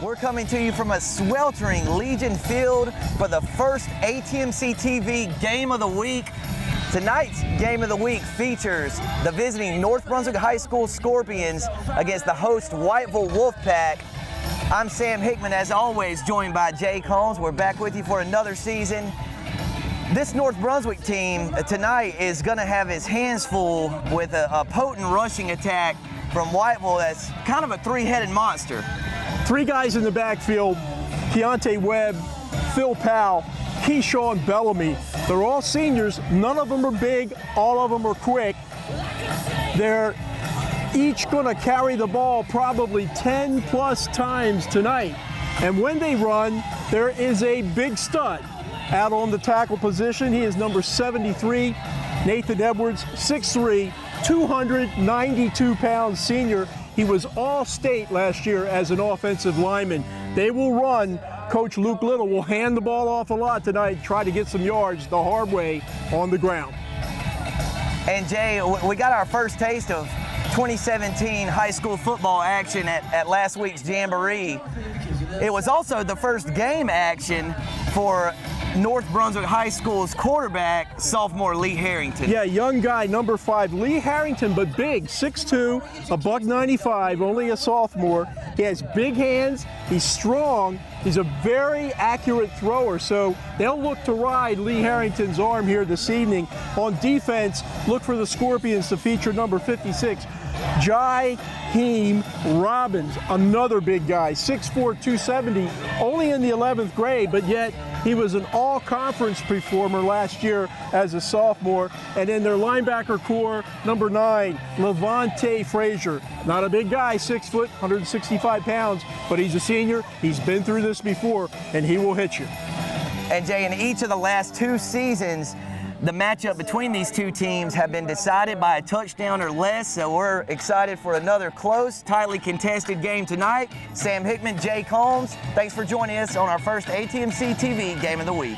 We're coming to you from a sweltering Legion Field for the first ATMC TV Game of the Week. Tonight's Game of the Week features the visiting North Brunswick High School Scorpions against the host Whiteville Wolfpack. I'm Sam Hickman, as always, joined by Jay Combs. We're back with you for another season. This North Brunswick team tonight is going to have his hands full with a potent rushing attack from Whiteville that's kind of a three-headed monster. Three guys in the backfield, Webb, Phil Powell, Keyshawn Bellamy. They're all seniors. None of them are big. All of them are quick. They're each going to carry the ball probably 10-plus times tonight. And when they run, there is a big stud out on the tackle position. He is number 73, Nathan Edwards, 6'3", 292-pound senior. He was All-State last year as an offensive lineman. They will run. Coach Luke Little will hand the ball off a lot tonight, try to get some yards the hard way on the ground. And Jay, we got our first taste of 2017 high school football action at last week's Jamboree. It was also the first game action for North Brunswick High School's quarterback, sophomore Lee Harrington. Yeah, young guy, number 5, Lee Harrington, but big, 6'2", $195, only a sophomore. He has big hands, he's strong, he's a very accurate thrower, so they'll look to ride Lee Harrington's arm here this evening. On defense, look for the Scorpions to feature number 56, Jaheim Robbins, another big guy, 6'4", 270, only in the 11th grade, but yet he was an all-conference performer last year as a sophomore. And in their linebacker core, number 9, Levante Frazier. Not a big guy, 6 foot, 165 pounds, but he's a senior. He's been through this before, and he will hit you. And Jay, in each of the last 2 seasons, the matchup between these two teams have been decided by a touchdown or less, so we're excited for another close, tightly contested game tonight. Sam Hickman, Jay Combs, thanks for joining us on our first ATMC TV Game of the Week.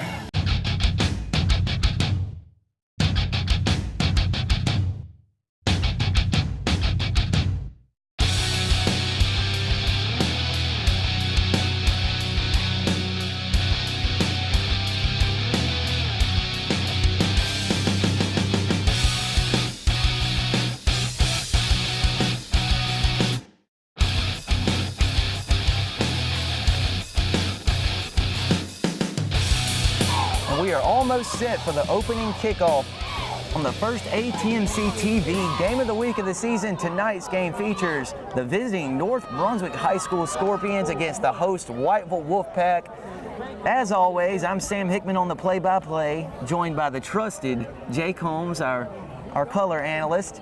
We are almost set for the opening kickoff on the first ATMC TV Game of the Week of the season. Tonight's game features the visiting North Brunswick High School Scorpions against the host Whiteville Wolfpack. As always, I'm Sam Hickman on the play-by-play, joined by the trusted Jay Combs, our color analyst.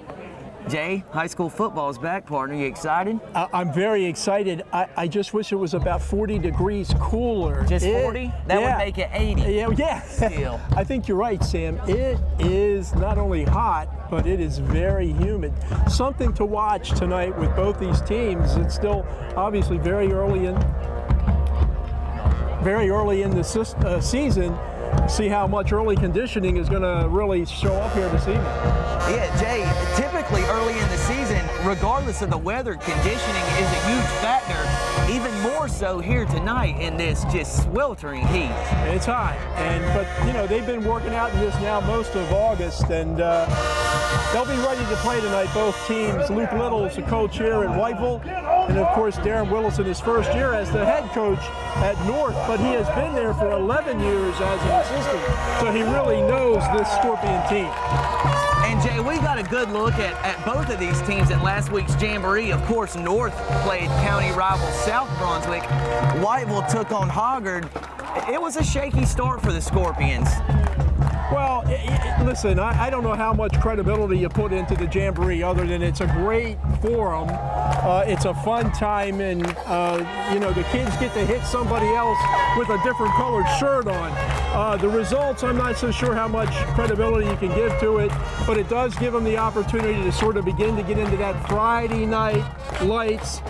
Jay, high school football is back, partner. You excited? I'm very excited. I just wish it was about 40 degrees cooler. Just 40? That would make it 80. Yeah. Still. I think you're right, Sam. It is not only hot, but it is very humid. Something to watch tonight with both these teams. It's still obviously very early in the season. See how much early conditioning is going to really show up here this evening. Yeah, Jay, typically early in the season, regardless of the weather, conditioning is a huge factor, even more so here tonight in this just sweltering heat. It's hot, but you know, they've been working out in this now most of August, and they'll be ready to play tonight, both teams. Luke Little is the coach here at Whiteville, and of course Darren Willison his first year as the head coach at North, but he has been there for 11 years as an assistant, so he really knows this Scorpion team. And Jay, we got a good look at both of these teams in last week's Jamboree. Of course, North played county rival South Brunswick. Whiteville took on Hoggard. It was a shaky start for the Scorpions. Well, listen, I don't know how much credibility you put into the Jamboree other than it's a great forum. It's a fun time, and you know, the kids get to hit somebody else with a different colored shirt on. The results, I'm not so sure how much credibility you can give to it, but it does give them the opportunity to sort of begin to get into that Friday night lights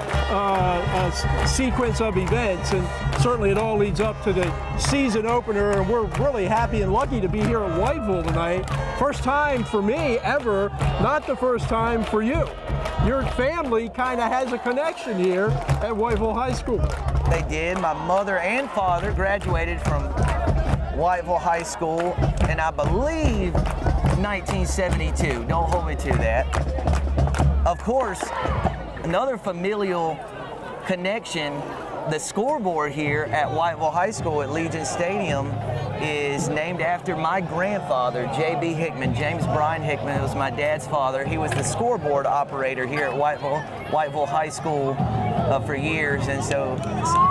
sequence of events, and certainly it all leads up to the season opener, and we're really happy and lucky to be here at Whiteville tonight. First time for me ever, not the first time for you. your family kind of has a connection here at Whiteville High School. They did. My mother and father graduated from Whiteville High School, and I believe 1972. Don't hold me to that. Of course, another familial connection, the scoreboard here at Whiteville High School at Legion Stadium is named after my grandfather, J.B. Hickman. James Bryan Hickman was my dad's father. He was the scoreboard operator here at Whiteville High School for years, and so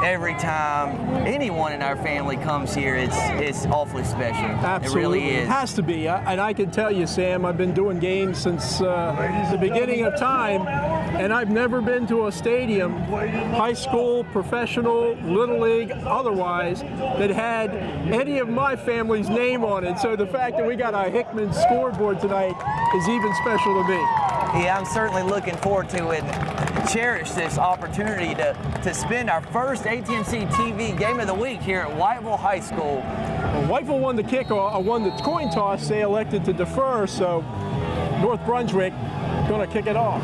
every time anyone in our family comes here, it's awfully special. Absolutely. It really is. It has to be. And I can tell you, Sam, I've been doing games since the beginning of time, and I've never been to a stadium, high school, professional, little league, otherwise, that had any of my family's name on it. So the fact that we got a Hickman scoreboard tonight is even special to me. Yeah, I'm certainly looking forward to it. Cherish this opportunity to spend our first ATMC TV game of the week here at Whiteville High School. Well, Whiteville won the kickoff, won the coin toss. They elected to defer, so North Brunswick going to kick it off.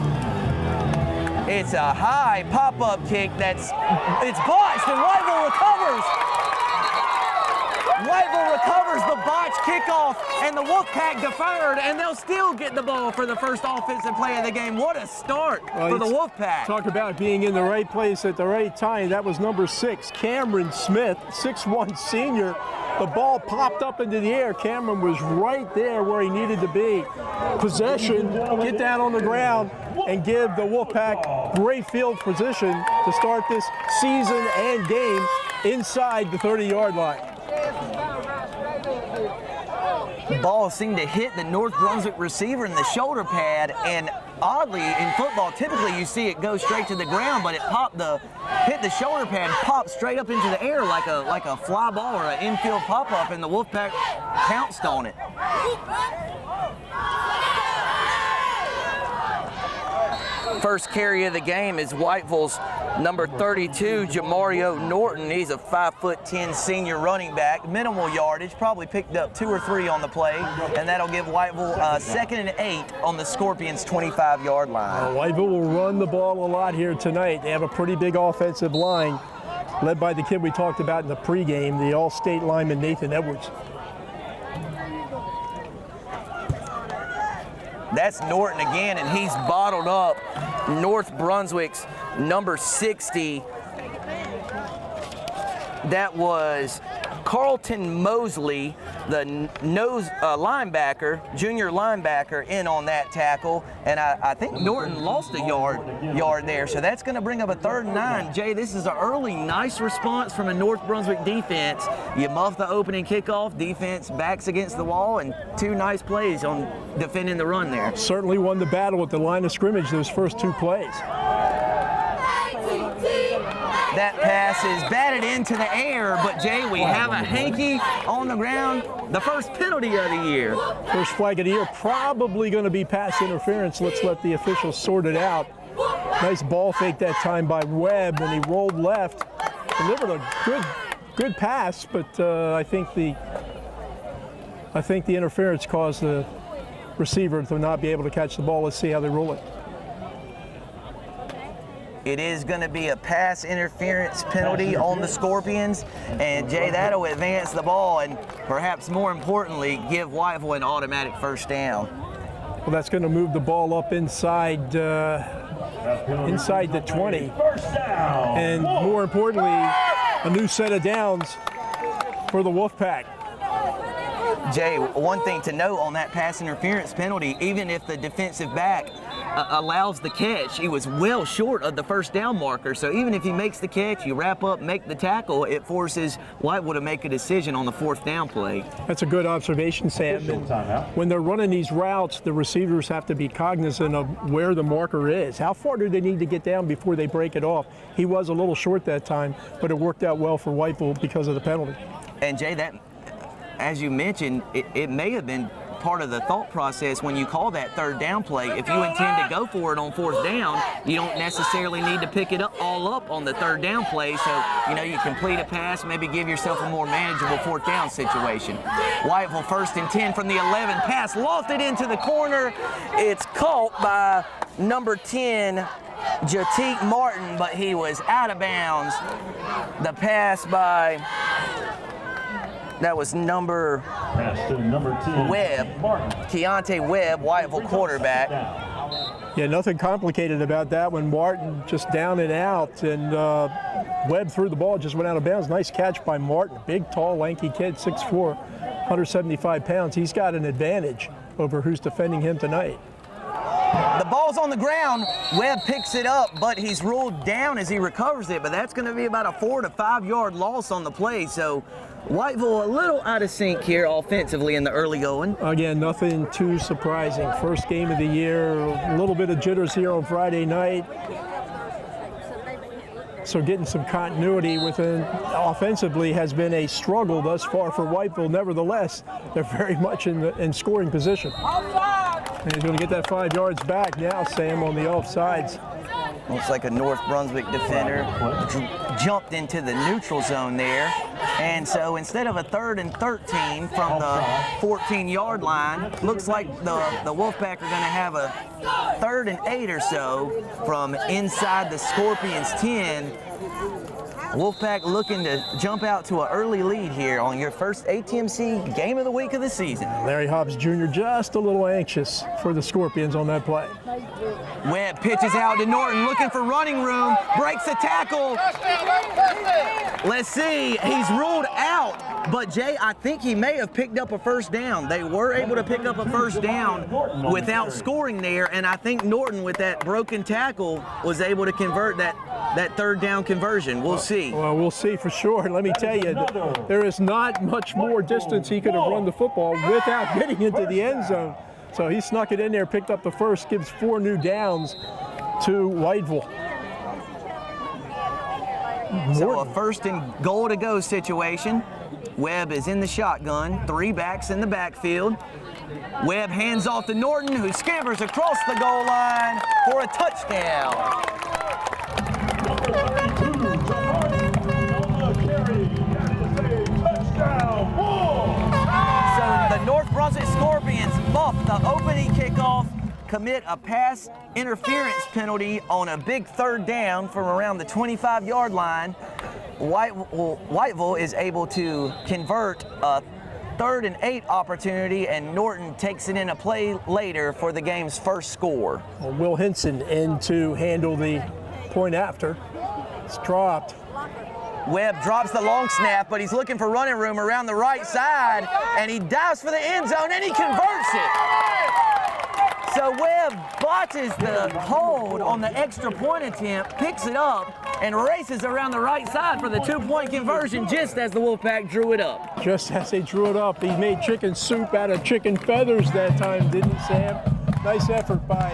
It's a high pop-up kick it's botched, and Whiteville recovers. Whiteville recovers the botched kickoff, and the Wolfpack deferred, and they'll still get the ball for the first offensive play of the game. What a start for the Wolfpack. Talk about being in the right place at the right time. That was number 6, Cameron Smith, 6'1" senior. The ball popped up into the air. Cameron was right there where he needed to be. Possession, get down on the ground, and give the Wolfpack great field position to start this season and game inside the 30-yard line. The ball seemed to hit the North Brunswick receiver in the shoulder pad, and oddly, in football, typically you see it go straight to the ground, but it hit the shoulder pad, popped straight up into the air like a fly ball or an infield pop-up, and the Wolfpack pounced on it. First carry of the game is Whiteville's number 32, Jamario Norton. He's a 5'10" senior running back. Minimal yardage, probably picked up 2 or 3 on the play, and that'll give Whiteville 2nd and 8 on the Scorpions' 25-yard line. Whiteville will run the ball a lot here tonight. They have a pretty big offensive line, led by the kid we talked about in the pregame, the All-State lineman Nathan Edwards. That's Norton again, and he's bottled up North Brunswick's number 60. That was Carlton Mosley, the linebacker, junior linebacker, in on that tackle, and I think Norton lost a yard there, so that's going to bring up a 3rd and 9. Jay, this is an early nice response from a North Brunswick defense. You muff the opening kickoff, defense backs against the wall, and 2 nice plays on defending the run there. Certainly won the battle at the line of scrimmage those first 2 plays. That pass is batted into the air, but Jay, we have a hanky on the ground. The first penalty of the year. First flag of the year, probably going to be pass interference. Let's let the officials sort it out. Nice ball fake that time by Webb, and he rolled left. Delivered a good pass, but I think the interference caused the receiver to not be able to catch the ball. Let's see how they rule it. It is going to be a pass interference penalty on the Scorpions, and Jay, that'll advance the ball and perhaps more importantly give Whiteville an automatic first down. Well, that's going to move the ball up inside the 20, and more importantly, a new set of downs for the Wolfpack. Jay, one thing to note on that pass interference penalty, even if the defensive back allows the catch, he was well short of the first down marker. So even if he makes the catch, you wrap up, make the tackle, it forces Whiteville to make a decision on the 4th down play. That's a good observation, Sam. When they're running these routes, the receivers have to be cognizant of where the marker is. How far do they need to get down before they break it off? He was a little short that time, but it worked out well for Whiteville because of the penalty. And Jay, that, as you mentioned, it may have been part of the thought process when you call that 3rd down play. If you intend to go for it on 4th down, you don't necessarily need to pick it up on the 3rd down play. So, you complete a pass, maybe give yourself a more manageable 4th down situation. Whiteville 1st and 10 from the 11. Pass lofted into the corner. It's caught by number 10, Jatik Martin, but he was out of bounds. The pass by, that was number 10, Webb, Keontae Webb, Whiteville quarterback. Yeah, nothing complicated about that one. Martin just down and out, and Webb threw the ball, just went out of bounds. Nice catch by Martin. Big, tall, lanky kid, 6'4", 175 pounds. He's got an advantage over who's defending him tonight. The ball's on the ground. Webb picks it up, but he's ruled down as he recovers it. But that's going to be about a 4 to 5 yard loss on the play. So Whiteville a little out of sync here offensively in the early going. Again, nothing too surprising. First game of the year, a little bit of jitters here on Friday night. So getting some continuity within offensively has been a struggle thus far for Whiteville. Nevertheless, they're very much in scoring position. And he's going to get that 5 yards back now, Sam, on the offsides. Looks like a North Brunswick defender jumped into the neutral zone there. And so instead of a 3rd and 13 from the 14-yard line, looks like the Wolfpack are going to have a 3rd and 8 or so from inside the Scorpions 10. Wolfpack looking to jump out to an early lead here on your first ATMC game of the week of the season. Larry Hobbs Jr. just a little anxious for the Scorpions on that play. Webb pitches out to Norton, looking for running room, breaks the tackle. Let's see, he's ruled out, but Jay, I think he may have picked up a first down. They were able to pick up a first down without scoring there, and I think Norton, with that broken tackle, was able to convert that 3rd down conversion. We'll see. Well, we'll see for sure. Let me tell you, there is not much more distance he could have run the football without getting into the end zone. So he snuck it in there, picked up the first, gives 4 new downs to Whiteville. So a 1st and goal to go situation. Webb is in the shotgun, 3 backs in the backfield. Webb hands off to Norton, who scampers across the goal line for a touchdown. So the North Brunswick Scorpions buff the opening kickoff, commit a pass interference penalty on a big 3rd down from around the 25-yard line. Whiteville is able to convert a 3rd and 8 opportunity, and Norton takes it in a play later for the game's first score. Well, Will Hinson in to handle the point after. It's dropped. Webb drops the long snap, but he's looking for running room around the right side, and he dives for the end zone, and he converts it. So Webb botches the hold on the extra point attempt, picks it up, and races around the right side for the 2-point conversion just as the Wolfpack drew it up. Just as they drew it up, he made chicken soup out of chicken feathers that time, didn't he, Sam? Nice effort by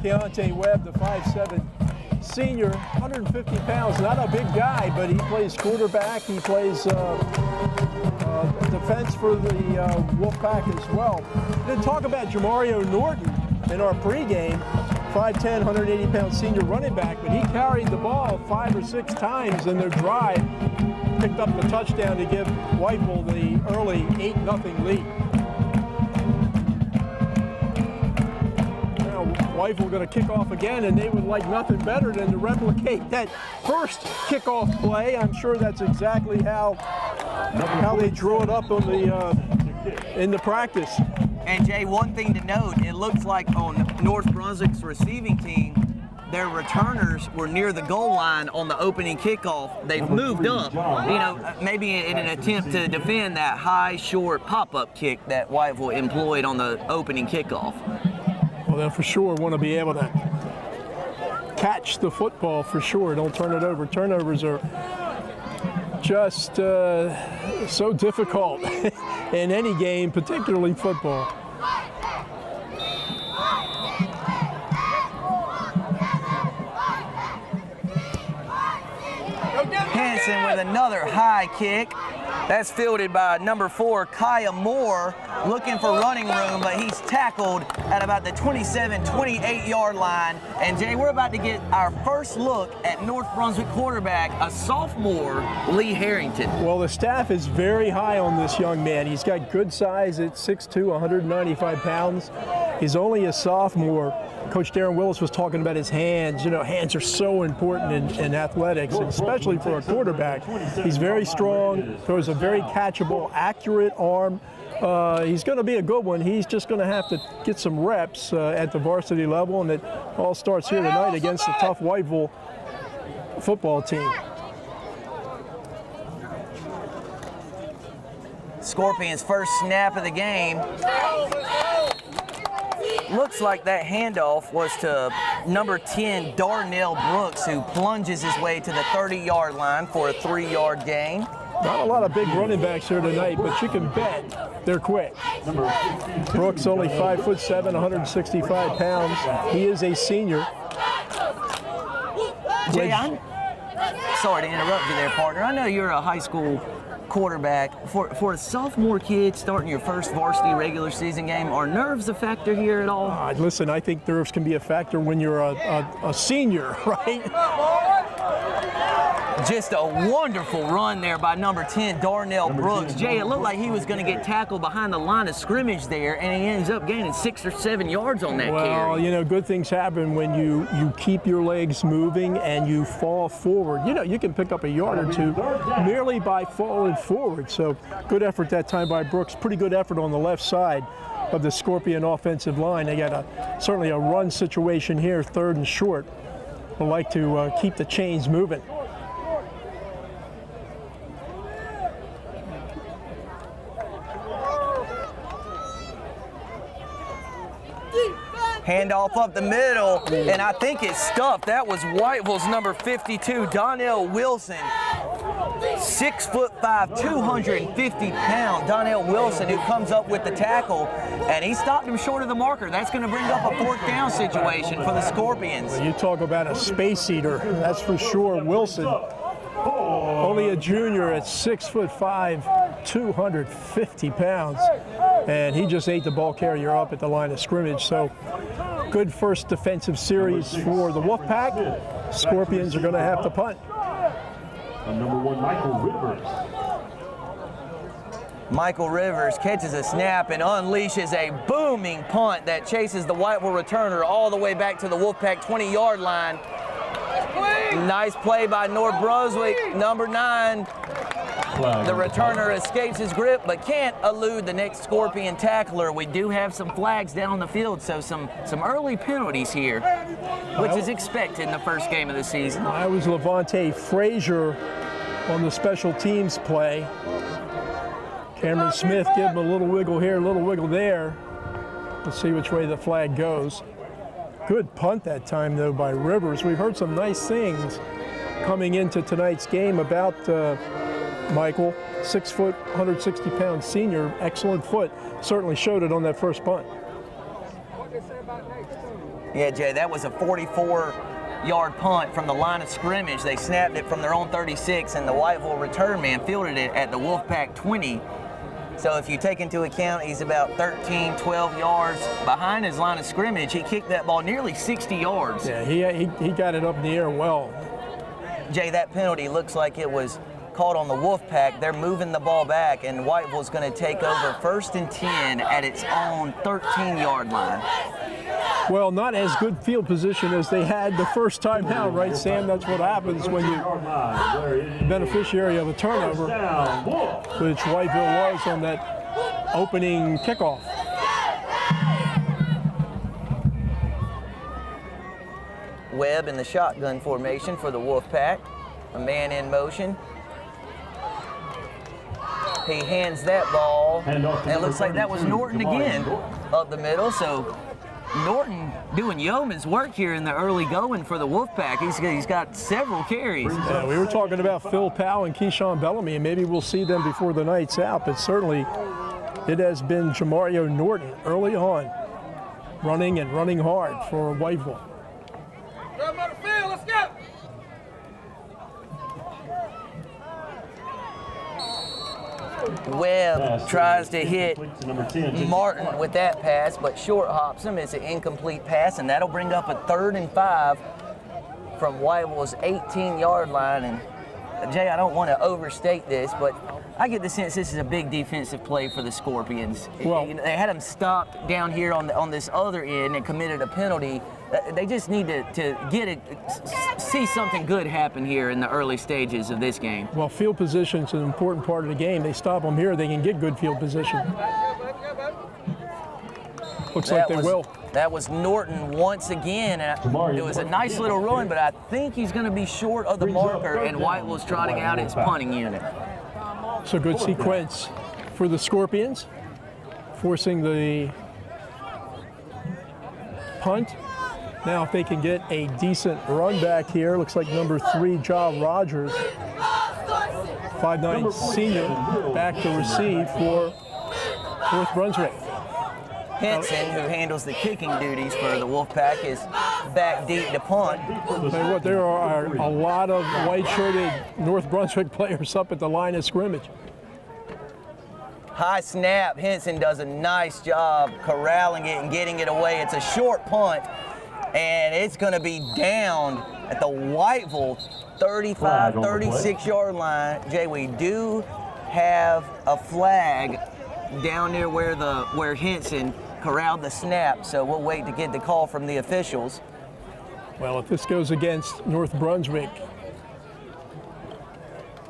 Keontae Webb, the 5'7" senior, 150 pounds, not a big guy, but he plays quarterback, he plays defense for the Wolfpack as well. Then talk about Jamario Norton in our pregame, 5'10", 180-pound senior running back, but he carried the ball 5 or 6 times in their drive, picked up the touchdown to give Whiteville the early 8-0 lead. Whiteville going to kick off again, and they would like nothing better than to replicate that first kickoff play. I'm sure that's exactly how they drew it up on the in the practice. And Jay, one thing to note, it looks like on North Brunswick's receiving team, their returners were near the goal line on the opening kickoff. They've moved up, maybe in an attempt to defend that high, short pop-up kick that Whiteville employed on the opening kickoff. Well, they'll for sure want to be able to catch the football for sure. Don't turn it over. Turnovers are just so difficult in any game, particularly football. Hanson with another high kick. That's fielded by number 4, Kaya Moore, looking for running room, but he's tackled at about the 28-yard line. And Jay, we're about to get our first look at North Brunswick quarterback, a sophomore, Lee Harrington. Well, the staff is very high on this young man. He's got good size at 6'2", 195 pounds. He's only a sophomore. Coach Darren Willis was talking about his hands. You know, hands are so important in athletics, and especially for a quarterback. He's very strong, throws a very catchable, accurate arm. He's going to be a good one. He's just going to have to get some reps at the varsity level, and it all starts here tonight against the tough Whiteville football team. Scorpions' first snap of the game. Looks like that handoff was to number 10, Darnell Brooks, who plunges his way to the 30-yard line for a 3-yard gain. Not a lot of big running backs here tonight, but you can bet they're quick. Brooks only 5'7", 165 pounds. He is a senior. Jay, I'm sorry to interrupt you there, partner. I know you're a high school quarterback. For a sophomore kid starting your first varsity regular season game, are nerves a factor here at all? Listen, I think nerves can be a factor when you're a senior, right? Just a wonderful run there by number 10, Darnell Brooks. Jay, it looked like he was going to get tackled behind the line of scrimmage there, and he ends up gaining 6 or 7 yards on that carry. Well, you know, good things happen when you keep your legs moving and you fall forward. You know, you can pick up a yard or two merely by falling forward. So good effort that time by Brooks. Pretty good effort on the left side of the Scorpion offensive line. They got certainly a run situation here, 3rd and short. They'll like to keep the chains moving. Handoff up the middle, and I think it's stuffed. That was Whiteville's number 52, Donnell Wilson. 6'5", 250 pound Donnell Wilson, who comes up with the tackle, and he stopped him short of the marker. That's going to bring up a 4th down situation for the Scorpions. Well, you talk about a space eater, that's for sure. Wilson, only a junior at 6'5", 250 pounds, and he just ate the ball carrier up at the line of scrimmage. So good first defensive series for the Wolfpack. Scorpions are going to have to punt. Number 1, Michael Rivers. Michael Rivers catches a snap and unleashes a booming punt that chases the Whiteville returner all the way back to the Wolfpack 20-yard line. Nice play by North Brunswick, number 9. The returner escapes his grip but can't elude the next Scorpion tackler. We do have some flags down the field, so some early penalties here, which is expected in the first game of the season. I was Levante Frazier on the special teams play. Cameron Smith gave him a little wiggle here, a little wiggle there. Let's see which way the flag goes. Good punt that time, though, by Rivers. We've heard some nice things coming into tonight's game about Michael, 6 foot, 160 pound senior, excellent foot. Certainly showed it on that first punt. Yeah, Jay, that was a 44-yard punt from the line of scrimmage. They snapped it from their own 36, and the Whiteville return man fielded it at the Wolfpack 20. So if you take into account he's about 13, 12 yards behind his line of scrimmage, he kicked that ball nearly 60 yards. Yeah, he got it up in the air well. Jay, that penalty looks like it was called on the Wolfpack. They're moving the ball back, and Whiteville's going to take over 1st and 10 at its own 13-yard line. Well, not as good field position as they had the first time out, right, Sam? That's what happens when you're the beneficiary of a turnover, which Whiteville was on that opening kickoff. Webb in the shotgun formation for the Wolfpack. A man in motion. He hands that ball, and it looks like that was Norton again up the middle. So Norton doing yeoman's work here in the early going for the Wolfpack. He's got several carries. Yeah, we were talking about Phil Powell and Keyshawn Bellamy, and maybe we'll see them before the night's out, but certainly it has been Jamario Norton early on, running and running hard for Whiteville. Let's go! Webb tries to hit Martin with that pass, but short hops him. It's an incomplete pass, and that'll bring up a 3rd and 5 from Whiteville's 18-yard line. And Jay, I don't want to overstate this, but I get the sense this is a big defensive play for the Scorpions. Well, they had them stopped down here on this other end and committed a penalty. They just need to see something good happen here in the early stages of this game. Well, field position is an important part of the game. They stop them here, they can get good field position. Looks like they will. That was Norton once again. And it was a nice little run, but I think he's going to be short of the marker, and Whiteville's trotting out its punting unit. So good sequence for the Scorpions, forcing the punt. Now if they can get a decent run back here, looks like number 3, Rogers, 5'9" senior, back to receive for North Brunswick. Henson, who handles the kicking duties for the Wolfpack, is back deep to punt. Tell you what, there are a lot of white-shirted North Brunswick players up at the line of scrimmage. High snap. Henson does a nice job corralling it and getting it away. It's a short punt, and it's going to be down at the Whiteville 35, 36-yard line. Jay, we do have a flag down near where Henson corralled the snap, so we'll wait to get the call from the officials. Well, if this goes against North Brunswick,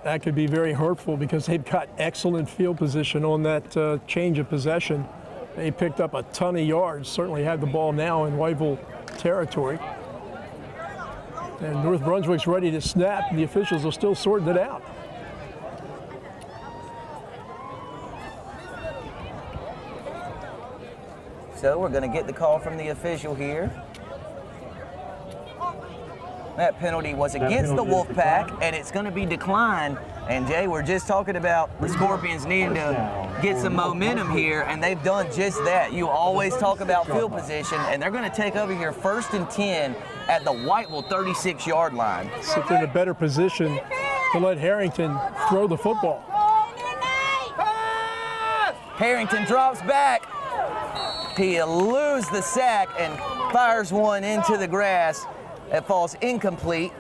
that could be very hurtful because they've got excellent field position on that change of possession. They picked up a ton of yards, certainly have the ball now in Whiteville territory. And North Brunswick's ready to snap, and the officials are still sorting it out. So we're going to get the call from the official here. That penalty was against the Wolfpack, and it's going to be declined. And Jay, we're just talking about the Scorpions needing to get some momentum here, and they've done just that. You always talk about field position, and they're going to take over here 1st and 10 at the Whiteville 36-yard line. Sit in a better position to let Harrington throw the football. Harrington drops back. He eludes the sack and fires one into the grass. It falls incomplete,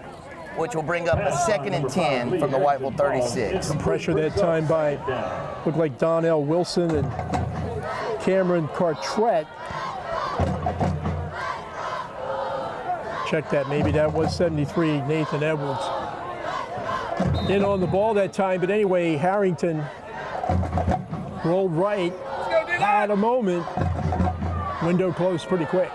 which will bring up a 2nd and 10 from the Whiteville 36. Some pressure that time by, looked like Donnell Wilson and Cameron Cartret. Check that, maybe that was 73, Nathan Edwards. In on the ball that time, but anyway, Harrington rolled right, had a moment, window closed pretty quick.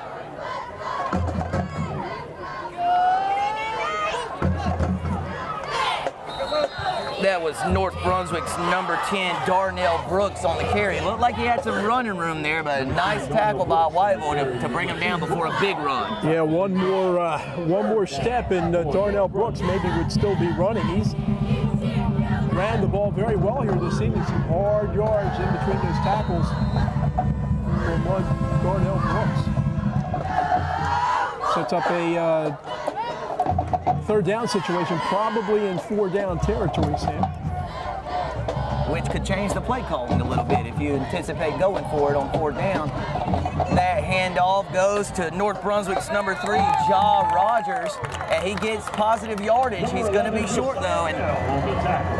That was North Brunswick's number 10, Darnell Brooks, on the carry. It looked like he had some running room there, but a nice tackle by Whiteville to bring him down before a big run. Yeah, one more step, and Darnell Brooks maybe would still be running. He's ran the ball very well here this evening. Some hard yards in between those tackles from one Darnell Brooks. Sets up a 3rd down situation, probably in 4-down territory, Sam. Which could change the play calling a little bit if you anticipate going for it on 4th down. That handoff goes to North Brunswick's number 3, Rogers, and he gets positive yardage. He's going to be short, though, and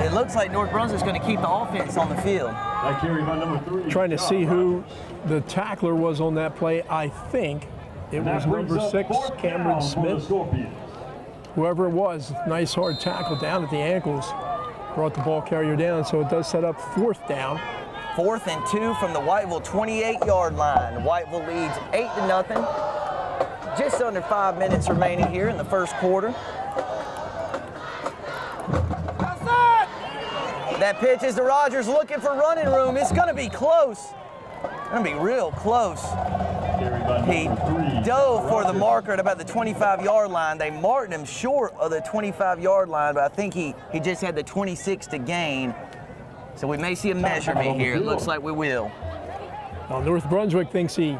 it looks like North Brunswick's going to keep the offense on the field. Trying to see who the tackler was on that play. I think it was number 6, Cameron Smith. Whoever it was, nice hard tackle down at the ankles, brought the ball carrier down, so it does set up 4th down. 4th and 2 from the Whiteville 28-yard line. Whiteville leads 8-0. Just under 5 minutes remaining here in the 1st quarter. That pitch is to Rogers, looking for running room. It's going to be close. It's going to be real close. He dove for the marker at about the 25-yard line. They marked him short of the 25-yard line, but I think he just had the 26 to gain. So we may see a measurement here. It looks like we will. Well, North Brunswick thinks he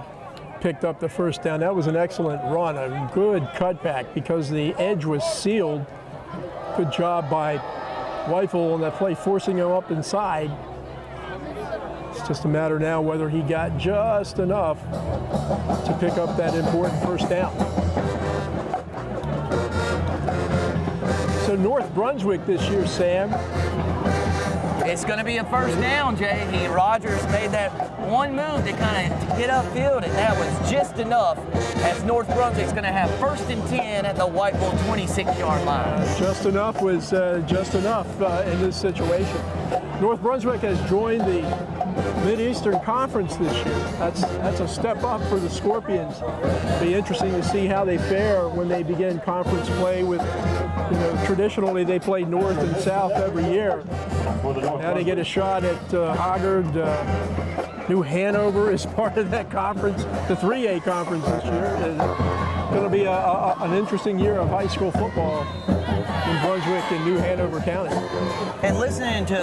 picked up the 1st down. That was an excellent run, a good cutback because the edge was sealed. Good job by Whiteville on that play, forcing him up inside. Just a matter now whether he got just enough to pick up that important first down. So North Brunswick this year, Sam. It's going to be a first down, Jay. Rogers made that one move to kind of get upfield, and that was just enough, as North Brunswick's going to have 1st and 10 at the Whiteville 26-yard line. Just enough was just enough in this situation. North Brunswick has joined the Mid-Eastern Conference this year. That's a step up for the Scorpions. It'll be interesting to see how they fare when they begin conference play with, traditionally they play North and South every year. Now they get a shot at Hoggard. New Hanover is part of that conference, the 3A conference this year. It's going to be an interesting year of high school football in Brunswick and New Hanover County. And listening to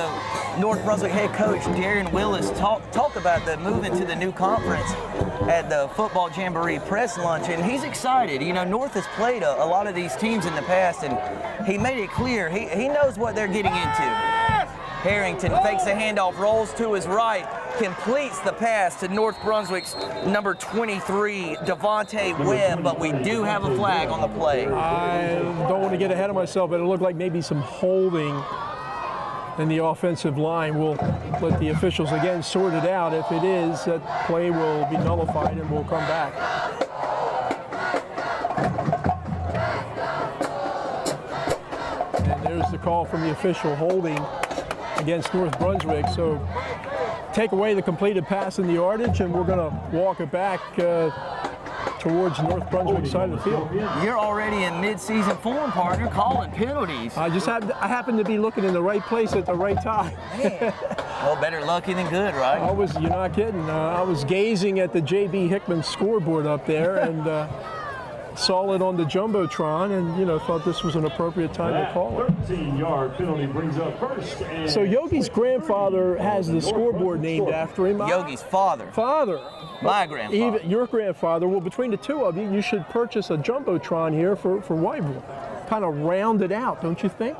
North Brunswick head coach Darren Willis talk about the move into the new conference at the football jamboree press lunch, and he's excited. North has played a lot of these teams in the past, and he made it clear he knows what they're getting into. Harrington fakes the handoff, rolls to his right, completes the pass to North Brunswick's number 23, Devontae Webb, but we do have a flag on the play. I don't want to get ahead of myself, but it looked like maybe some holding in the offensive line. We'll let the officials again sort it out. If it is, that play will be nullified and we'll come back. And there's the call from the official, holding against North Brunswick. So take away the completed pass in the yardage, and we're going to walk it back towards North Brunswick side of the field. You're already in mid-season form, partner, calling penalties. I happened to be looking in the right place at the right time. Man. Well, better lucky than good, right? You're not kidding. I was gazing at the J.B. Hickman scoreboard up there and saw it on the Jumbotron and, thought this was an appropriate time to call it. 13-yard penalty brings up first. So Yogi's grandfather has the scoreboard named after him. Yogi's father. My grandfather. Even your grandfather. Well, between the two of you, you should purchase a Jumbotron here for Whiteville. Kind of round it out, don't you think?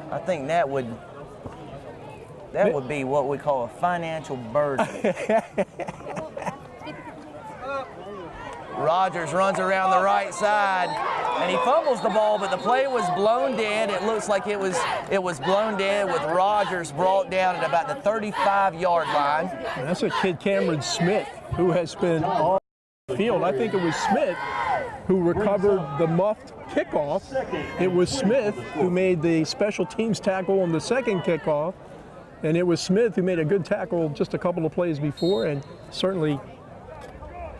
I think that would be what we call a financial burden. Rogers runs around the right side, and he fumbles the ball, but the play was blown dead. It looks like it was blown dead, with Rogers brought down at about the 35-yard line. And that's a kid, Cameron Smith, who has been on the field. I think it was Smith who recovered the muffed kickoff. It was Smith who made the special teams tackle on the second kickoff, and it was Smith who made a good tackle just a couple of plays before, and certainly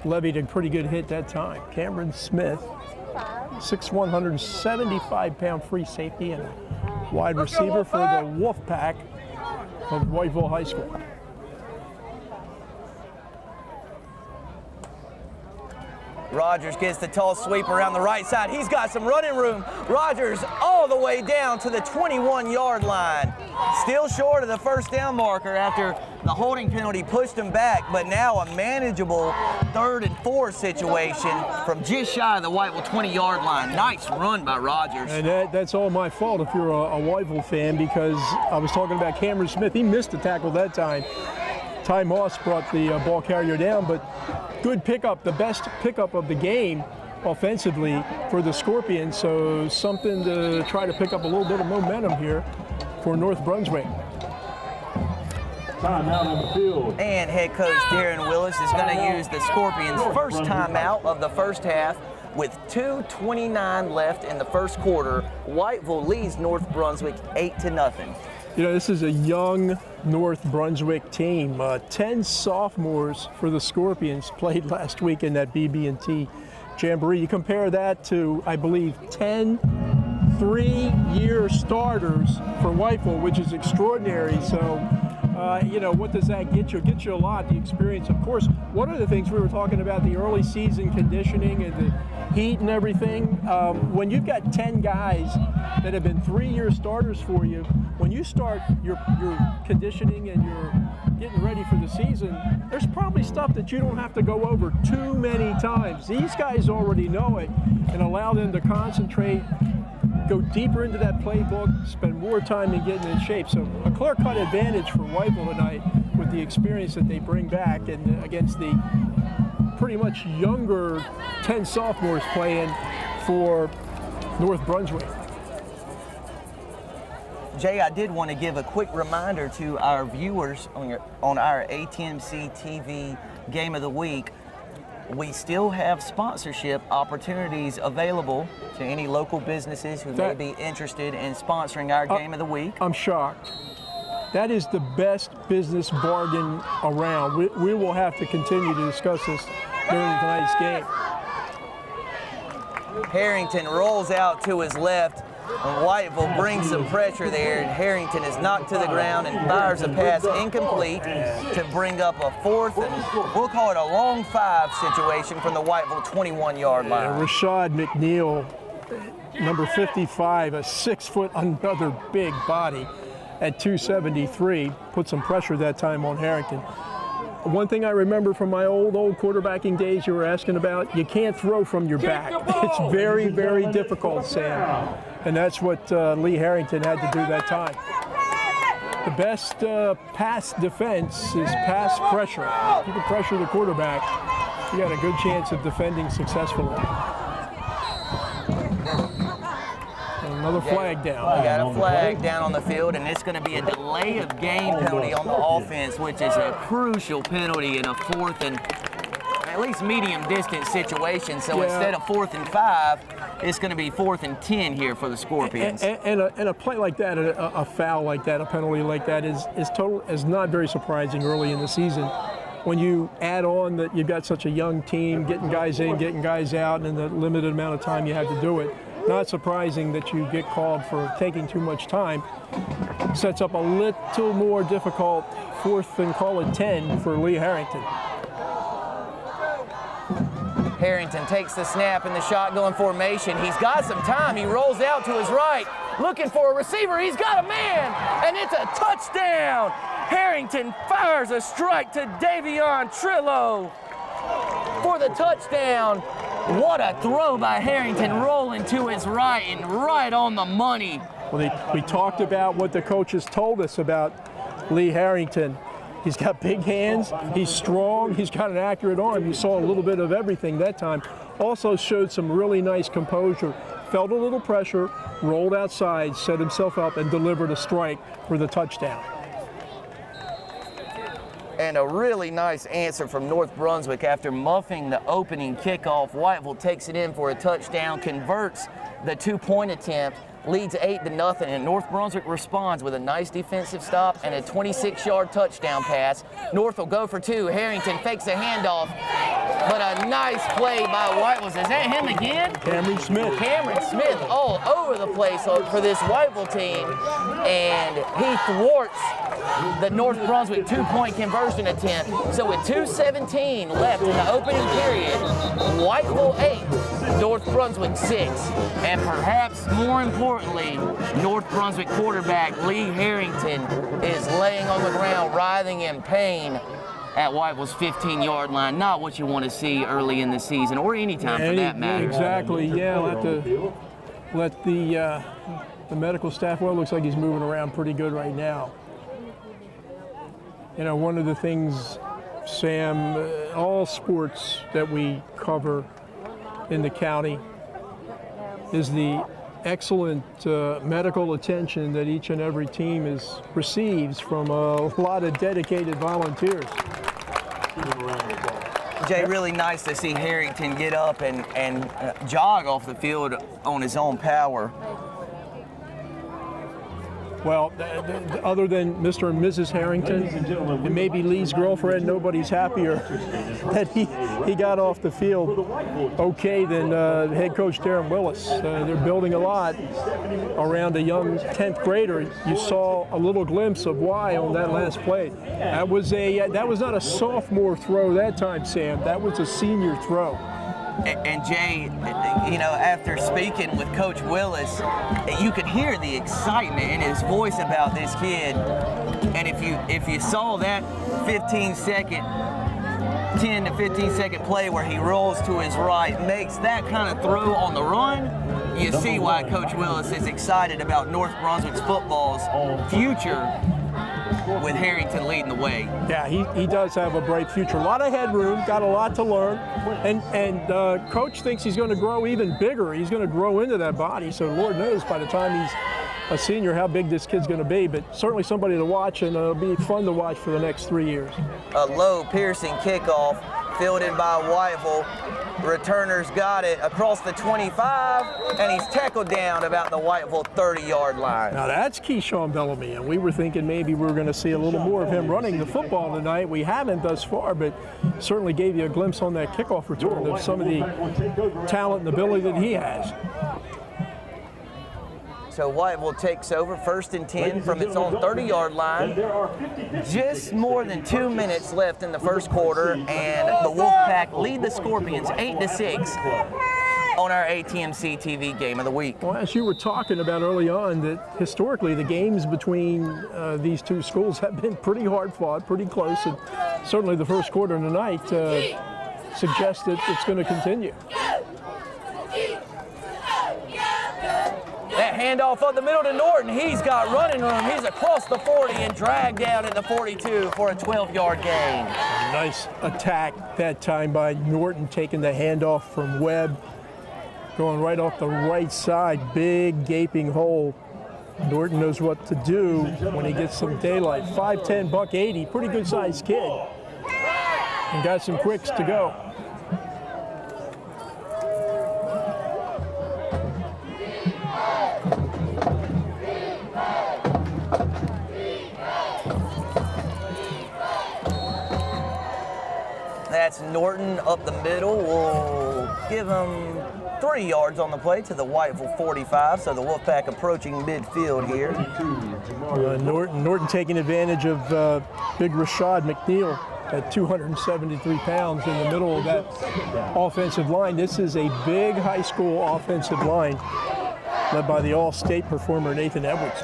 levied a pretty good hit that time. Cameron Smith, 6'1", 175-pound free safety and wide receiver for the Wolfpack of Whiteville High School. Rogers gets the tall sweep around the right side. He's got some running room. Rogers all the way down to the 21-yard line. Still short of the first down marker after the holding penalty pushed him back, but now a manageable 3rd and 4 situation from just shy of the Whiteville 20-yard line. Nice run by Rogers. And that's all my fault if you're a Whiteville fan, because I was talking about Cameron Smith. He missed the tackle that time. Ty Moss brought the ball carrier down, but good pickup, the best pickup of the game offensively for the Scorpions. So something to try to pick up a little bit of momentum here for North Brunswick. Timeout on the field. And head coach Darren Willis is going to use the Scorpions' first timeout of the first half with 2:29 left in the first quarter. Whiteville leads North Brunswick 8-0. This is a young North Brunswick team. 10 sophomores for the Scorpions played last week in that BB&T Jamboree. You compare that to, I believe, 10 3-year starters for Whiteville, which is extraordinary. So, what does that get you? It gets you a lot, the experience. Of course, one of the things we were talking about, the early season conditioning and the heat and everything. When you've got 10 guys that have been 3-year starters for you, when you start your conditioning and you're getting ready for the season, there's probably stuff that you don't have to go over too many times. These guys already know it, and allow them to concentrate, go deeper into that playbook, spend more time in getting in shape. So a clear-cut advantage for Whiteville tonight with the experience that they bring back, and against the pretty much younger 10 sophomores playing for North Brunswick. Jay, I did want to give a quick reminder to our viewers on our ATMC TV Game of the Week. We still have sponsorship opportunities available to any local businesses who may be interested in sponsoring our Game of the Week. I'm shocked. That is the best business bargain around. We will have to continue to discuss this during tonight's game. Harrington rolls out to his left, and Whiteville brings some pressure there, and Harrington is knocked to the ground and fires a pass incomplete to bring up a fourth, and we'll call it a long 5 situation from the Whiteville 21-yard line. Rashad McNeil, number 55, a 6-foot, another big body at 273, put some pressure that time on Harrington. One thing I remember from my old quarterbacking days you were asking about, you can't throw from your back. It's very, very difficult, Sam. And that's what Lee Harrington had to do that time. The best pass defense is pass pressure. If you can pressure the quarterback, you got a good chance of defending successfully. Another flag down. We got a flag down on the field, and it's going to be a delay of game penalty on the offense, which is a crucial penalty in a 4th and at least medium distance situation. So instead of 4th and 5, it's going to be 4th and 10 here for the Scorpions. And a play like that, a foul like that, a penalty like that is not very surprising early in the season. When you add on that you've got such a young team, getting guys in, getting guys out, and in the limited amount of time you have to do it, not surprising that you get called for taking too much time. Sets up a little more difficult 4th and call it 10 for Lee Harrington. Harrington takes the snap in the shotgun formation. He's got some time. He rolls out to his right, looking for a receiver. He's got a man, and it's a touchdown. Harrington fires a strike to Davion Trillo for the touchdown. What a throw by Harrington, rolling to his right and right on the money. Well, we talked about what the coaches told us about Lee Harrington. He's got big hands, he's strong, he's got an accurate arm. You saw a little bit of everything that time. Also showed some really nice composure. Felt a little pressure, rolled outside, set himself up, and delivered a strike for the touchdown. And a really nice answer from North Brunswick after muffing the opening kickoff. Whiteville takes it in for a touchdown, converts the 2-point attempt, leads 8-0, and North Brunswick responds with a nice defensive stop and a 26-yard touchdown pass. North will go for 2. Harrington fakes a handoff, but a nice play by Whiteville. Is that him again? Cameron Smith. Cameron Smith all over the place for this Whiteville team, and he thwarts the North Brunswick 2-point conversion attempt. So with 2:17 left in the opening period, Whiteville 8, North Brunswick 6, and perhaps more importantly, North Brunswick quarterback Lee Harrington is laying on the ground, writhing in pain at Whiteville's 15-yard line. Not what you want to see early in the season, or any time for that matter. Exactly, yeah. Let the medical staff, well, it looks like he's moving around pretty good right now. You know, one of the things, Sam, all sports that we cover in the county is the excellent medical attention that each and every team receives from a lot of dedicated volunteers. Jay, really nice to see Harrington get up and jog off the field on his own power. Well, other than Mr. and Mrs. Harrington, and maybe Lee's girlfriend, nobody's happier that he got off the field okay than head coach Darren Willis. They're building a lot around a young 10th grader. You saw a little glimpse of why on that last play. That was not a sophomore throw that time, Sam. That was a senior throw. And Jay, you know, after speaking with Coach Willis, you could hear the excitement in his voice about this kid. And if you saw that 10 to 15 second play where he rolls to his right, makes that kind of throw on the run, you see why Coach Willis is excited about North Brunswick's football's future with Harrington leading the way. Yeah, he does have a bright future. A lot of headroom, got a lot to learn, and Coach thinks he's going to grow even bigger. He's going to grow into that body, so Lord knows by the time he's a senior how big this kid's going to be, but certainly somebody to watch, and it'll be fun to watch for the next 3 years. A low piercing kickoff fielded by Whiteville. Returners got it across the 25, and he's tackled down about the Whiteville 30-yard line. Now that's Keyshawn Bellamy, and we were thinking maybe we were going to see a little more of him running the football tonight. We haven't thus far, but certainly gave you a glimpse on that kickoff return of some of the talent and ability that he has. So Whiteville takes over 1st and 10 from its own 30-yard line. Just more than 2 minutes left in the first quarter, and the Wolfpack lead the Scorpions 8-6 on our ATMC TV Game of the Week. Well, as you were talking about early on, that historically the games between these two schools have been pretty hard fought, pretty close, and certainly the first quarter tonight suggests that it's going to continue. That handoff up the middle to Norton. He's got running room. He's across the 40 and dragged down at the 42 for a 12-yard gain. Nice attack that time by Norton, taking the handoff from Webb, going right off the right side. Big gaping hole. Norton knows what to do when he gets some daylight. 5'10", $180, pretty good sized kid. And got some quicks to go. That's Norton up the middle. We'll give him 3 yards on the play to the Whiteville 45, so the Wolfpack approaching midfield here. Norton taking advantage of big Rashad McNeil at 273 pounds in the middle of that offensive line. This is a big high school offensive line led by the all-state performer Nathan Edwards.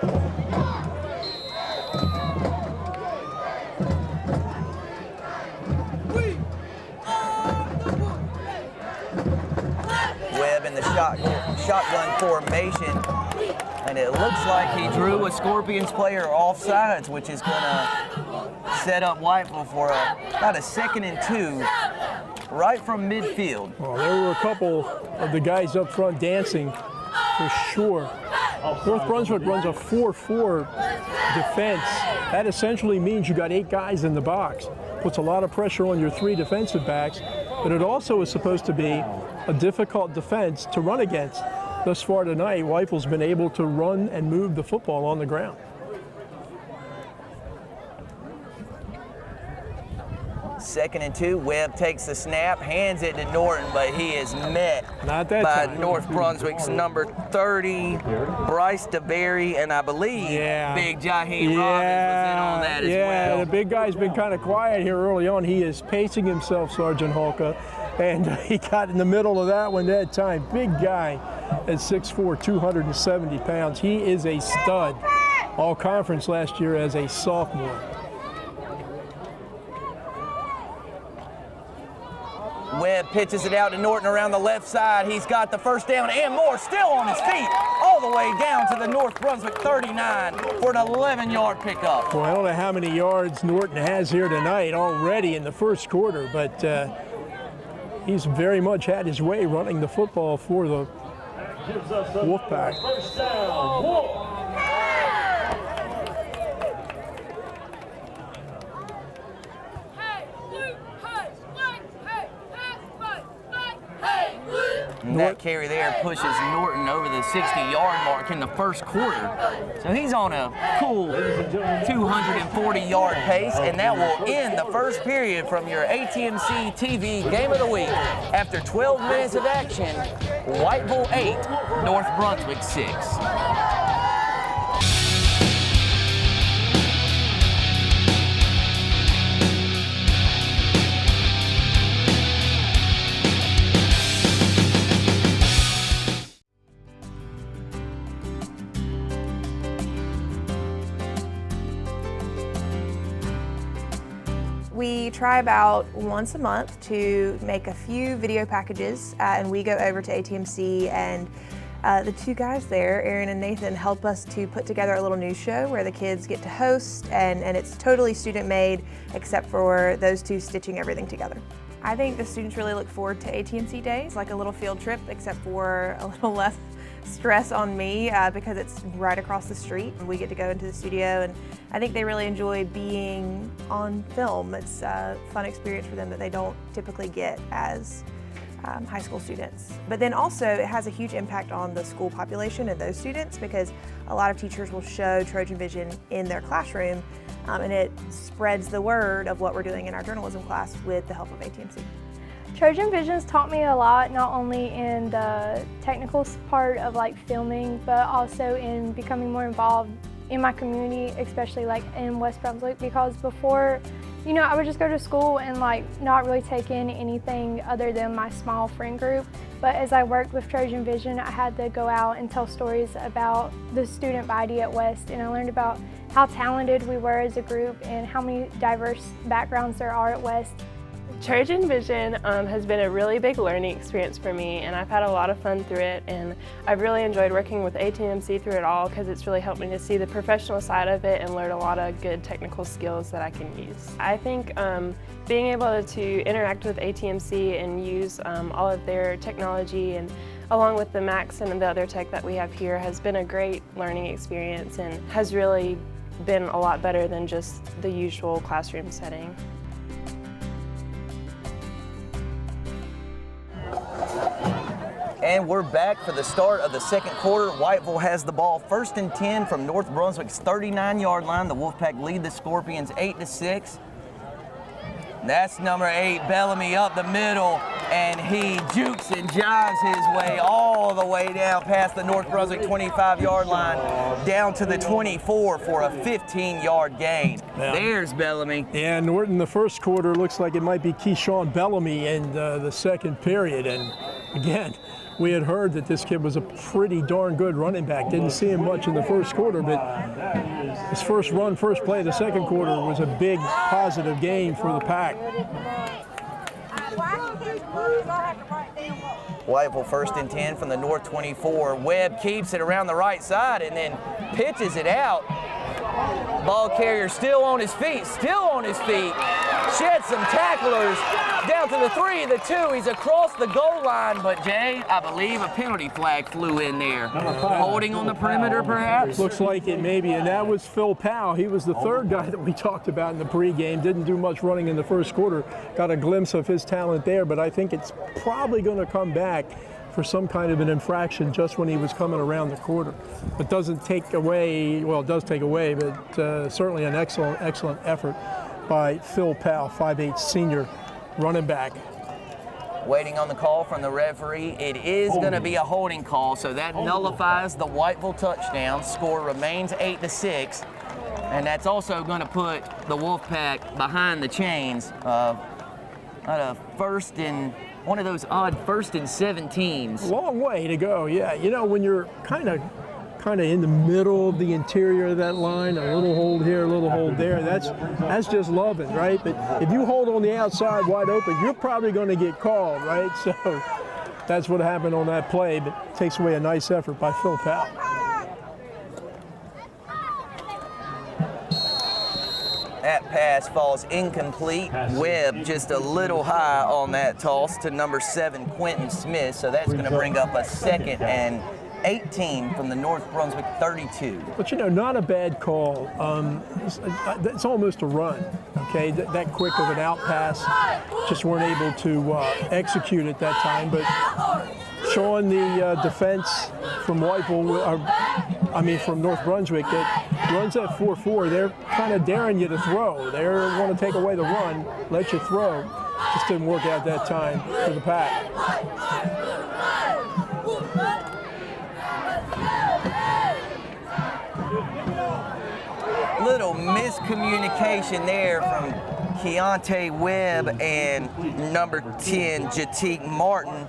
Webb in the shotgun formation, and it looks like he drew a Scorpions player offsides, which is going to set up Whiteville for about a 2nd and 2 right from midfield. Well, there were a couple of the guys up front dancing for sure. North Brunswick runs a 4-4 defense. That essentially means you got 8 guys in the box. Puts a lot of pressure on your 3 defensive backs, but it also is supposed to be a difficult defense to run against. Thus far tonight, Whiteville's been able to run and move the football on the ground. 2nd and 2, Webb takes the snap, hands it to Norton, but he is met by North Brunswick's number 30, Bryce DeBerry, and I believe Big Jaheim Robbins was in on that as well. Yeah, the big guy's been kind of quiet here early on. He is pacing himself, Sergeant Holka, and he got in the middle of that one that time. Big guy at 6'4", 270 pounds. He is a stud. All conference last year as a sophomore. Webb pitches it out to Norton around the left side. He's got the first down and more, still on his feet, all the way down to the North Brunswick 39 for an 11-yard pickup. Well, I don't know how many yards Norton has here tonight already in the first quarter, but he's very much had his way running the football for the Wolfpack. First down, Wolf. And that carry there pushes Norton over the 60-yard mark in the first quarter. So he's on a cool 240-yard pace, and that will end the first period from your ATMC TV Game of the Week. After 12 minutes of action, Whiteville 8, North Brunswick 6. We try about once a month to make a few video packages, and we go over to ATMC and The two guys there, Aaron and Nathan, help us to put together a little news show where the kids get to host, and it's totally student-made except for those two stitching everything together. I think the students really look forward to ATMC days, like a little field trip, except for a little less stress on me because it's right across the street. We get to go into the studio, and I think they really enjoy being on film. It's a fun experience for them that they don't typically get as high school students. But then also it has a huge impact on the school population and those students, because a lot of teachers will show Trojan Vision in their classroom, and it spreads the word of what we're doing in our journalism class with the help of ATMC. Trojan Vision's taught me a lot, not only in the technical part of like filming, but also in becoming more involved in my community, especially like in West Brunswick, because before, you know, I would just go to school and like not really take in anything other than my small friend group. But as I worked with Trojan Vision, I had to go out and tell stories about the student body at West, and I learned about how talented we were as a group and how many diverse backgrounds there are at West. Trojan Vision has been a really big learning experience for me, and I've had a lot of fun through it, and I've really enjoyed working with ATMC through it all because it's really helped me to see the professional side of it and learn a lot of good technical skills that I can use. I think being able to interact with ATMC and use all of their technology, and along with the Macs and the other tech that we have here, has been a great learning experience and has really been a lot better than just the usual classroom setting. And we're back for the start of the second quarter. Whiteville has the ball, 1st and 10 from North Brunswick's 39-yard line. The Wolfpack lead the Scorpions 8-6. That's number 8, Bellamy, up the middle, and he jukes and jives his way all the way down past the North Brunswick 25-yard line, down to the 24 for a 15-yard gain. Yeah. There's Bellamy. Yeah, Norton, the first quarter looks like it might be Keyshawn Bellamy in the second period. And again, we had heard that this kid was a pretty darn good running back. Didn't see him much in the first quarter, but his first play of the second quarter was a big positive gain for the Pack. Whiteville 1st and 10 from the North 24. Webb keeps it around the right side and then pitches it out. Ball carrier still on his feet, Shed some tacklers down to the 3, the 2. He's across the goal line, but Jay, I believe a penalty flag flew in there. Holding on the perimeter, perhaps? Looks like it, maybe, and that was Phil Powell. He was the third guy that we talked about in the pregame. Didn't do much running in the first quarter. Got a glimpse of his talent there, but I think it's probably going to come back for some kind of an infraction just when he was coming around the quarter. But doesn't take away, well, it does take away, but certainly an excellent effort by Phil Powell, 5'8" senior running back. Waiting on the call from the referee. It is going to be a holding call, so that nullifies the Whiteville touchdown. Score remains 8-6, and that's also going to put the Wolfpack behind the chains at a one of those odd 1st and 17s. Long way to go, yeah. You know, when you're kind of in the middle of the interior of that line, a little hold here, a little hold there, that's just loving, right? But if you hold on the outside wide open, you're probably going to get called, right? So that's what happened on that play, but it takes away a nice effort by Phil Powell. That pass falls incomplete. Webb just a little high on that toss to number 7, Quentin Smith. So that's going to bring up a 2nd and 18 from the North Brunswick 32. But you know, not a bad call. It's almost a run, okay? That quick of an out pass, just weren't able to execute at that time. But showing the defense from Whiteville, from North Brunswick, that runs at 4-4, they're kind of daring you to throw. They want to take away the run, let you throw. Just didn't work out that time for the Pack. Little miscommunication there from Keontae Webb and number 10, Jatique Martin.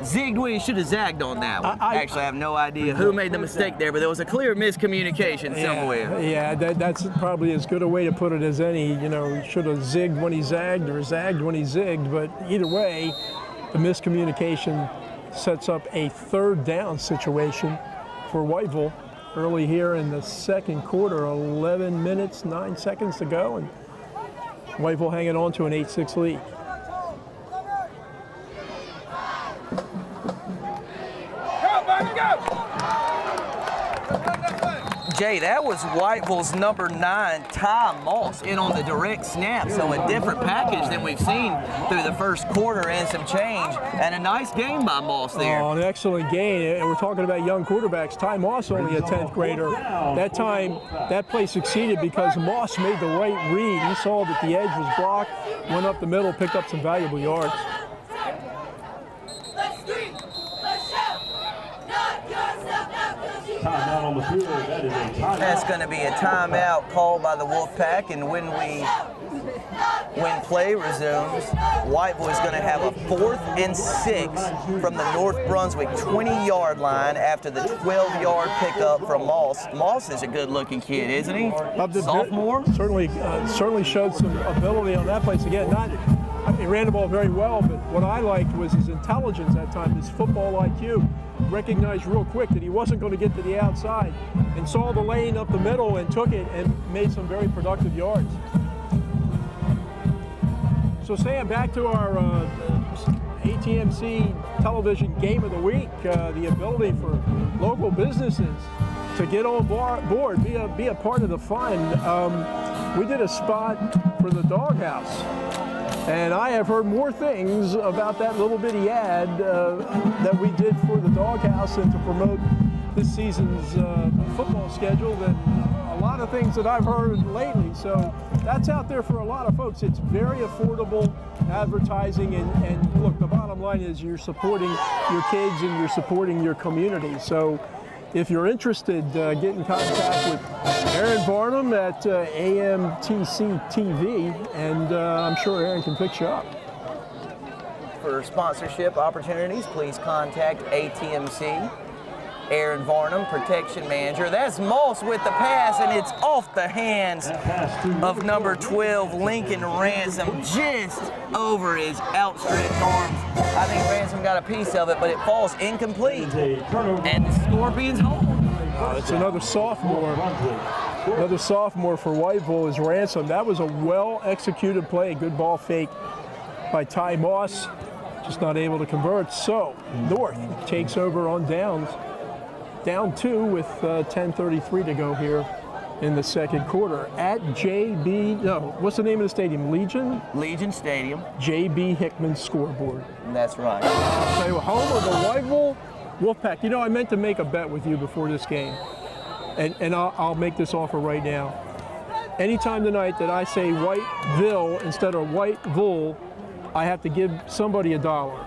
Zigged when he should have zagged on that one. Actually, I have no idea who made the mistake there, but there was a clear miscommunication somewhere. Yeah, that's probably as good a way to put it as any. You know, he should have zigged when he zagged or zagged when he zigged, but either way, the miscommunication sets up a 3rd down situation for Whiteville early here in the second quarter. 11 minutes, 9 seconds to go, and Whiteville hanging on to an 8-6 lead. Jay, that was Whiteville's number 9, Ty Moss, in on the direct snap. So a different package than we've seen through the first quarter and some change. And a nice game by Moss there. Oh, an excellent game. And we're talking about young quarterbacks. Ty Moss, only a 10th grader. That time, that play succeeded because Moss made the right read. He saw that the edge was blocked, went up the middle, picked up some valuable yards. Timeout on the field. That is a timeout. That's going to be a timeout called by the Wolfpack, and when play resumes, Whiteville is going to have a 4th and 6 from the North Brunswick 20-yard line after the 12-yard pickup from Moss. Moss is a good-looking kid, isn't he? Sophomore? Certainly showed some ability on that place. Again, he ran the ball very well, but what I liked was his intelligence that time, his football IQ. Recognized real quick that he wasn't going to get to the outside and saw the lane up the middle and took it and made some very productive yards. So Sam, back to our ATMC television game of the week, the ability for local businesses to get on board, be a part of the fun. We did a spot for the doghouse. And I have heard more things about that little bitty ad that we did for the doghouse and to promote this season's football schedule than a lot of things that I've heard lately. So that's out there for a lot of folks. It's very affordable advertising. And look, the bottom line is you're supporting your kids and you're supporting your community. So if you're interested, get in contact with Aaron Barnum at AMTC TV, and I'm sure Aaron can fix you up. For sponsorship opportunities, please contact ATMC. Aaron Varnum, protection manager. That's Moss with the pass, and it's off the hands of number 12, Lincoln Ransom, just over his outstretched arms. I think Ransom got a piece of it, but it falls incomplete, and the Scorpions hold. It's another sophomore. Another sophomore for Whiteville is Ransom. That was a well-executed play, good ball fake by Ty Moss, just not able to convert. So North takes over on downs. Down 2 with 10:33 to go here in the second quarter at what's the name of the stadium? Legion Stadium. J.B. Hickman scoreboard. That's right. I'll tell you what, home of the Whiteville Wolfpack. You know, I meant to make a bet with you before this game, and I'll make this offer right now. Anytime tonight that I say Whiteville instead of Whiteville, I have to give somebody $1.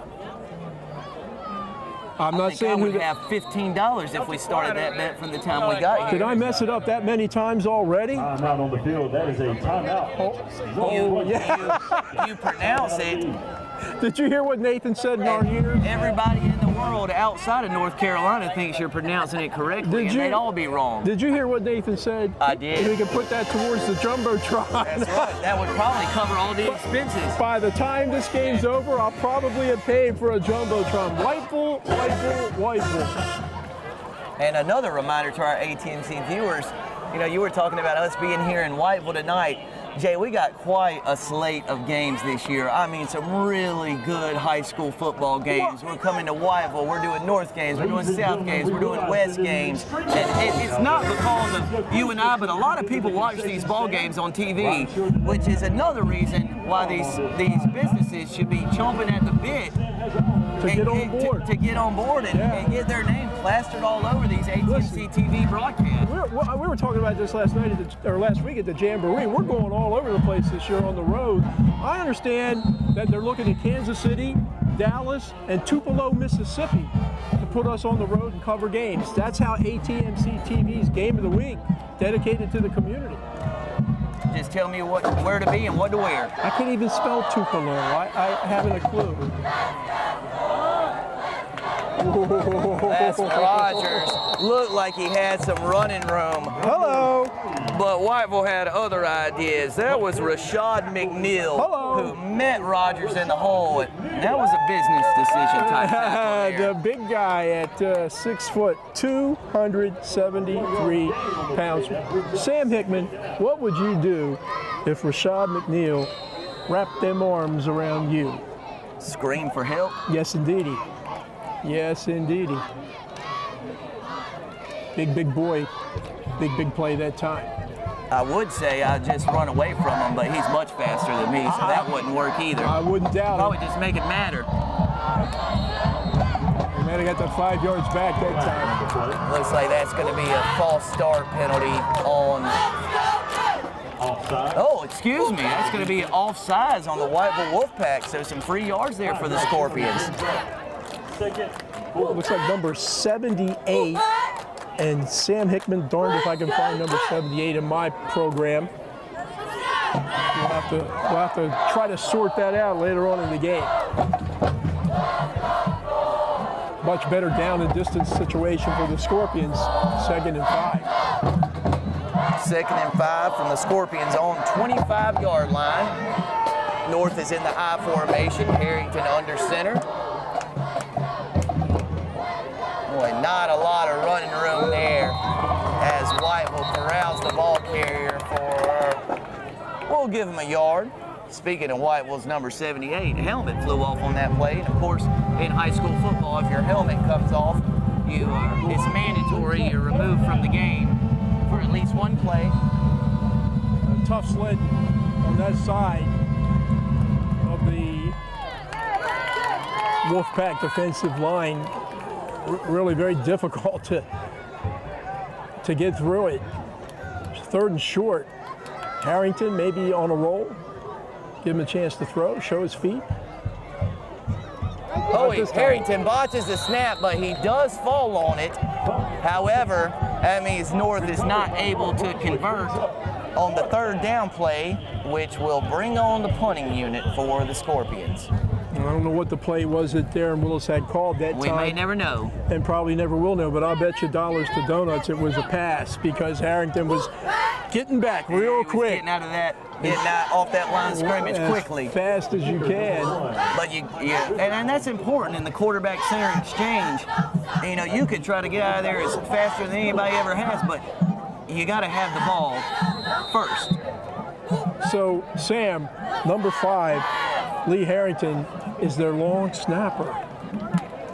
I'm not saying we would have $15 if we started that bet from the time we got here. Did I mess it up that many times already? Timeout on the field. That is a timeout. You pronounce it. Did you hear what Nathan said in our ears? Everybody in the world outside of North Carolina thinks you're pronouncing it correctly, and they'd all be wrong. Did you hear what Nathan said? I did. We can put that towards the Jumbotron. That's right. That would probably cover all the expenses. By the time this game's over, I'll probably have paid for a Jumbotron. Whiteville, Whiteville, Whiteville. And another reminder to our ATMC viewers, you know, you were talking about us being here in Whiteville tonight. Jay, we got quite a slate of games this year. I mean, some really good high school football games. We're coming to Whiteville. We're doing North games. We're doing South games. We're doing West games. And it's not because of you and I, but a lot of people watch these ball games on TV, which is another reason why these businesses should be chomping at the bit to get on board. To get on board and get their name plastered all over these ATMC TV broadcasts. We were talking about this last week at the Jamboree. We're going all over the place this year on the road. I understand that they're looking at Kansas City, Dallas, and Tupelo, Mississippi to put us on the road and cover games. That's how ATMC TV's Game of the Week dedicated to the community. Just tell me where to be and what to wear. I can't even spell Tupelo. I haven't a clue. That's Rogers. Looked like he had some running room. Hello. But Whiteville had other ideas. That was Rashad McNeil, Hello. who met Rogers in the hole. That was a business decision type tackle there. The big guy at 6 foot, 273 pounds. Sam Hickman, what would you do if Rashad McNeil wrapped them arms around you? Scream for help. Yes, indeedy. Yes, indeedy. Big boy. Big play that time. I would say I'd just run away from him, but he's much faster than me, so that wouldn't work either. I wouldn't doubt Probably it. just make it matter. He might have got that 5 yards back that time. Looks like that's going to be a false start penalty on... Offside. Oh, excuse me. That's going to be offsides on the Whiteville Wolfpack, so some free yards there for the Scorpions. Second. Looks like number 78. And Sam Hickman, darned if I can find number 78 in my program. We'll have to try to sort that out later on in the game. Much better down and distance situation for the Scorpions. 2nd and 5. 2nd and 5 from the Scorpions on 25-yard line. North is in the I formation. Harrington under center. Boy, not a lot of running room there as Whiteville corrals the ball carrier for, we'll give him a yard. Speaking of Whiteville's number 78, a helmet flew off on that play. And of course, in high school football, if your helmet comes off, it's mandatory. You're removed from the game for at least one play. A tough sled on that side of the Wolfpack defensive line. Really very difficult to get through it. 3rd and short. Harrington maybe on a roll. Give him a chance to throw, show his feet. Oh, Harrington botches the snap, but he does fall on it. However, that means North is not able to convert on the 3rd down play, which will bring on the punting unit for the Scorpions. I don't know what the play was that Darren Willis had called that We time. may never know. And probably never will know, but I'll bet you dollars to donuts it was a pass because Harrington was getting back real quick. Getting out of that, getting out off that line of scrimmage quickly. As fast as you can. But and that's important in the quarterback center exchange. You know, you could try to get out of there as faster than anybody ever has, but you got to have the ball first. So, Sam, number 5, Lee Harrington, is their long snapper.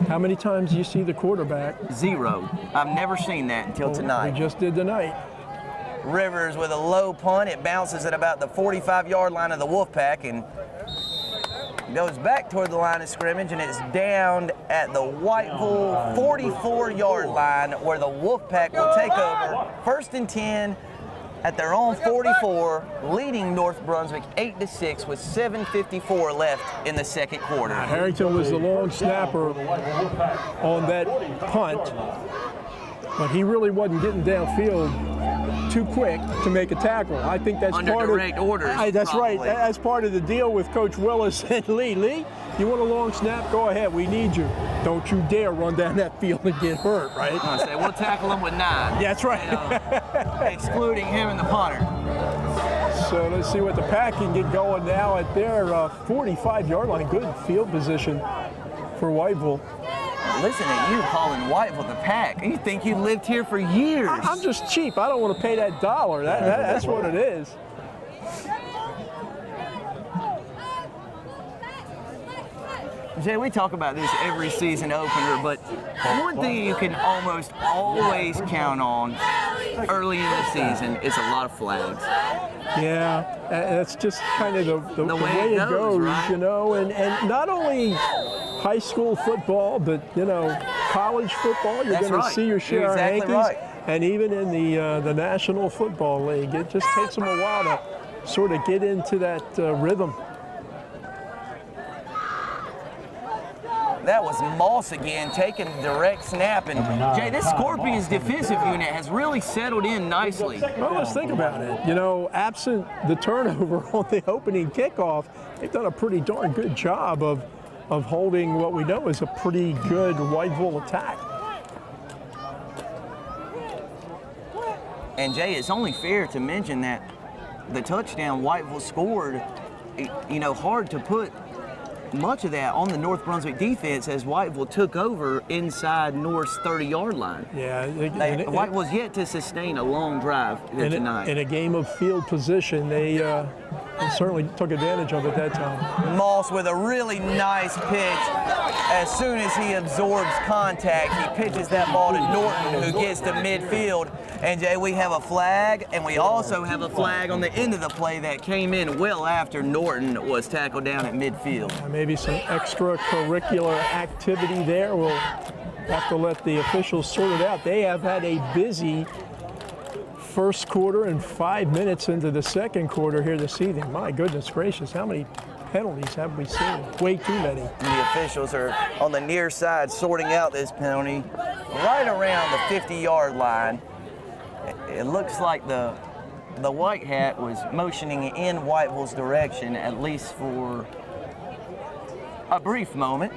How many times do you see the quarterback? 0. I've never seen that until tonight. We just did tonight. Rivers with a low punt. It bounces at about the 45-yard line of the Wolfpack and goes back toward the line of scrimmage, and it's down at the Whiteville 44-yard line where the Wolfpack will take over. 1st and 10 at their own 44, leading North Brunswick 8-6 with 7:54 left in the 2nd quarter. Harrington was the long snapper on that punt, but he really wasn't getting downfield too quick to make a tackle. I think that's Under part direct orders, That's probably. right. That's part of the deal with Coach Willis and Lee. Lee, you want a long snap? Go ahead. We need you. Don't you dare run down that field and get hurt, right? I say we'll tackle him with 9. Yeah, that's right. Excluding him and the punter. So let's see what the Pack can get going now at their 45-yard line. Good field position for Whiteville. Listen to you calling Whiteville the Pack. You think you lived here for years. I'm just cheap. I don't want to pay that dollar. That's what it is. Jay, we talk about this every season opener, but one thing you can almost always count on early in the season is a lot of flags. Yeah, that's just kind of the way it goes, right? you know, and not only high school football, but, you know, college football, you're going to see your share You're exactly of Yankees. right. And even in the National Football League, it just takes them a while to sort of get into that rhythm. That was Moss again, taking the direct snap. And Jay, this Scorpions defensive unit has really settled in nicely. Well, let's think about it. You know, absent the turnover on the opening kickoff, they've done a pretty darn good job of holding what we know is a pretty good Whiteville attack. And Jay, it's only fair to mention that the touchdown Whiteville scored, you know, hard to put much of that on the North Brunswick defense as Whiteville took over inside North's 30-yard line. Yeah. Whiteville's yet to sustain a long drive here tonight. In a game of field position, they certainly took advantage of it that time. Moss with a really nice pitch. As soon as he absorbs contact, he pitches that ball to Norton, who gets to midfield. And Jay, we have a flag, and we also have a flag on the end of the play that came in well after Norton was tackled down at midfield. Maybe some extracurricular activity there. We'll have to let the officials sort it out. They have had a busy first quarter and 5 minutes into the second quarter here this evening. My goodness gracious, how many penalties have we seen? Way too many. And the officials are on the near side sorting out this penalty right around the 50-yard line. It looks like the white hat was motioning in Whiteville's direction, at least for a brief moment.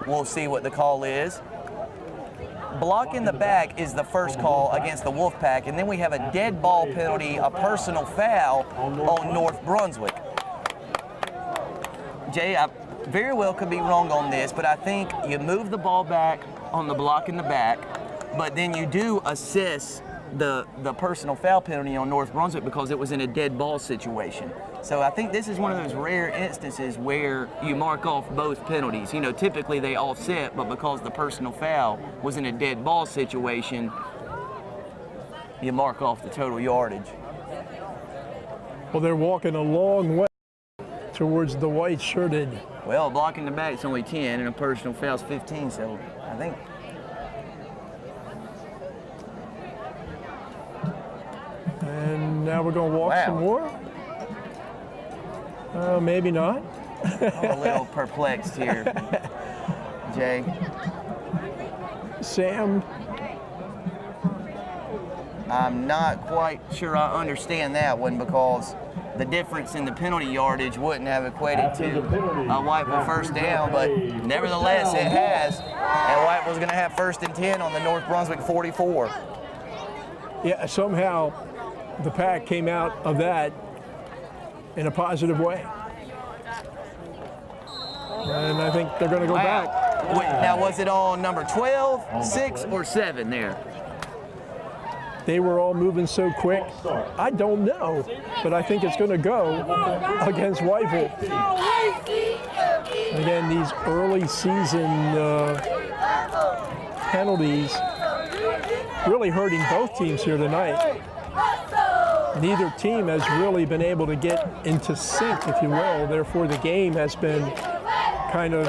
We'll see what the call is. Block in the back is the first call against the Wolfpack, and then we have a dead ball penalty, a personal foul on North Brunswick. Jay, I very well could be wrong on this, but I think you move the ball back on the block in the back, but then you do assess the personal foul penalty on North Brunswick because it was in a dead ball situation. So I think this is one of those rare instances where you mark off both penalties. You know, typically they offset, but because the personal foul was in a dead ball situation, you mark off the total yardage. Well, they're walking a long way towards the white shirted. Well, blocking the back is only 10 and a personal foul is 15, so I think. And now we're going to walk some more. Maybe not. I'm a little perplexed here, Jay. Sam? I'm not quite sure I understand that one because the difference in the penalty yardage wouldn't have equated to a Whiteville first down, but nevertheless it has. And Whiteville's going to have 1st and 10 on the North Brunswick 44. Yeah, somehow the Pack came out of that in a positive way. And I think they're going to go back. Wait, now, was it on number 12, 6, or 7 there? They were all moving so quick. I don't know, but I think it's going to go against Whiteville. Again, these early season penalties really hurting both teams here tonight. Neither team has really been able to get into sync, if you will. Therefore, the game has been kind of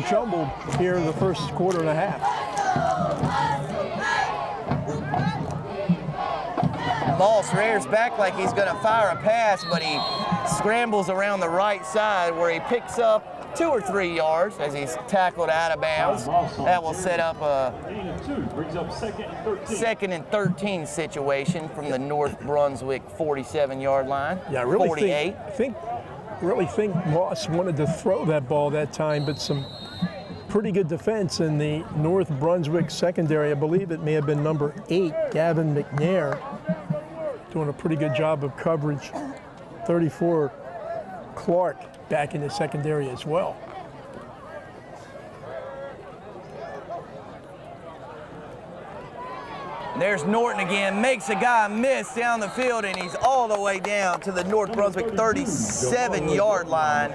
jumbled here in the first quarter and a half. Moss rears back like he's going to fire a pass, but he scrambles around the right side where he picks up 2 or 3 yards as he's tackled out of bounds. That will set up a 2nd and 13 situation from the North Brunswick 47-yard line. Yeah, I really 48. really think Moss wanted to throw that ball that time, but some pretty good defense in the North Brunswick secondary. I believe it may have been number 8, Gavin McNair, doing a pretty good job of coverage. 34, Clark, back in the secondary as well. There's Norton again, makes a guy miss down the field, and he's all the way down to the North Brunswick 37-yard line.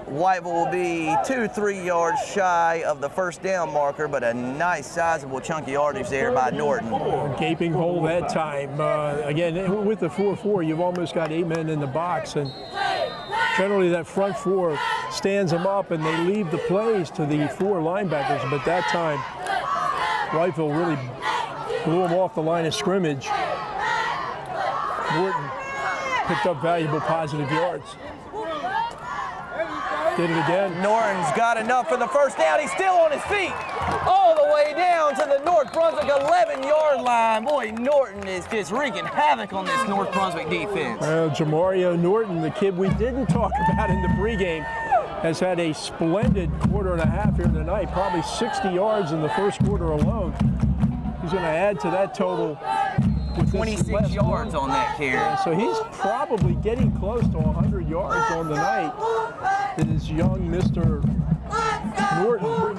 Whiteville will be 2-3 yards shy of the first down marker, but a nice sizable chunk of yardage there by Norton. Gaping hole that time. Again, with the 4-4, you've almost got 8 men in the box, and generally that front 4 stands them up and they leave the plays to the 4 linebackers, but that time Whiteville really blew them off the line of scrimmage. Norton picked up valuable positive yards. Did it again. Norton's got enough for the first down. He's still on his feet all the way down to the North Brunswick 11-yard line. Boy, Norton is just wreaking havoc on this North Brunswick defense. Well, Jamario Norton, the kid we didn't talk about in the pregame, has had a splendid quarter and a half here tonight, probably 60 yards in the first quarter alone. He's going to add to that total. With 26 yards on that carry. Yeah, so he's probably getting close to 100 yards on the night. It is young Mr. Norton,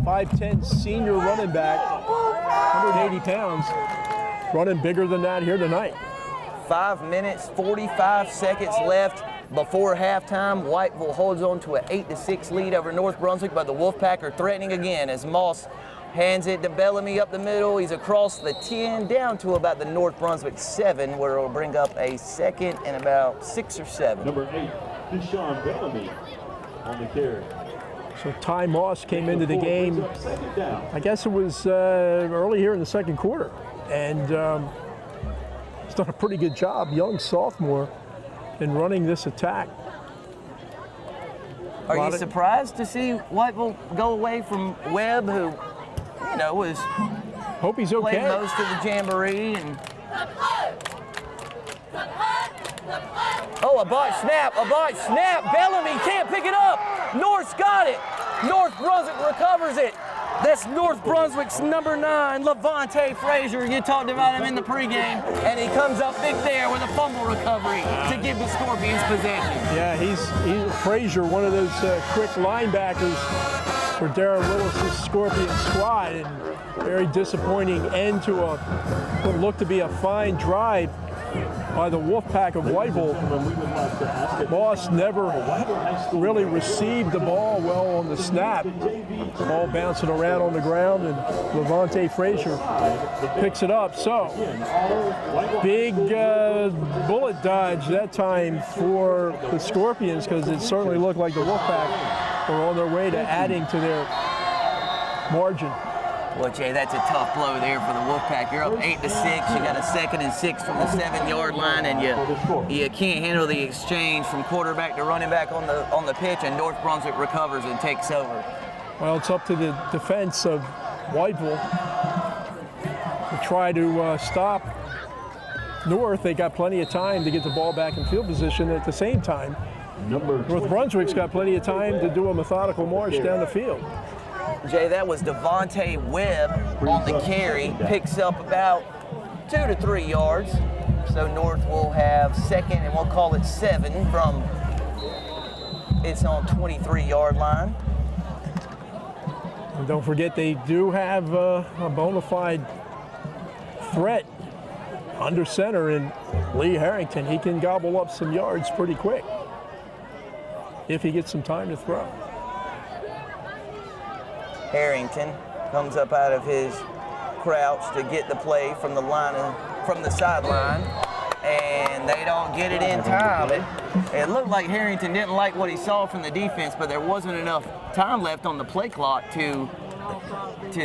5'10" senior running back, 180 pounds, running bigger than that here tonight. 5 minutes, 45 seconds left before halftime. Whiteville holds on to an 8-6 lead over North Brunswick, but the Wolfpack are threatening again as Moss hands it to Bellamy up the middle. He's across the 10 down to about the North Brunswick 7, where it'll bring up a second and about 6 or 7. Number 8, Deshaun Bellamy on the carry. So Ty Moss came into the game, I guess it was early here in the second quarter, and he's done a pretty good job, young sophomore, in running this attack. Are you surprised to see Whiteville go away from Webb, who, you know, was hope he's okay. Played most of the jamboree and a botch snap. Bellamy can't pick it up. North's got it. North Brunswick recovers it. That's North Brunswick's number 9, Levante Frazier. You talked about him in the pregame, and he comes up big there with a fumble recovery to give the Scorpions possession. Yeah, he's Frazier, one of those quick linebackers for Darren Willis's Scorpion squad, and very disappointing end to what looked to be a fine drive by the Wolfpack of Whiteville. Moss never really received the ball well on the snap. Ball bouncing around on the ground, and Levante Frazier picks it up. So, big bullet dodge that time for the Scorpions, because it certainly looked like the Wolfpack were on their way to adding to their margin. Well, Jay, that's a tough blow there for the Wolfpack. You're up 8-6. You got a 2nd and 6 from the 7-yard line, and you can't handle the exchange from quarterback to running back on the pitch, and North Brunswick recovers and takes over. Well, it's up to the defense of Whiteville to try to stop North. They got plenty of time to get the ball back in field position. At the same time, North Brunswick's got plenty of time to do a methodical march down the field. Jay, that was Devontae Webb on the carry, picks up about 2 to 3 yards. So North will have 2nd, and we'll call it 7 from its own 23-yard line. And don't forget, they do have a bona fide threat under center in Lee Harrington. He can gobble up some yards pretty quick if he gets some time to throw. Harrington comes up out of his crouch to get the play from the sideline, and they don't get it in time. It looked like Harrington didn't like what he saw from the defense, but there wasn't enough time left on the play clock to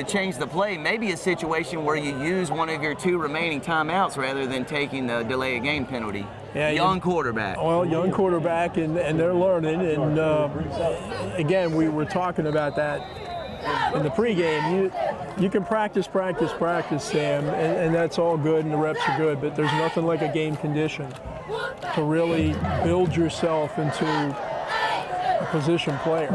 change the play. Maybe a situation where you use one of your 2 remaining timeouts rather than taking the delay of game penalty. Yeah, young quarterback. Well, young quarterback, and they're learning. And again, we were talking about that in the pregame. You can practice, Sam, and that's all good, and the reps are good, but there's nothing like a game condition to really build yourself into a position player.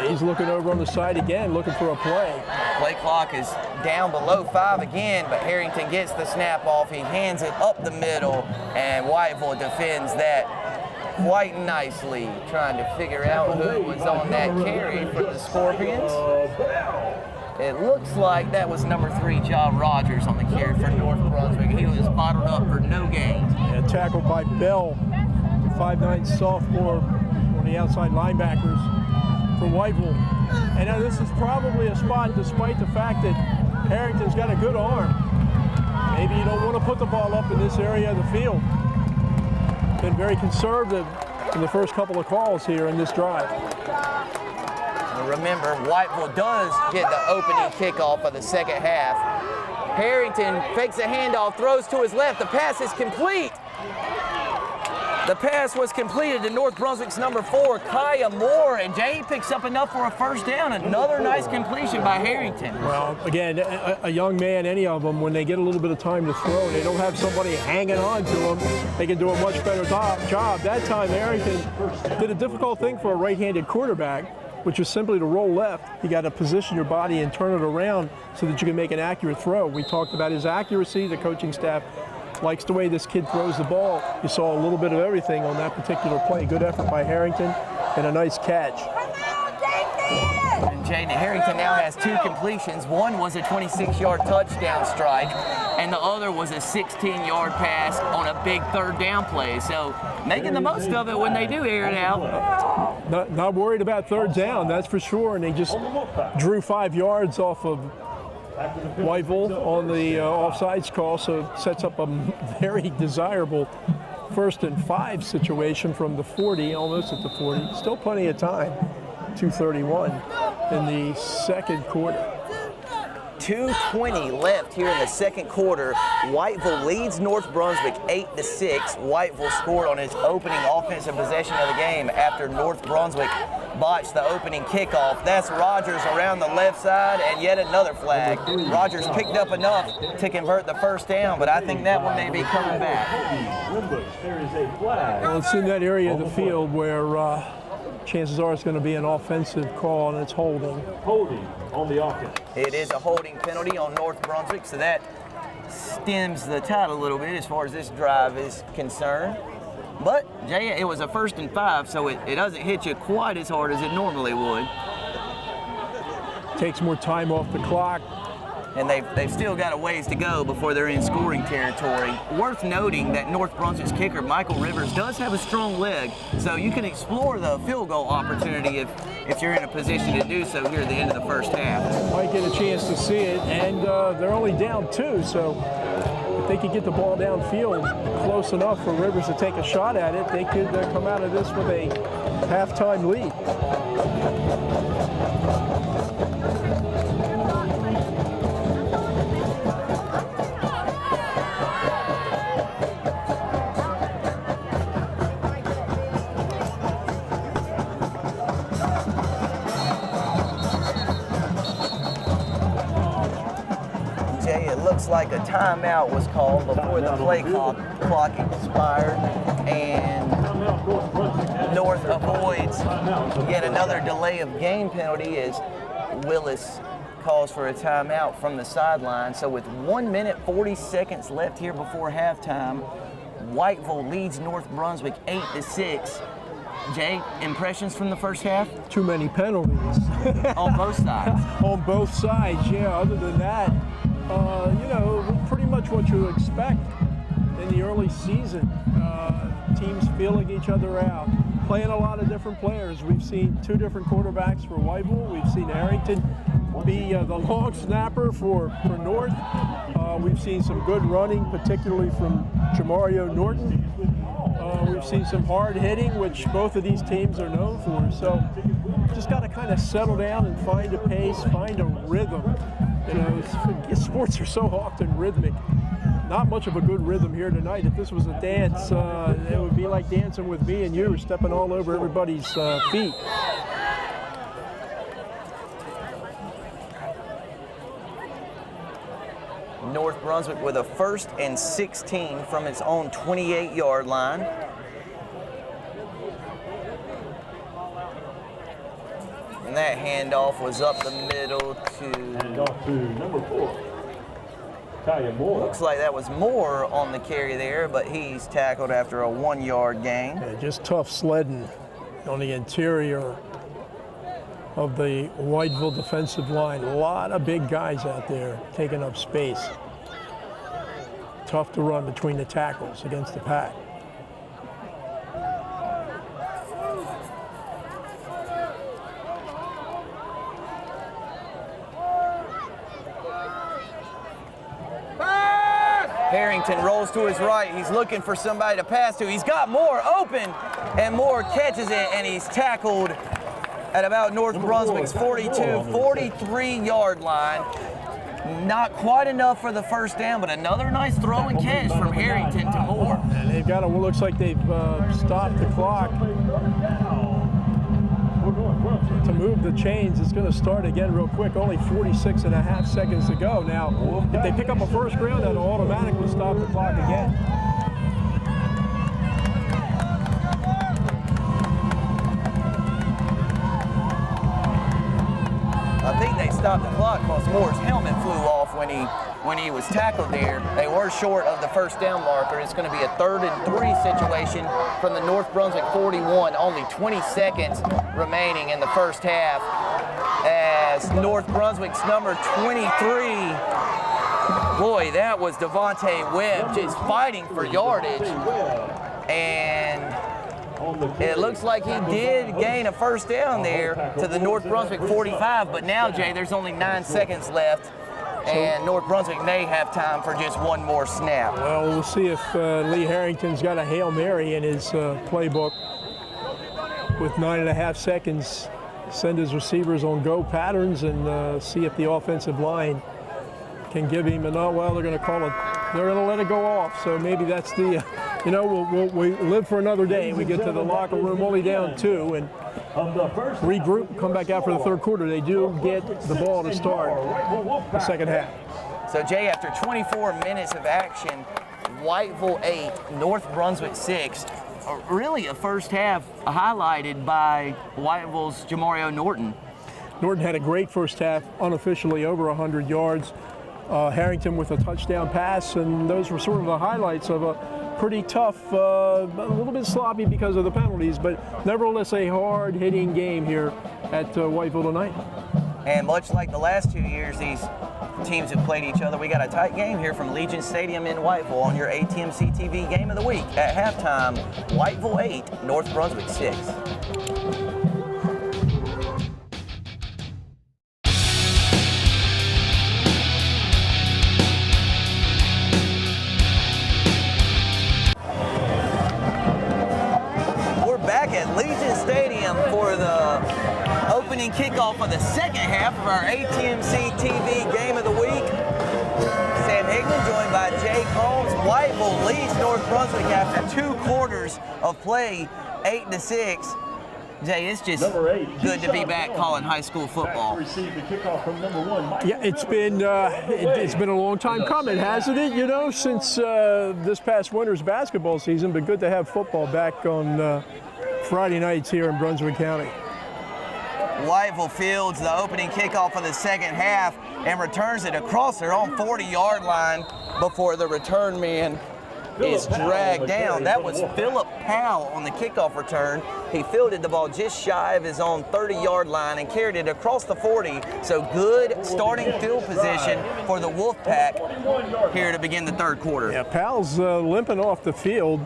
He's looking over on the side again, looking for a play. Play clock is down below 5 again, but Harrington gets the snap off. He hands it up the middle, and Whiteville defends that quite nicely, trying to figure out who was on that carry for the Scorpions. It looks like that was number 3, John Rogers, on the carry for North Brunswick. He was bottled up for no gain. And tackled by Bell, 5'9" sophomore, one of the outside linebackers for Whiteville. And now this is probably a spot, despite the fact that Harrington's got a good arm. Maybe you don't want to put the ball up in this area of the field. Been very conservative in the first couple of calls here in this drive. Remember, Whiteville does get the opening kickoff of the second half. Harrington fakes a handoff, throws to his left. The pass is complete. The pass was completed to North Brunswick's number 4, Kaya Moore, and Jay picks up enough for a first down. Another nice completion by Harrington. Well, again, a young man, any of them, when they get a little bit of time to throw, they don't have somebody hanging on to them, they can do a much better job. That time, Harrington did a difficult thing for a right-handed quarterback, which is simply to roll left. You got to position your body and turn it around so that you can make an accurate throw. We talked about his accuracy. The coaching staff likes the way this kid throws the ball. You saw a little bit of everything on that particular play. Good effort by Harrington and a nice catch. And Jaden Harrington now has 2 completions. One was a 26-yard touchdown strike, and the other was a 16-yard pass on a big 3rd down play. So making the most of it when they do air it out. Not worried about 3rd down, that's for sure. And they just drew 5 yards off of Whiteville on the offsides call, so it sets up a very desirable 1st and 5 situation from the 40, almost at the 40. Still plenty of time. 2:31 in the 2nd quarter. 2:20 left here in the 2nd quarter. Whiteville leads North Brunswick 8-6. Whiteville scored on its opening offensive possession of the game after North Brunswick botched the opening kickoff. That's Rogers around the left side, and yet another flag. Rogers picked up enough to convert the 1st down, but I think that one may be coming back. Well, it's in that area of the field where chances are it's going to be an offensive call, and it's holding. Holding on the offense. It is a holding penalty on North Brunswick, so that stems the tide a little bit as far as this drive is concerned. But, Jay, it was a 1st and 5, so it doesn't hit you quite as hard as it normally would. Takes more time off the clock. And they've still got a ways to go before they're in scoring territory. Worth noting that North Brunswick's kicker, Michael Rivers, does have a strong leg, so you can explore the field goal opportunity if you're in a position to do so here at the end of the 1st half. Might get a chance to see it, and they're only down 2, so if they could get the ball downfield close enough for Rivers to take a shot at it, they could come out of this with a halftime lead. Looks like a timeout was called before the play clock expired, and North avoids yet another delay of game penalty as Willis calls for a timeout from the sideline. So with 1 minute 40 seconds left here before halftime, Whiteville leads North Brunswick 8-6. Jay, impressions from the 1st half? Too many penalties. On both sides. On both sides, yeah. Other than that, you know, pretty much what you expect in the early season. Teams feeling each other out, playing a lot of different players. We've seen 2 different quarterbacks for Whiteville. We've seen Harrington be the long snapper for North. We've seen some good running, particularly from Jamario Norton. We've seen some hard hitting, which both of these teams are known for. So just got to kind of settle down and find a pace, find a rhythm. You know, sports are so often rhythmic. Not much of a good rhythm here tonight. If this was a dance, it would be like dancing with me and you, stepping all over everybody's feet. North Brunswick with a 1st and 16 from its own 28-yard line. And that handoff was up the middle Handoff to number 4, Talia Moore. Looks like that was Moore on the carry there, but he's tackled after a 1-yard gain. Yeah, just tough sledding on the interior of the Whiteville defensive line. A lot of big guys out there taking up space. Tough to run between the tackles against the pack. Harrington rolls to his right. He's looking for somebody to pass to. He's got Moore open, and Moore catches it, and he's tackled at about North Brunswick's 43-yard line. Not quite enough for the 1st down, but another nice throw and catch from Harrington to Moore. And they've got it looks like they've stopped the clock to move the chains. It's going to start again real quick. Only 46.5 seconds to go. Now, if they pick up a 1st ground, that'll automatically stop the clock again. Moore's helmet flew off when he was tackled there. They were short of the first down marker. It's going to be a 3rd and 3 situation from the North Brunswick 41. Only 20 seconds remaining in the first half as North Brunswick's number 23. Boy, that was Devontae Webb just fighting for yardage. And it looks like he did gain a first down there to the North Brunswick 45, but now, Jay, there's only 9 seconds left, and North Brunswick may have time for just one more snap. Well, we'll see if Lee Harrington's got a Hail Mary in his playbook with 9.5 seconds. Send his receivers on go patterns and see if the offensive line can give him enough. Well, they're going to call it. They're going to let it go off. So maybe that's the, we live for another day. We get to the locker room only down 2 and regroup, come back out for the third quarter. They do get the ball to start the second half. So, Jay, after 24 minutes of action, Whiteville 8, North Brunswick 6. Really a first half highlighted by Whiteville's Jamario Norton. Norton had a great first half, unofficially over 100 yards. Harrington with a touchdown pass, and those were sort of the highlights of a pretty tough, a little bit sloppy because of the penalties, but nevertheless a hard-hitting game here at Whiteville tonight. And much like the last 2 years, these teams have played each other. We got a tight game here from Legion Stadium in Whiteville on your ATMC TV Game of the Week. At halftime, Whiteville 8, North Brunswick 6. Legion Stadium for the opening kickoff of the second half of our ATMC TV Game of the Week. Sam Hickman joined by Jay Combs. Whiteville leads North Brunswick after 2 quarters of play, 8-6. Jay, it's just good to be back calling high school football. Yeah, it's been a long time coming, hasn't it? Since this past winter's basketball season, but good to have football back on Friday nights here in Brunswick County. Whiteville fields the opening kickoff of the second half and returns it across their own 40-yard line before the return man is dragged down. That was Philip Powell on the kickoff return. He fielded the ball just shy of his own 30-yard line and carried it across the 40. So good starting field position for the Wolfpack here to begin the third quarter. Yeah, Powell's limping off the field.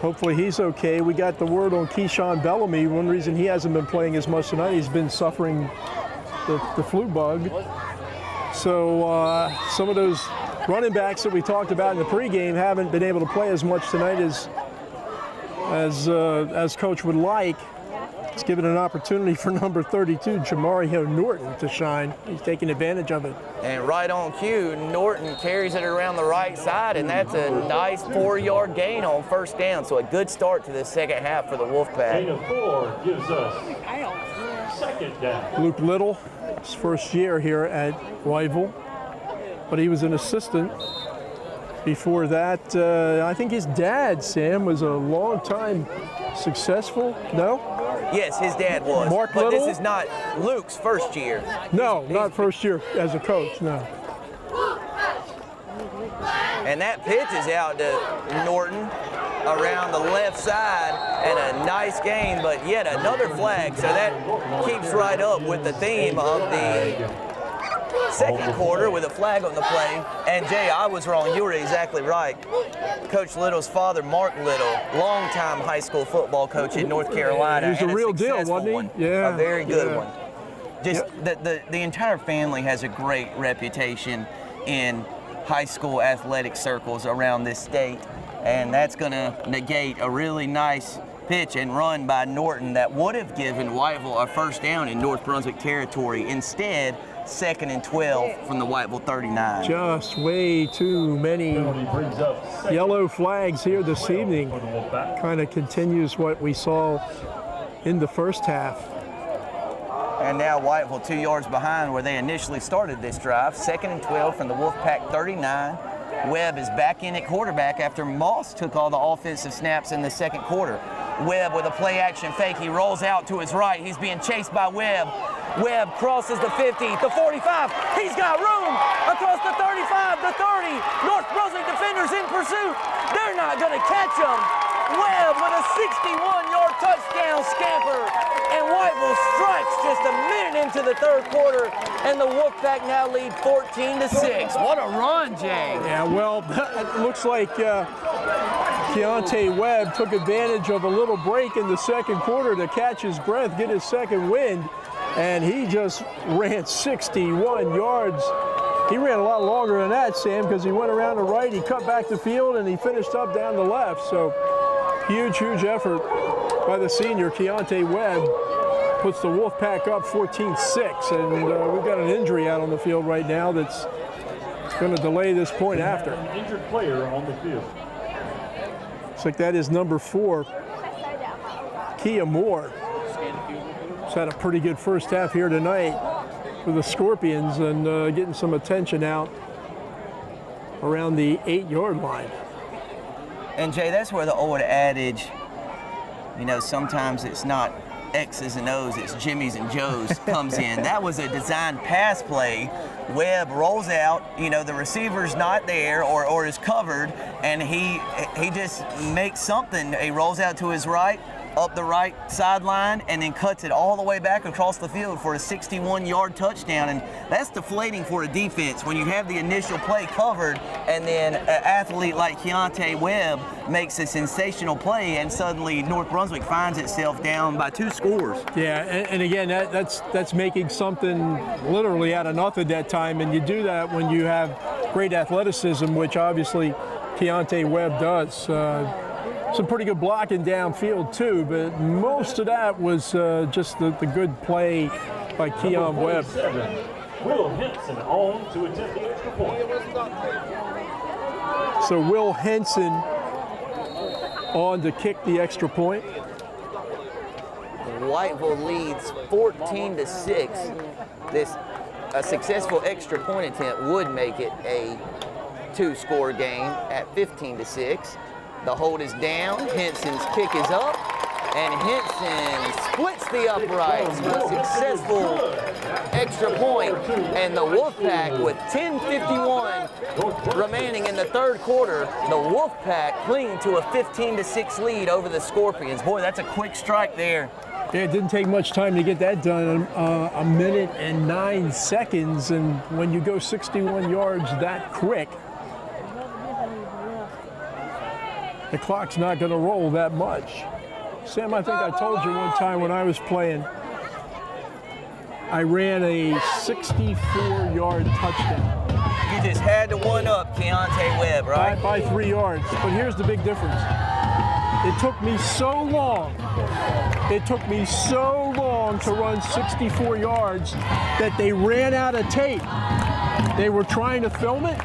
Hopefully he's okay. We got the word on Keyshawn Bellamy. One reason he hasn't been playing as much tonight, he's been suffering the flu bug. So some of those running backs that we talked about in the pregame haven't been able to play as much tonight as Coach would like. It's given an opportunity for number 32, Jamario Norton, to shine. He's taking advantage of it. And right on cue, Norton carries it around the right side, and that's a nice 4-yard gain on first down. So a good start to the second half for the Wolfpack. Gain of 4 gives us second down. Luke Little, his first year here at Whiteville, but he was an assistant. Before that, I think his dad, Sam, was a long-time successful, no? Yes, his dad was. Mark but Little? This is not Luke's first year. No, not first year as a coach, no. And that pitch is out to Norton around the left side, and a nice gain, but yet another flag. So that keeps right up with the theme of the second quarter with a flag on the play. And Jay, I was wrong. You were exactly right. Coach Little's father, Mark Little, longtime high school football coach in North Carolina. He was a real deal, wasn't he? Yeah. A very good one. Just the entire family has a great reputation in high school athletic circles around this state, and that's going to negate a really nice pitch and run by Norton that would have given Whiteville a first down in North Brunswick territory. Instead, 2nd and 12 from the Whiteville 39. Just way too many yellow flags here this evening. Kind of continues what we saw in the first half. And now Whiteville 2 yards behind where they initially started this drive. 2nd and 12 from the Wolfpack 39. Webb is back in at quarterback after Moss took all the offensive snaps in the second quarter. Webb with a play-action fake. He rolls out to his right. He's being chased by Webb. Webb crosses the 50, the 45. He's got room across the 35, the 30. North Brunswick defenders in pursuit. They're not going to catch him. Webb with a 61-yard touchdown scamper. And Whiteville strikes just a minute into the third quarter, and the Wolfpack now lead 14-6. What a run, Jay. Yeah, well, it looks like Keontae Webb took advantage of a little break in the second quarter to catch his breath, get his second wind, and he just ran 61 yards. He ran a lot longer than that, Sam, because he went around the right, he cut back the field, and he finished up down the left. So huge, huge effort by the senior, Keontae Webb. Puts the Wolfpack up 14-6, and we've got an injury out on the field right now that's going to delay this point after. An injured player on the field. Looks like that is number 4, Kia Moore. He's had a pretty good first half here tonight for the Scorpions and getting some attention out around the 8-yard line. And Jay, that's where the old adage, you know, sometimes it's not X's and O's, it's Jimmy's and Joe's comes in. That was a designed pass play. Webb rolls out, you know, the receiver's not there or is covered, and he just makes something. He rolls out to his right, up the right sideline, and then cuts it all the way back across the field for a 61-yard touchdown. And that's deflating for a defense when you have the initial play covered, and then an athlete like Keontae Webb makes a sensational play, and suddenly North Brunswick finds itself down by 2 scores. Yeah, and again, that's making something literally out of nothing that time, and you do that when you have great athleticism, which obviously Keontae Webb does. Some pretty good blocking downfield too, but most of that was just the good play by Keon Webb. Will Henson on to attempt the extra point. So Will Henson on to kick the extra point. Whiteville leads 14-6. A successful extra point attempt would make it a 2-score game at 15-6. The hold is down, Henson's kick is up, and Henson splits the uprights with a successful extra point, and the Wolfpack with 10:51 remaining in the third quarter, the Wolfpack clinging to a 15-6 lead over the Scorpions. Boy, that's a quick strike there. Yeah, it didn't take much time to get that done, a minute and 9 seconds, and when you go 61 yards that quick, the clock's not going to roll that much. Sam, I think I told you one time when I was playing, I ran a 64-yard touchdown. You just had to one-up Keontae Webb, right? By 3 yards. But here's the big difference. It took me so long to run 64 yards that they ran out of tape. They were trying to film it,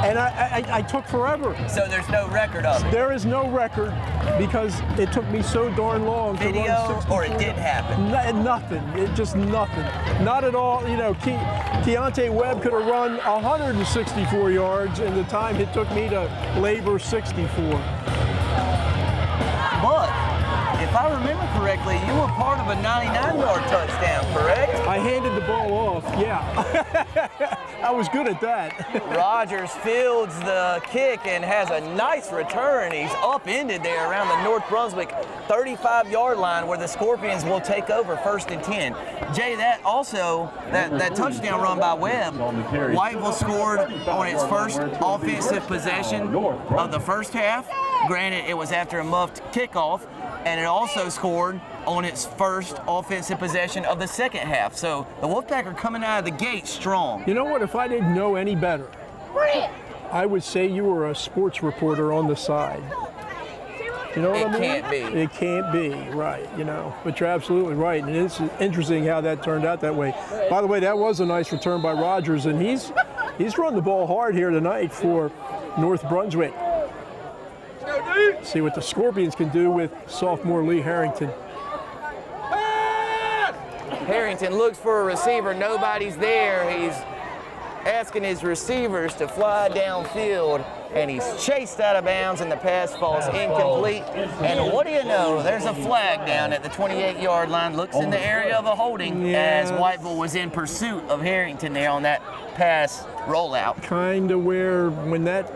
and I took forever. So there's no record of it? There is no record because it took me so darn long to run 64. Or it did happen? Nothing. It just nothing. Not at all. You know, Keontae Webb could have run 164 yards in the time it took me to labor 64. But if I remember correctly, you were part of a 99-yard touchdown, correct? I handed the ball off, yeah. I was good at that. Rogers fields the kick and has a nice return. He's upended there around the North Brunswick 35-yard line where the Scorpions will take over 1st and 10. Jay, that touchdown run by Webb, Whiteville scored on its first offensive possession of the first half. Granted, it was after a muffed kickoff, and it also scored on its first offensive possession of the second half. So the Wolfpack are coming out of the gate strong. You know what? If I didn't know any better, I would say you were a sports reporter on the side. You know what I mean? It can't be. It can't be, right, you know. But you're absolutely right, and it's interesting how that turned out that way. By the way, that was a nice return by Rogers, and he's run the ball hard here tonight for North Brunswick. See what the Scorpions can do with sophomore Lee Harrington. Harrington looks for a receiver. Nobody's there. He's asking his receivers to fly downfield. and he's chased out of bounds, and the pass falls incomplete. And what do you know? There's a flag down at the 28-yard line. Looks in the area of a holding as Whiteville was in pursuit of Harrington there on that pass rollout. Kind of where when that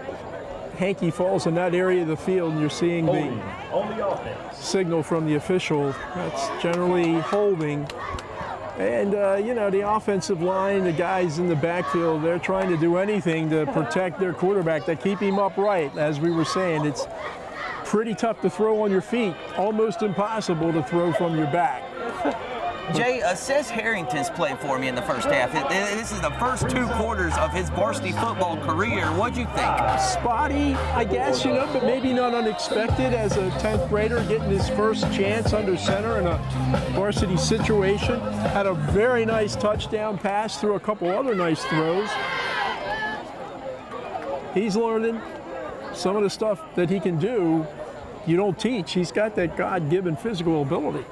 hanky falls in that area of the field, and you're seeing the signal from the official, that's generally holding. And, you know, the offensive line, the guys in the backfield, they're trying to do anything to protect their quarterback, to keep him upright. As we were saying, it's pretty tough to throw on your feet, almost impossible to throw from your back. Jay, assess Harrington's play for me in the first half. This is the first 2 quarters of his varsity football career. What'd you think? Spotty, I guess, you know, but maybe not unexpected as a 10th grader getting his first chance under center in a varsity situation. Had a very nice touchdown pass through a couple other nice throws. He's learning some of the stuff that he can do. You don't teach. He's got that God-given physical ability.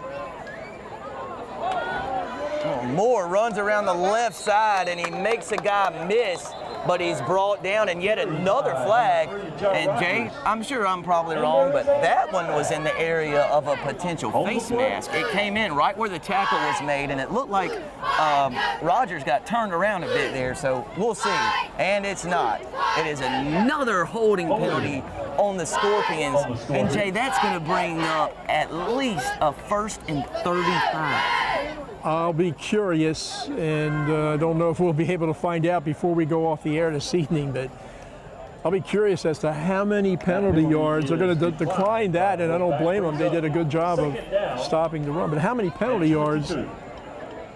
Moore runs around the left side and he makes a guy miss, but he's brought down, and yet another flag. And Jay, I'm sure I'm probably wrong, but that one was in the area of a potential face mask. It came in right where the tackle was made, and it looked like Rogers got turned around a bit there, so we'll see. And it's not. It is another holding penalty on the Scorpions. And Jay, that's going to bring up at least a 1st and 35. I'll be curious, and I don't know if we'll be able to find out before we go off the air this evening, but I'll be curious as to how many penalty yards. They're going to decline that, and I don't blame them. They did a good job of stopping the run. But how many penalty yards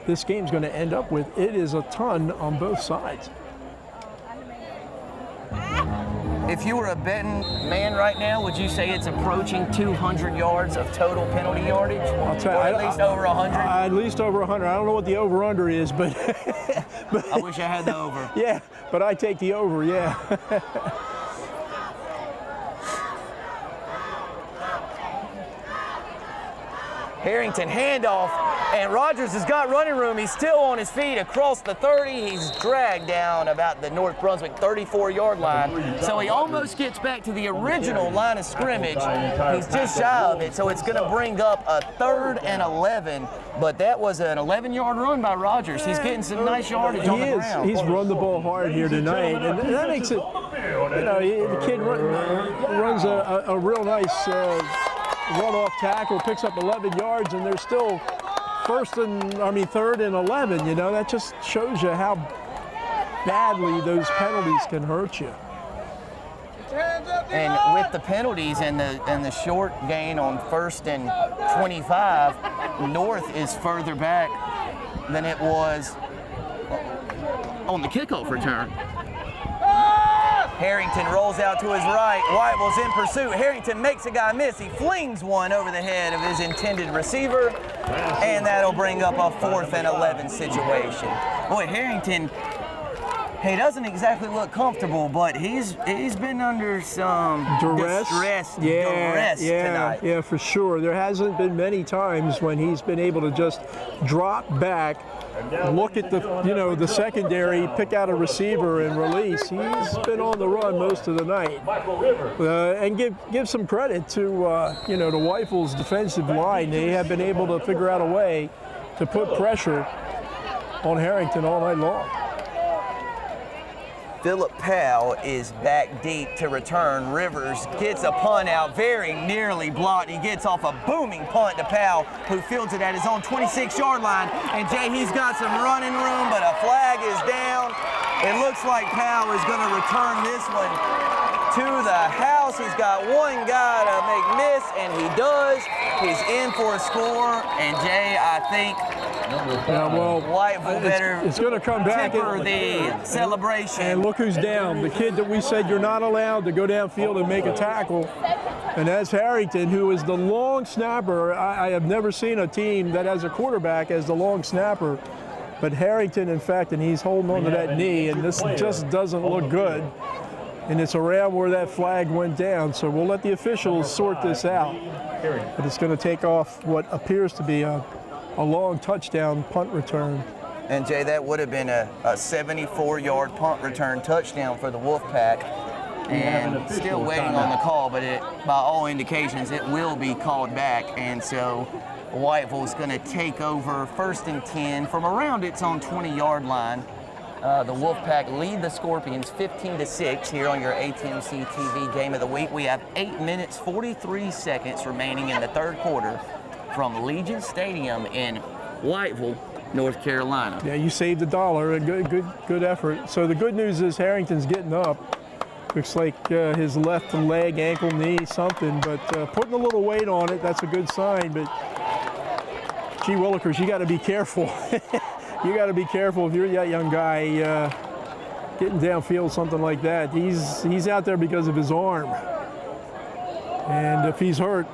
this game's going to end up with? It is a ton on both sides. If you were a betting man right now, would you say it's approaching 200 yards of total penalty yardage? I'll tell you, or at least over 100? At least over 100. I don't know what the over-under is, but, but I wish I had the over. Yeah, but I take the over, yeah. Harrington handoff, and Rogers has got running room. He's still on his feet across the 30. He's dragged down about the North Brunswick 34-yard line. So he almost gets back to the original line of scrimmage. He's just shy of it, so it's going to bring up a 3rd and 11. But that was an 11-yard run by Rogers. He's getting some nice yardage on the ground. He's run the ball hard here tonight, and that makes it, you know, the kid runs a real nice run-off tackle, picks up 11 yards, and they're still 3rd and 11. You know, that just shows you how badly those penalties can hurt you. And with the penalties and the short gain on 1st and 25, North is further back than it was on the kickoff return. Harrington rolls out to his right. Whiteville's in pursuit. Harrington makes a guy miss. He flings one over the head of his intended receiver, and that'll bring up a 4th and 11 situation. Boy, Harrington, he doesn't exactly look comfortable, but he's been under some duress tonight. Yeah, for sure. There hasn't been many times when he's been able to just drop back, look at the secondary, pick out a receiver and release. He's been on the run most of the night. And give some credit to the Whiteville's defensive line. They have been able to figure out a way to put pressure on Harrington all night long. Philip Powell is back deep to return. Rivers gets a punt out, very nearly blocked. He gets off a booming punt to Powell, who fields it at his own 26-yard line. And Jay, he's got some running room, but a flag is down. It looks like Powell is going to return this one to the house. He's got one guy to make miss, and he does. He's in for a score. And Jay, I think Whiteville better it's going to come back temper the celebration. And look who's down. The kid that we said you're not allowed to go downfield and make a tackle. And that's Harrington, who is the long snapper. I have never seen a team that has a quarterback as the long snapper. But Harrington, in fact, and he's holding on to that knee, and this just doesn't look good. And it's around where that flag went down. So we'll let the officials sort this out. But it's going to take off what appears to be a long touchdown punt return. And Jay, that would have been a 74-yard punt return touchdown for the Wolfpack. and still waiting on the call, but by all indications, it will be called back. And so Whiteville's going to take over 1st and 10 from around its own 20-yard line. The Wolfpack lead the Scorpions 15-6 here on your ATMC TV Game of the Week. We have 8 minutes, 43 seconds remaining in the 3rd quarter from Legion Stadium in Whiteville, North Carolina. Yeah, you saved $1. A good effort. So the good news is Harrington's getting up. Looks like his left leg, ankle, knee, something, but putting a little weight on it, that's a good sign. But gee willikers, you got to be careful. You got to be careful if you're that young guy getting downfield, something like that. He's out there because of his arm. And if he's hurt,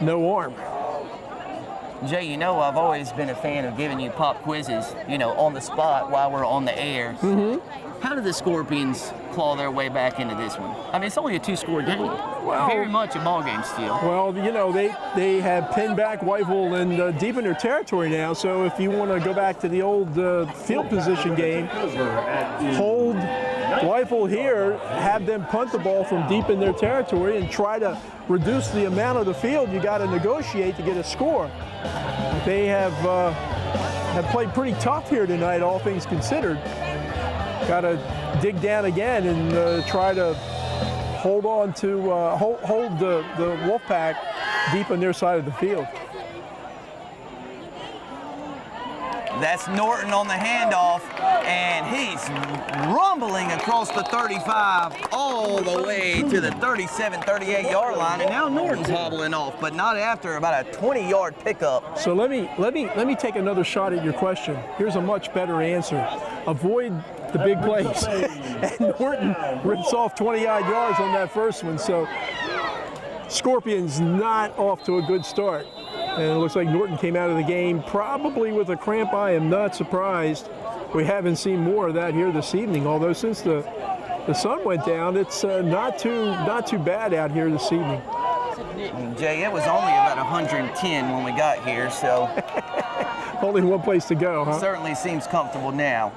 no arm. Jay, you know I've always been a fan of giving you pop quizzes, you know, on the spot while we're on the air. How did the Scorpions claw their way back into this one? I mean, it's only a 2-score game. Well, very much a ball game still. Well, you know, they have pinned back Whiteville and deep in their territory now. So if you want to go back to the old field position game, hold Whiteville here, have them punt the ball from deep in their territory and try to reduce the amount of the field you got to negotiate to get a score. They have played pretty tough here tonight, all things considered. Got to dig down again and try to hold on to hold the Wolfpack deep on their side of the field. That's Norton on the handoff, and he's rumbling across the 35 all the way to the 37, 38-yard line, and now Norton's hobbling off, but not after about a 20-yard pickup. So let me take another shot at your question. Here's a much better answer. Avoid the big plays. And Norton rips off 20-odd yards on that first one. So Scorpions not off to a good start. And it looks like Norton came out of the game probably with a cramp. I am not surprised. We haven't seen more of that here this evening, although since the sun went down, it's not too bad out here this evening. Jay, it was only about 110 when we got here, so only one place to go, huh? Certainly seems comfortable now.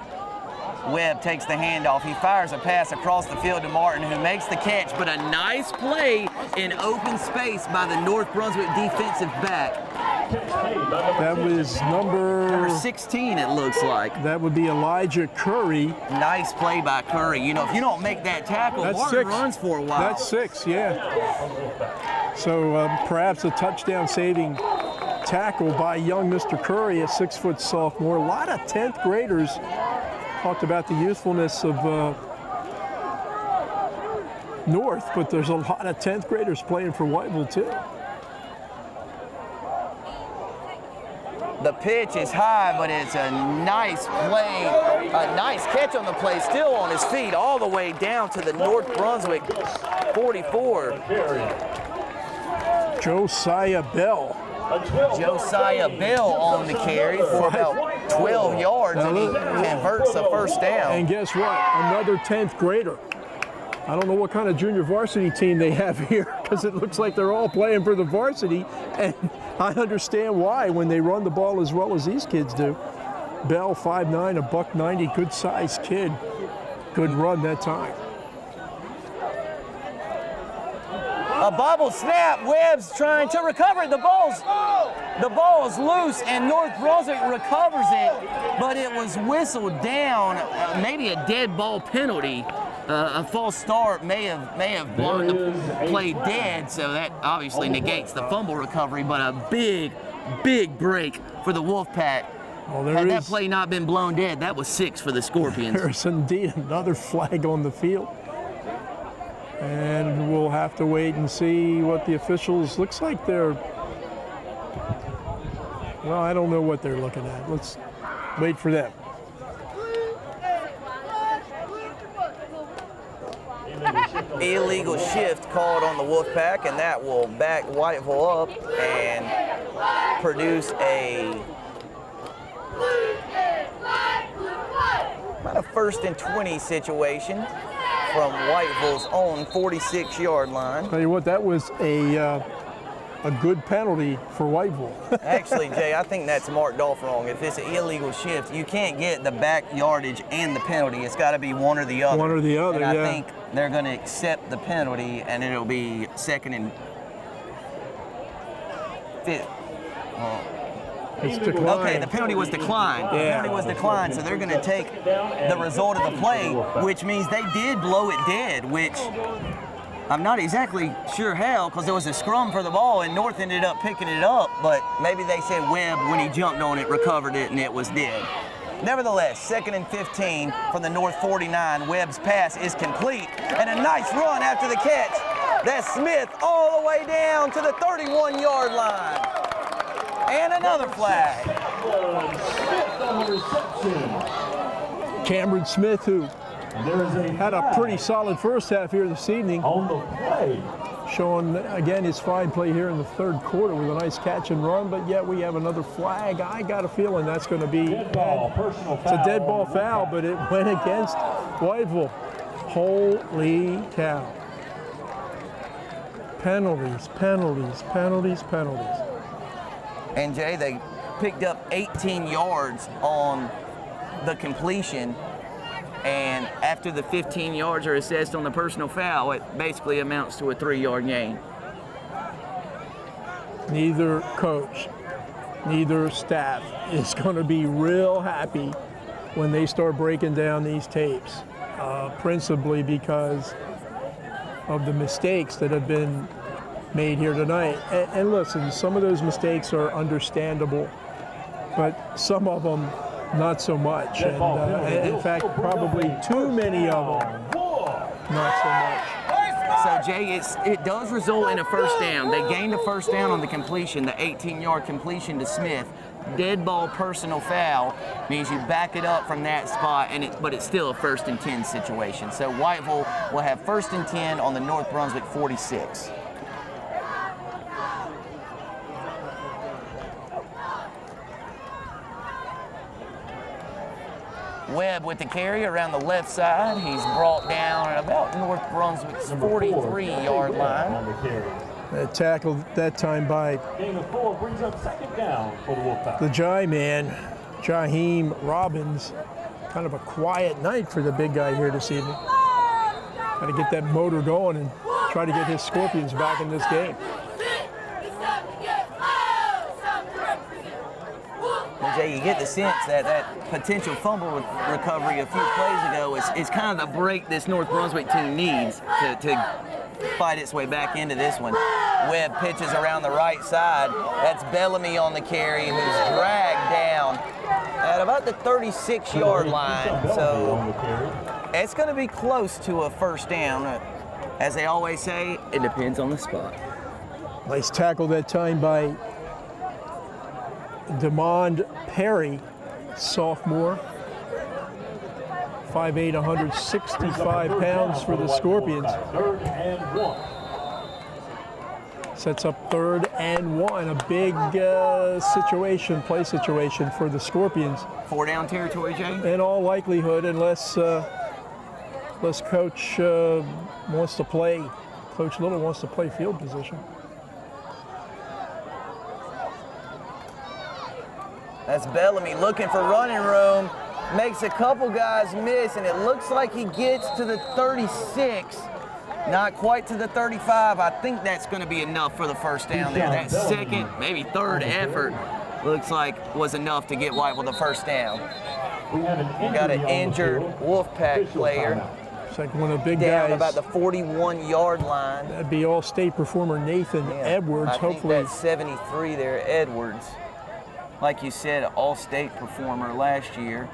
Webb takes the handoff. He fires a pass across the field to Martin, who makes the catch, but a nice play in open space by the North Brunswick defensive back. That was number 16, it looks like. That would be Elijah Curry. Nice play by Curry. You know, if you don't make that tackle, that's Martin 6. runs for a while. That's 6, yeah. So perhaps a touchdown-saving tackle by young Mr. Curry, a 6-foot sophomore. A lot of 10th graders talked about the youthfulness of North, but there's a lot of 10th graders playing for Whiteville too. The pitch is high, but it's a nice play, a nice catch on the play, still on his feet all the way down to the North Brunswick 44. Josiah Bell. Josiah Bell on the carry for about 12 yards, and he converts a first down. And guess what? Another 10th grader. I don't know what kind of junior varsity team they have here, because it looks like they're all playing for the varsity, and I understand why when they run the ball as well as these kids do. Bell, 5'9", a $190, good-sized kid. Good run that time. A bobble snap. Webb's trying to recover it. The ball's loose, and North Brunswick recovers it, but it was whistled down. Maybe a dead ball penalty. A false start may have blown the play dead, so that obviously negates the fumble recovery. But a big break for the Wolfpack. Well, Had that play not been blown dead, that was 6 for the Scorpions. There's indeed another flag on the field. And we'll have to wait and see what the officials, looks like they're, well, I don't know what they're looking at. Let's wait for them. Illegal shift called on the Wolfpack, and that will back Whiteville up and produce about a 1st and 20 situation from Whiteville's own 46-yard line. Tell you what, that was a a good penalty for Whiteville. Actually, Jay, I think that's marked off wrong. If it's an illegal shift, you can't get the back yardage and the penalty. It's got to be one or the other. One or the other, and I yeah. think they're going to accept the penalty, and it'll be 2nd and 5. It's declined. Okay, the penalty was declined. The penalty was declined, so they're going to take the result of the play, which means they did blow it dead, which I'm not exactly sure how, because there was a scrum for the ball, and North ended up picking it up, but maybe they said Webb, when he jumped on it, recovered it, and it was dead. Nevertheless, 2nd and 15 from the North 49. Webb's pass is complete, and a nice run after the catch. That's Smith all the way down to the 31-yard line. And another flag. Cameron Smith, who had a pretty solid first half here this evening. On the play. Showing, again, his fine play here in the 3rd quarter with a nice catch and run, but yet we have another flag. I got a feeling that's going to be Dead ball, personal it's a dead ball foul, but it went against Whiteville. Holy cow. Penalties, penalties, penalties, penalties. And Jay, they picked up 18 yards on the completion, and after the 15 yards are assessed on the personal foul, it basically amounts to a 3-yard gain. Neither coach, neither staff is going to be real happy when they start breaking down these tapes, principally because of the mistakes that have been made here tonight. And listen, some of those mistakes are understandable, but some of them not so much. And in fact, probably too many of them not so much. So Jay, it does result in a first down. They gained a first down on the completion, the 18-yard completion to Smith. Dead ball personal foul means you back it up from that spot, but it's still a 1st and 10 situation. So Whiteville will have 1st and 10 on the North Brunswick 46. Webb with the carry around the left side. He's brought down at about North Brunswick's 43-yard line. Tackled that time by Gain of 4 brings up 2nd down for the Wolfpack. the Jai man, Jaheim Robbins. Kind of a quiet night for the big guy here this evening. Got to get that motor going and try to get his Scorpions back in this game. Jay, you get the sense that that potential fumble recovery a few plays ago is kind of the break this North Brunswick team needs to fight its way back into this one. Webb pitches around the right side. That's Bellamy on the carry, who's dragged down at about the 36-yard line. So it's going to be close to a first down. As they always say, it depends on the spot. Nice tackle that time by Demond Perry, sophomore. 5'8", 165 pounds for the Scorpions. 3rd and 1. Sets up 3rd and 1. A big play situation for the Scorpions. 4-down territory, Jay? In all likelihood, unless Coach wants to play, Coach Little wants to play field position. That's Bellamy looking for running room. Makes a couple guys miss, and it looks like he gets to the 36. Not quite to the 35. I think that's going to be enough for the first down there. That 2nd, maybe 3rd effort looks like was enough to get Whiteville the first down. We got an injured Wolfpack player. It's like one of the big down guys. about the 41-yard line. That'd be All-State performer Nathan Edwards. I Hopefully, think that's 73 there, Edwards. Like you said, an All-State performer last year.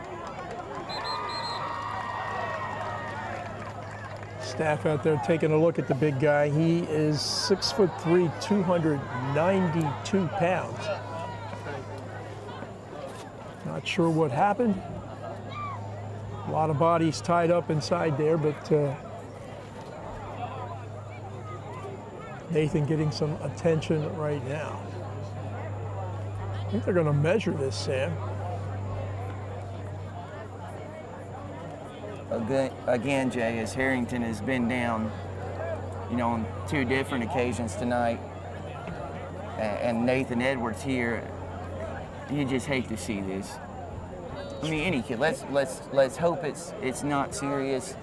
staff out there taking a look at the big guy. He is 6'3", 292 pounds. Not sure what happened. A lot of bodies tied up inside there, but Nathan getting some attention right now. I think they're going to measure this, Sam. Again, Jay, as Harrington has been down, on 2 different occasions tonight. and Nathan Edwards here, you just hate to see this. I mean, any kid. Let's hope it's not serious.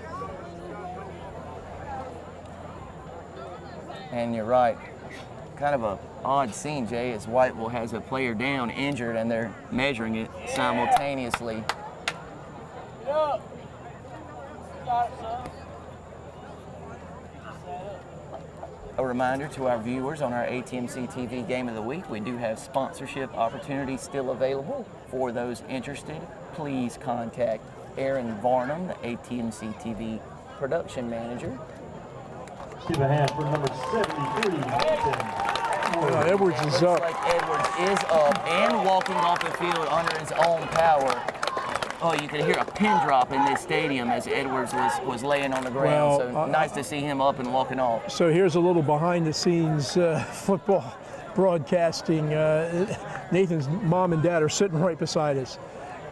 And you're right. Kind of a odd scene, Jay, as Whiteville has a player down, injured, and they're measuring it simultaneously. A reminder to our viewers on our ATMC TV Game of the Week, we do have sponsorship opportunities still available for those interested. Please contact Aaron Varnum, the ATMC TV production manager. Give a hand for number 73, Nathan. Edwards is Looks up. like Edwards is up and walking off the field under his own power. Oh, you could hear a pin drop in this stadium as Edwards was laying on the ground. Well, so nice to see him up and walking off. So here's a little behind-the-scenes football broadcasting. Nathan's mom and dad are sitting right beside us.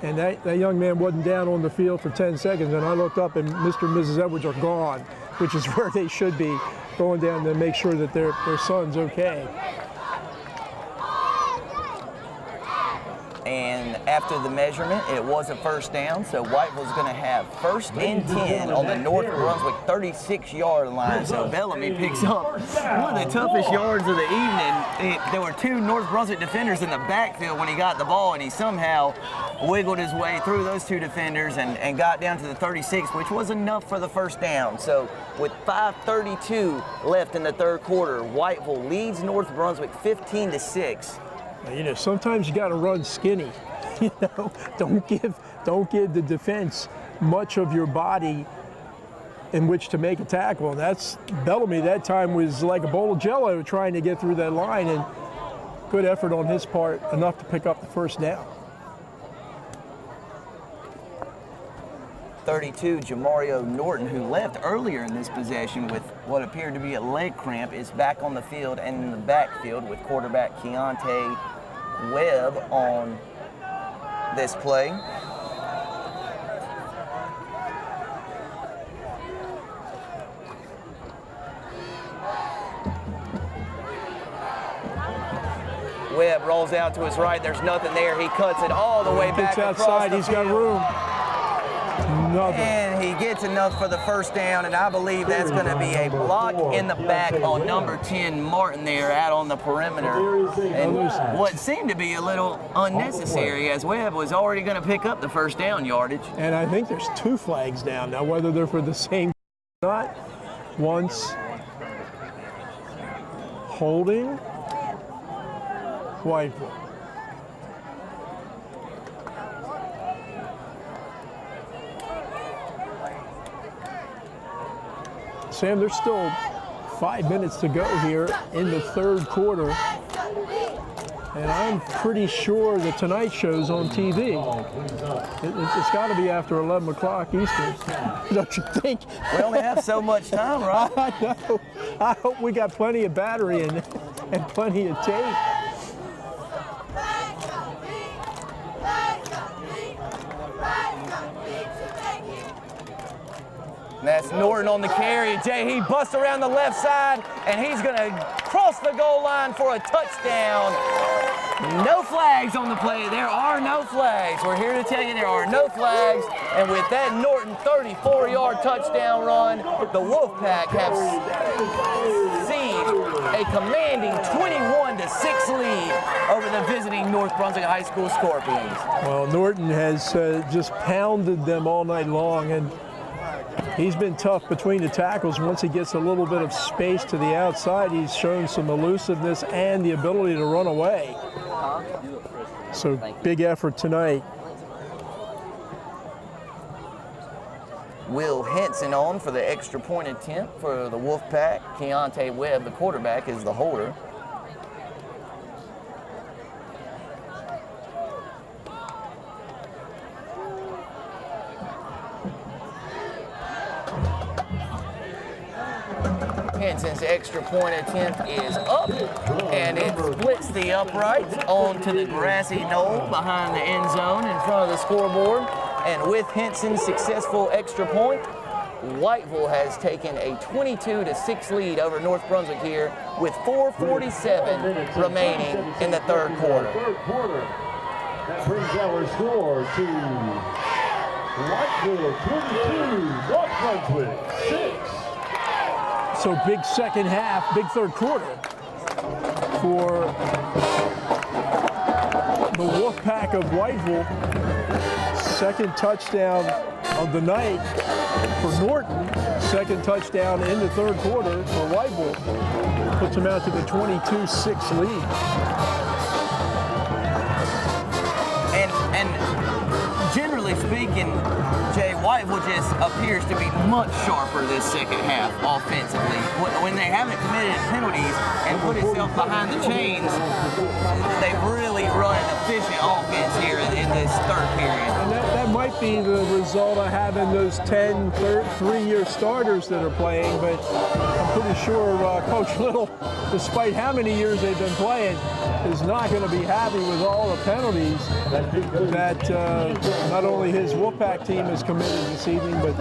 And that young man wasn't down on the field for 10 seconds, and I looked up and Mr. and Mrs. Edwards are gone, which is where they should be, going down to make sure that their son's okay. And after the measurement, it was a first down, so Whiteville's going to have 1st and 10 on the North Brunswick 36-yard line. So Bellamy picks up one of the toughest yards of the evening. There were 2 North Brunswick defenders in the backfield when he got the ball, and he somehow wiggled his way through those 2 defenders and got down to the 36, which was enough for the first down. So with 5:32 left in the third quarter, Whiteville leads North Brunswick 15-6. You know, sometimes you got to run skinny. You know, don't give the defense much of your body in which to make a tackle. And that's Bellamy. That time was like a bowl of Jello trying to get through that line, and good effort on his part, enough to pick up the first down. 32, Jamario Norton, who left earlier in this possession with what appeared to be a leg cramp, is back on the field and in the backfield with quarterback Keontae Webb on this play. Webb rolls out to his right. There's nothing there. He cuts it all the way back Gets outside. He's got room. Nothing. And he gets enough for the first down, and I believe that's going to be a block in the back on number 10, Martin, there out on the perimeter. And what seemed to be a little unnecessary, as Webb was already going to pick up the first down yardage. And I think there's 2 flags down now, whether they're for the same or not. Once holding Whiteville. Sam, there's still 5 minutes to go here in the third quarter. And I'm pretty sure the Tonight Show's on TV. It's got to be after 11 o'clock Eastern, don't you think? We only have so much time, right? I know. I hope we got plenty of battery and plenty of tape. That's Norton on the carry. Jay, he busts around the left side, and he's going to cross the goal line for a touchdown. No flags on the play. There are no flags. We're here to tell you there are no flags. And with that Norton 34-yard touchdown run, the Wolfpack have seized a commanding 21-6 lead over the visiting North Brunswick High School Scorpions. Well, Norton has just pounded them all night long, and he's been tough between the tackles. Once he gets a little bit of space to the outside, he's shown some elusiveness and the ability to run away. So big effort tonight. Will Henson on for the extra point attempt for the Wolfpack. Keontae Webb, the quarterback, is the holder. Henson's extra point attempt is up, and it splits the uprights onto the grassy knoll behind the end zone in front of the scoreboard. And with Henson's successful extra point, Whiteville has taken a 22-6 lead over North Brunswick here with 4:47 remaining in the third quarter. That brings our score to Whiteville 22, North Brunswick 6. So big second half, big third quarter for the Wolfpack of Whiteville. Second touchdown of the night for Norton. Second touchdown in the third quarter for Whiteville. Puts them out to the 22-6 lead. And generally speaking, Jay, Whiteville just appears to be much sharper this second half offensively. When they haven't committed penalties and put itself behind the chains, they've really run an efficient offense here in this third period. And that might be the result of having those 10, 3-year starters that are playing, but I'm pretty sure Coach Little, despite how many years they've been playing, is not going to be happy with all the penalties that not only his Wolfpack team has committed this evening, but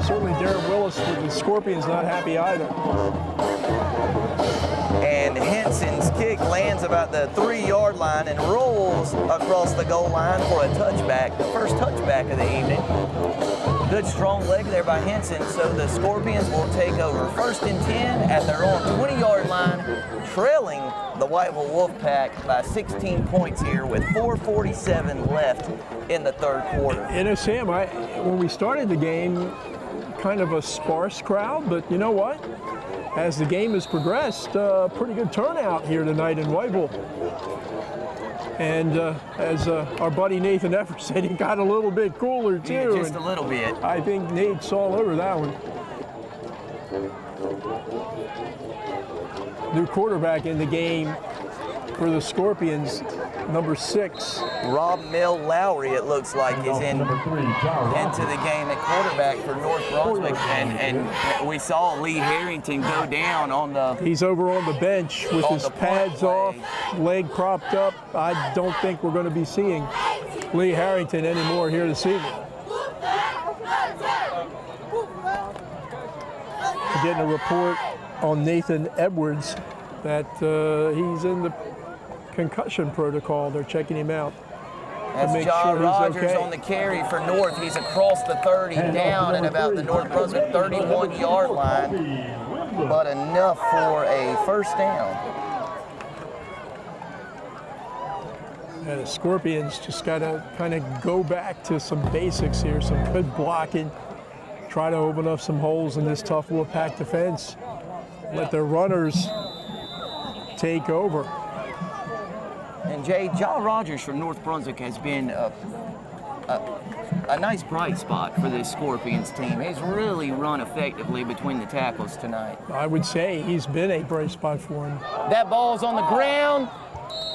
certainly Darren Willis with the Scorpions not happy either. And Henson's kick lands about the 3-yard line and rolls across the goal line for a touchback, the first touchback of the evening. Good strong leg there by Henson, so the Scorpions will take over 1st and 10 at their own 20-yard line, trailing the Whiteville Wolfpack by 16 points here with 4:47 left in the third quarter. You know, Sam, when we started the game, kind of a sparse crowd, but you know what? As the game has progressed, pretty good turnout here tonight in Whiteville. And as our buddy Nathan Evers said, it got a little bit cooler too. Yeah, just a little bit. I think Nate's all over that one. New quarterback in the game for the Scorpions, number 6. Rob Mill Lowry, it looks like, is into the game at quarterback for North Brunswick, and we saw Lee Harrington go down on the... He's over on the bench with his pads off, leg propped up. I don't think we're going to be seeing Lee Harrington anymore here this evening. Getting a report on Nathan Edwards that he's in the concussion protocol. They're checking him out. That's John Rogers on the carry for North. He's across the 30 down at about the North Brunswick 31-yard line, but enough for a first down. And the Scorpions just got to kind of go back to some basics here, some good blocking, try to open up some holes in this tough Wolfpack defense, let their runners take over. And Jay, John Rogers from North Brunswick has been a nice bright spot for this Scorpions team. He's really run effectively between the tackles tonight. I would say he's been a bright spot for him. That ball's on the ground,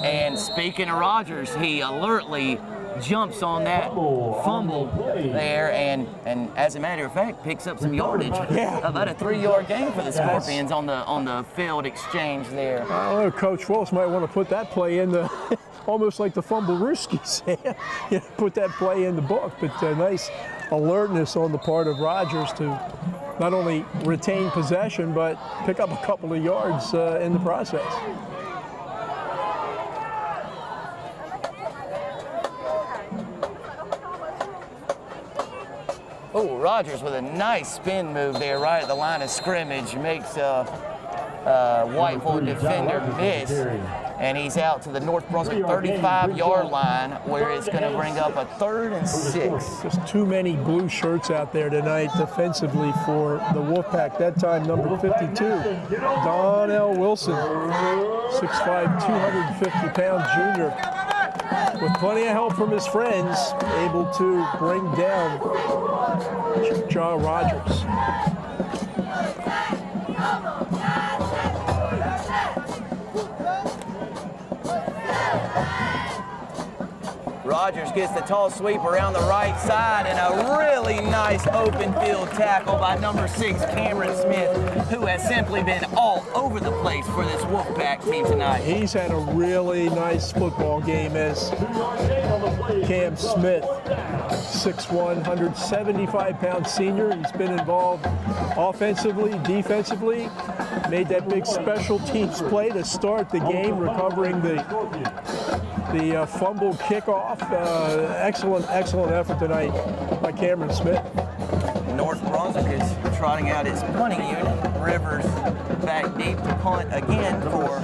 and speaking of Rogers, he alertly jumps on that fumble there, and as a matter of fact, picks up some yardage. Yeah. About a 3-yard gain for the Scorpions on the field exchange there. I don't know, Coach Willis might want to put that play in the, almost like the fumble Rooskies, put that play in the book, but nice alertness on the part of Rogers to not only retain possession, but pick up a couple of yards in the process. Oh, Rogers with a nice spin move there right at the line of scrimmage makes Whiteville defender miss, and he's out to the North Brunswick 35-yard line where it's going to bring up a 3rd and 6. Just too many blue shirts out there tonight defensively for the Wolfpack. That time, number 52, Donnell Wilson, 6'5", 250-pound junior, with plenty of help from his friends, able to bring down John Rogers. Rogers gets the tall sweep around the right side, and a really nice open field tackle by number 6, Cameron Smith, who has simply been all over the place for this Wolfpack team tonight. He's had a really nice football game as Cam Smith, 6'1", 175-pound senior. He's been involved offensively, defensively, made that big special teams play to start the game, recovering the fumble kickoff. Excellent effort tonight by Cameron Smith. North Brunswick is trotting out its punting unit. Rivers back deep to punt again for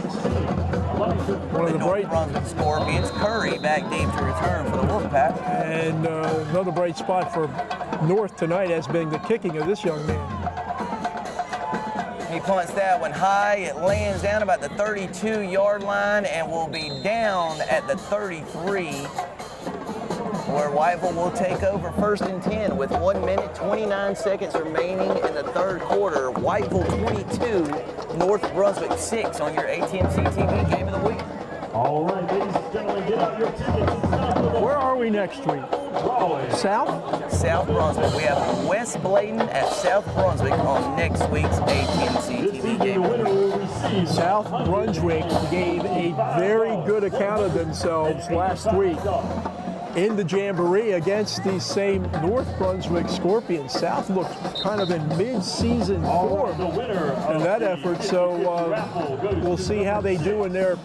the North Brunswick Scorpions. Curry back deep to return for the Wolfpack. And another bright spot for North tonight has been the kicking of this young man. He punts that one high. It lands down about the 32-yard line and will be down at the 33, where Whiteville will take over 1st and 10 with 1 minute, 29 seconds remaining in the third quarter. Whiteville 22, North Brunswick 6 on your ATMC TV Game of the Week. All right, ladies and gentlemen, get out your tickets. Where are we next week? South? South Brunswick. We have West Bladen at South Brunswick on next week's ATMC TV Game of the Week. South Brunswick gave a very good account of themselves last week in the Jamboree against these same North Brunswick Scorpions. South looked kind of in mid-season form in that effort, so we'll see how they do in their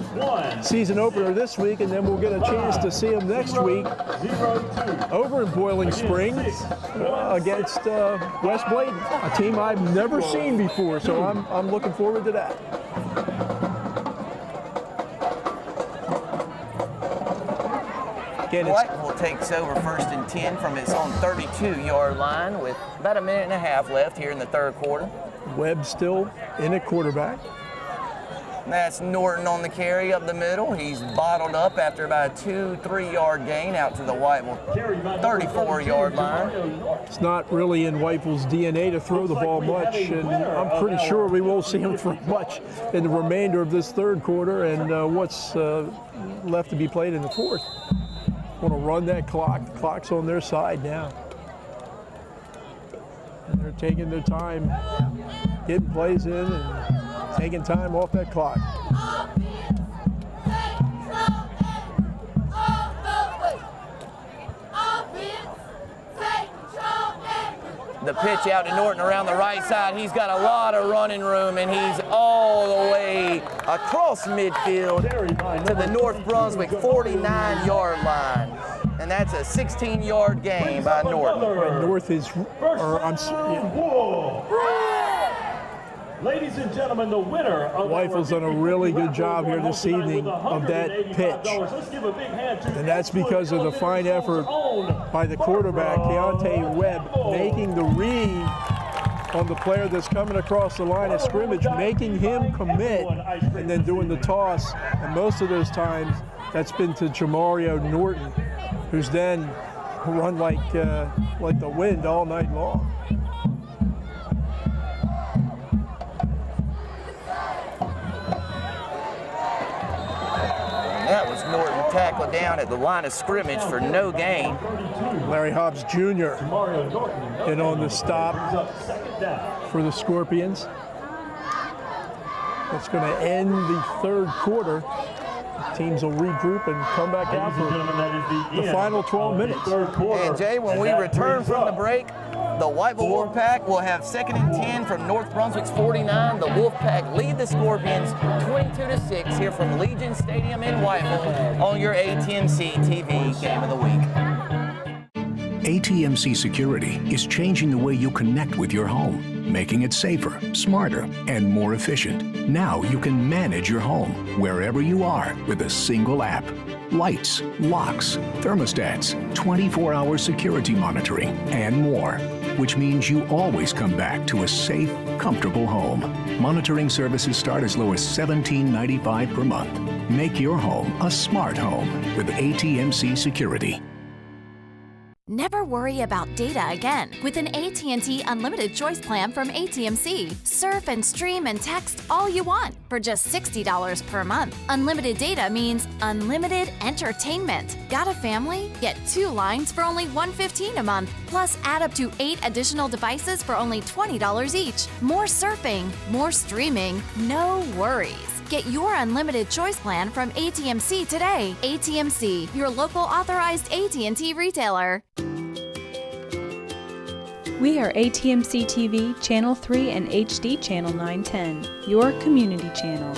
season opener this week, and then we'll get a chance to see them next week over in Boiling Springs against West Bladen, a team I've never seen before, so I'm looking forward to that. Whiteville takes over 1st and 10 from its own 32-yard line with about a minute and a half left here in the third quarter. Webb still in at quarterback. That's Norton on the carry up the middle. He's bottled up after about a 2-3 yard gain out to the Whiteville 34-yard line. It's not really in Whiteville's DNA to throw the ball much, and I'm pretty sure we won't see him throw much in the remainder of this third quarter and what's left to be played in the fourth. Want to run that clock. The clock's on their side now. And they're taking their time, getting plays in and taking time off that clock. The pitch out to Norton around the right side. He's got a lot of running room, and he's all the way across midfield to the North Brunswick 49-yard line. And that's a 16-yard gain by Norton. North is, Ladies and gentlemen, the winner of Whiteville's done a really good job here this evening of that pitch. And that's because of the fine effort by the quarterback, Keontae Webb, making the read on the player that's coming across the line of scrimmage, making him commit, and then doing the toss. And most of those times, that's been to Jamario Norton, who's then run like the wind all night long. That was Norton tackled down at the line of scrimmage for no gain. Larry Hobbs Jr. in on the stop for the Scorpions. That's going to end the third quarter. Teams will regroup and come back out for the final 12 minutes. And Jay, when we return from the break, the Whiteville Wolfpack will have 2nd and 10 from North Brunswick's 49. The Wolfpack lead the Scorpions 22-6 here from Legion Stadium in Whiteville on your ATMC TV Game of the Week. ATMC Security is changing the way you connect with your home, making it safer, smarter, and more efficient. Now you can manage your home wherever you are with a single app. Lights, locks, thermostats, 24-hour security monitoring, and more, which means you always come back to a safe, comfortable home. Monitoring services start as low as $17.95 per month. Make your home a smart home with ATMC Security. Never worry about data again with an AT&T Unlimited Choice Plan from ATMC. Surf and stream and text all you want for just $60 per month. Unlimited data means unlimited entertainment. Got a family? Get 2 lines for only $115 a month. Plus, add up to 8 additional devices for only $20 each. More surfing, more streaming, no worries. Get your unlimited choice plan from ATMC today. ATMC, your local authorized AT&T retailer. We are ATMC TV, Channel 3 and HD Channel 910, your community channel.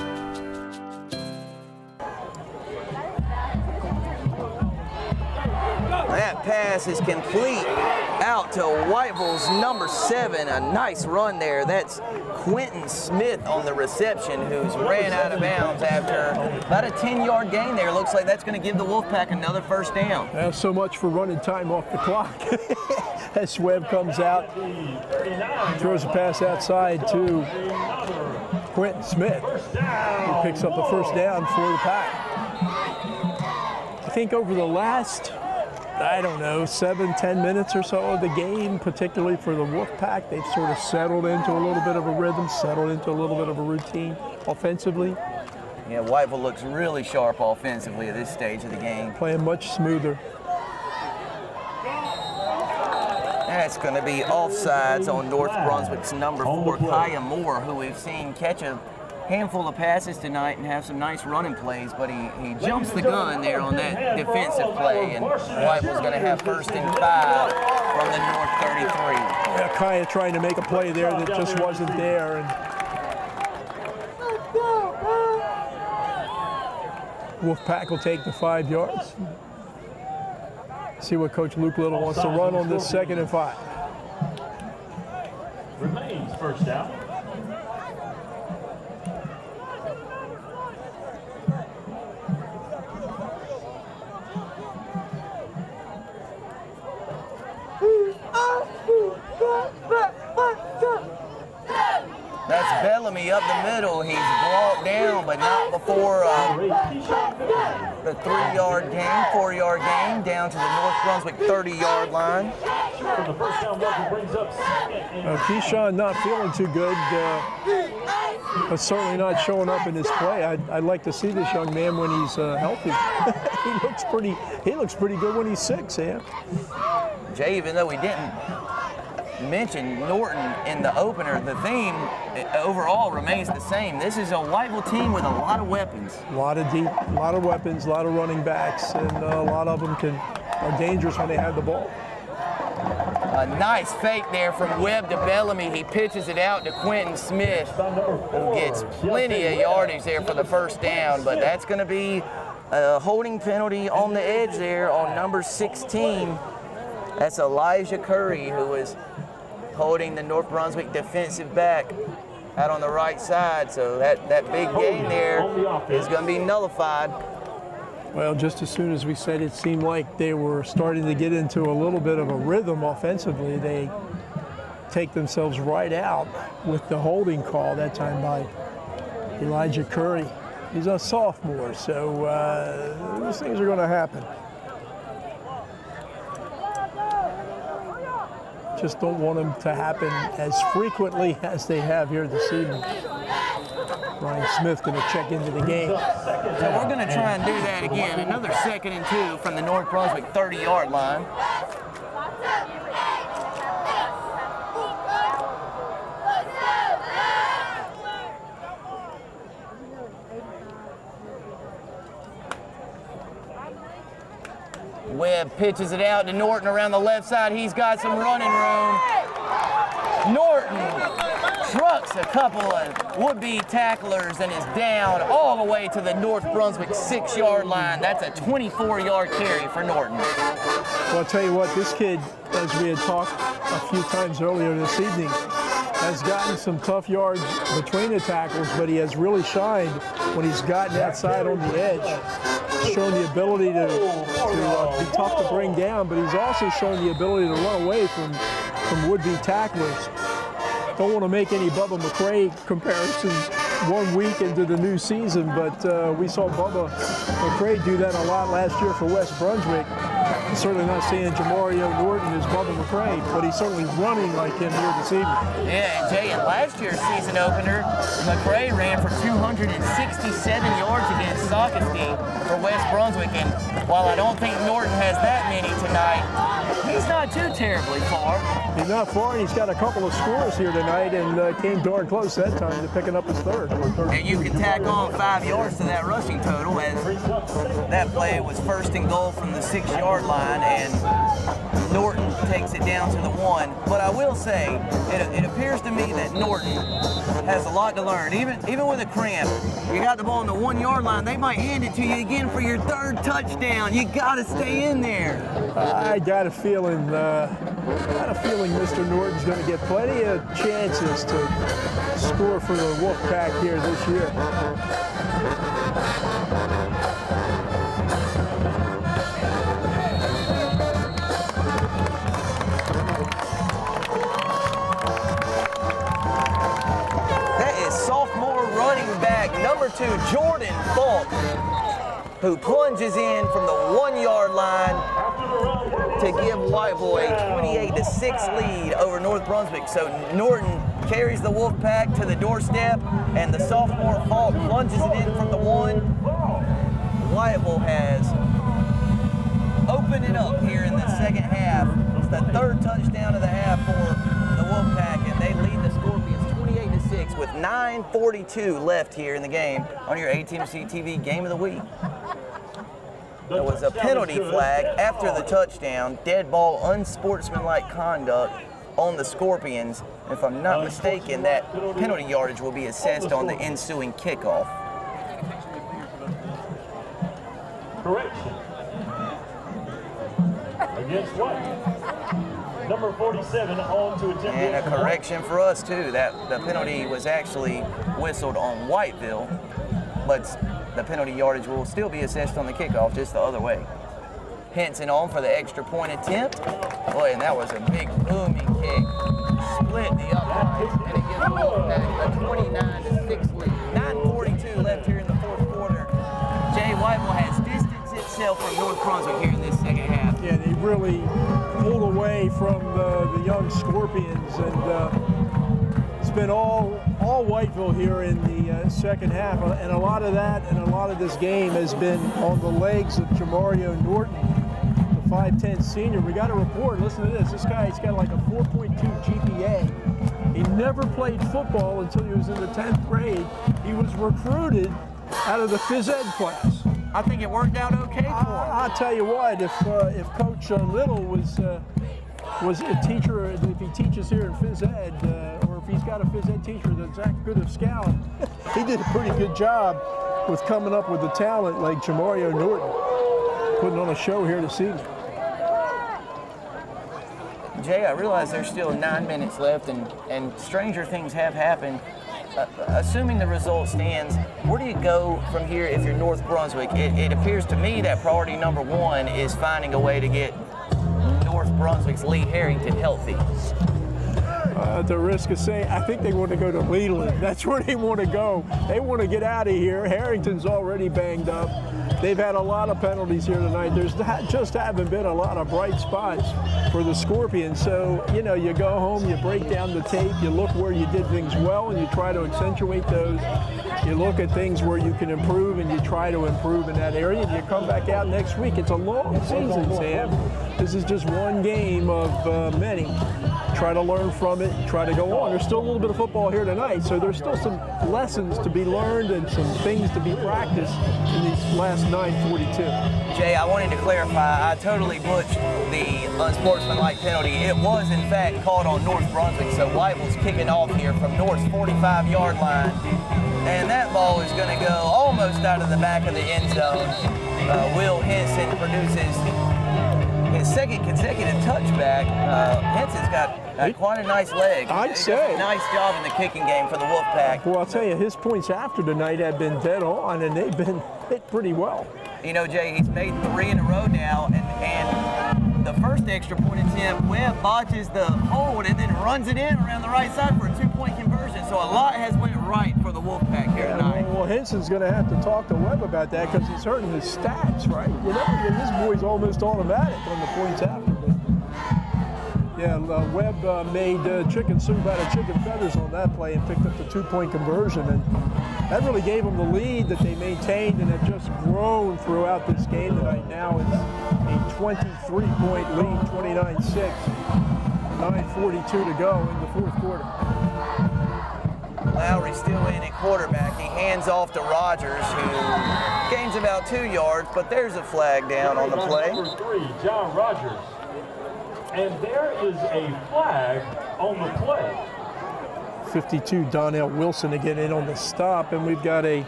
That pass is complete out to Whiteville's number 7. A nice run there. That's Quentin Smith on the reception, who's ran out of bounds after about a 10-yard gain there. Looks like that's going to give the Wolfpack another first down. That's so much for running time off the clock. As Webb comes out, throws a pass outside to Quentin Smith. He picks up the first down for the Pack. I think over the last, I don't know, 7-10 minutes or so of the game, particularly for the Wolfpack, they've sort of settled into a little bit of a rhythm, settled into a little bit of a routine offensively. Yeah, Whiteville looks really sharp offensively at this stage of the game. Playing much smoother. That's going to be offsides on North Brunswick's number 4, Kaya Moore, who we've seen catch a handful of passes tonight and have some nice running plays, but he jumps the gun there on that defensive play, and Whiteville's going to have 1st and 5 from the North 33. Yeah, Kaya trying to make a play there that just wasn't there. And Wolfpack will take the 5 yards. See what Coach Luke Little wants to run on this 2nd and 5. Remains first down. That's Bellamy up the middle. He's brought down, but not before the 3-yard gain, 4-yard gain, down to the North Brunswick 30-yard line. Keyshawn not feeling too good, but certainly not showing up in his play. I'd like to see this young man when he's healthy. He looks pretty good when he's 6, yeah. Jay, even though we didn't mention Norton in the opener, the theme overall remains the same. This is a Whiteville team with a lot of weapons. A lot of weapons, a lot of running backs, and a lot of them are dangerous when they have the ball. A nice fake there from Webb to Bellamy. He pitches it out to Quentin Smith, who gets plenty of yardage there for the 1st down, but that's going to be a holding penalty on the edge there on number 16. That's Elijah Curry, who is holding the North Brunswick defensive back out on the right side. So that big gain there is going to be nullified. Well, just as soon as we said it seemed like they were starting to get into a little bit of a rhythm offensively, they take themselves right out with the holding call that time by Elijah Curry. He's a sophomore, so those things are going to happen. Just don't want them to happen as frequently as they have here this evening. Ryan Smith going to check into the game. So we're going to try and do that again. Another 2nd and 2 from the North Brunswick 30-yard line. Webb pitches it out to Norton around the left side. He's got some running room. Norton trucks a couple of would-be tacklers and is down all the way to the North Brunswick 6-yard line. That's a 24-yard carry for Norton. Well, I'll tell you what, this kid, as we had talked a few times earlier this evening, has gotten some tough yards between the tackles, but he has really shined when he's gotten outside on the edge. He's shown the ability to be tough to bring down, but he's also shown the ability to run away from would-be tacklers. Don't want to make any Bubba McCray comparisons 1 week into the new season, but we saw Bubba McCray do that a lot last year for West Brunswick. certainly not seeing Jamario Norton as Bubba McCray, but he's certainly running like him here this evening. Yeah, and Jay, in last year's season opener, McCray ran for 267 yards against Sockasty for West Brunswick, and while I don't think Norton has that many tonight, he's not too terribly far. He's not far, and he's got a couple of scores here tonight, and came darn close that time to picking up his third. And you can tack on 5 yards to that rushing total, as that play was first and goal from the 6-yard line, and Norton takes it down to the 1. But I will say, it appears to me that Norton has a lot to learn. Even with a cramp, you got the ball on the 1-yard line, they might hand it to you again for your third touchdown. You got to stay in there. I got a feeling Mr. Norton's going to get plenty of chances to score for the Wolfpack here this year. That is sophomore running back number 2, Jordan Falk, who plunges in from the 1-yard line to give Whiteville a 28-6 lead over North Brunswick. So Norton carries the Wolfpack to the doorstep, and the sophomore Falk plunges it in from the 1. Whiteville has opened it up here in the second half. It's the third touchdown of the half for the Wolfpack, and they lead the Scorpions 28-6 with 9:42 left here in the game on your ATMC TV Game of the Week. There was a penalty flag after the touchdown, dead ball, unsportsmanlike conduct on the Scorpions. If I'm not mistaken, that penalty yardage will be assessed on the ensuing kickoff. Correction. Against what? Number 47 on to attempt. And a correction for us too. That the penalty was actually whistled on Whiteville, but the penalty yardage will still be assessed on the kickoff, just the other way. Henson on for the extra point attempt. Boy, and that was a big booming kick. Split the upright, and it gives the Wolfpack a 29-6 lead. 9:42 left here in the fourth quarter. Jay, Whiteville has distanced itself from North Brunswick here in this second half. Yeah, they really pulled away from the young Scorpions, and it's been all Whiteville here in the second half, and a lot of that and a lot of this game has been on the legs of Jamario Norton, the 5'10 senior. We got a report. Listen to this. This guy's got like a 4.2 GPA. He never played football until he was in the 10th grade. He was recruited out of the phys ed class. I think it worked out okay for him. I'll tell you what, if Coach Little was a teacher, if he teaches here in phys ed, or if he's got a phys ed teacher that's that good of scout, he did a pretty good job with coming up with a talent like Jamario Norton, putting on a show here this evening. Jay, I realize there's still 9 minutes left, and stranger things have happened. Assuming the result stands, where do you go from here if you're North Brunswick? It appears to me that priority number 1 is finding a way to get North Brunswick's Lee Harrington healthy. At the risk of saying, I think they want to go to Leland. That's where they want to go. They want to get out of here. Harrington's already banged up. They've had a lot of penalties here tonight. There's just haven't been a lot of bright spots for the Scorpions. So, you know, you go home, you break down the tape, you look where you did things well, and you try to accentuate those. You look at things where you can improve, and you try to improve in that area, and you come back out next week. It's a long season, Sam. This is just one game of many. Try to learn from it, try to go on. There's still a little bit of football here tonight, so there's still some lessons to be learned and some things to be practiced in these last 9:42. Jay, I wanted to clarify, I totally butchered the unsportsmanlike penalty. It was, in fact, called on North Brunswick, so Whiteville's kicking off here from North's 45-yard line. And that ball is going to go almost out of the back of the end zone. Will Henson produces his second consecutive touchback. Henson's got quite a nice leg. I'd say. Nice job in the kicking game for the Wolfpack. Well, I'll tell you, his points after tonight have been dead on, and they've been hit pretty well. You know, Jay, he's made 3 in a row now, and the first extra point attempt, Webb botches the hold and then runs it in around the right side for a 2-point conversion. So a lot has went right for the Wolfpack here tonight. Well, Henson's going to have to talk to Webb about that because he's hurting his stats, right? You know, and this boy's almost automatic on the points after. But yeah, Webb made chicken soup out of chicken feathers on that play and picked up the 2-point conversion. And that really gave them the lead that they maintained and have just grown throughout this game tonight. Now it's a 23-point lead, 29-6. 9:42 to go in the fourth quarter. Lowry still in at quarterback. He hands off to Rogers, who gains about 2 yards, but there's a flag down on the play. Number 3, John Rogers. And there is a flag on the play. 52, Donnell Wilson again in on the stop, and we've got a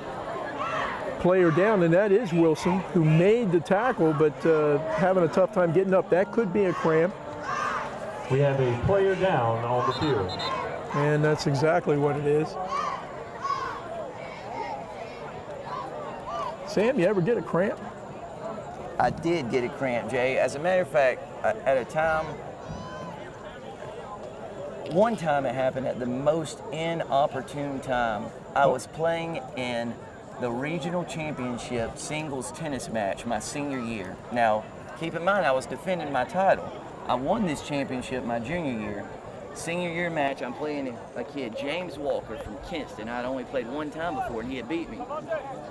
player down, and that is Wilson, who made the tackle, but having a tough time getting up. That could be a cramp. We have a player down on the field. And that's exactly what it is. Sam, you ever get a cramp? I did get a cramp, Jay. As a matter of fact, at a time, one time it happened at the most inopportune time. I was playing in the regional championship singles tennis match my senior year. Now, keep in mind, I was defending my title. I won this championship my junior year. Senior year match, I'm playing a kid, James Walker from Kinston. I'd only played one time before and he had beat me.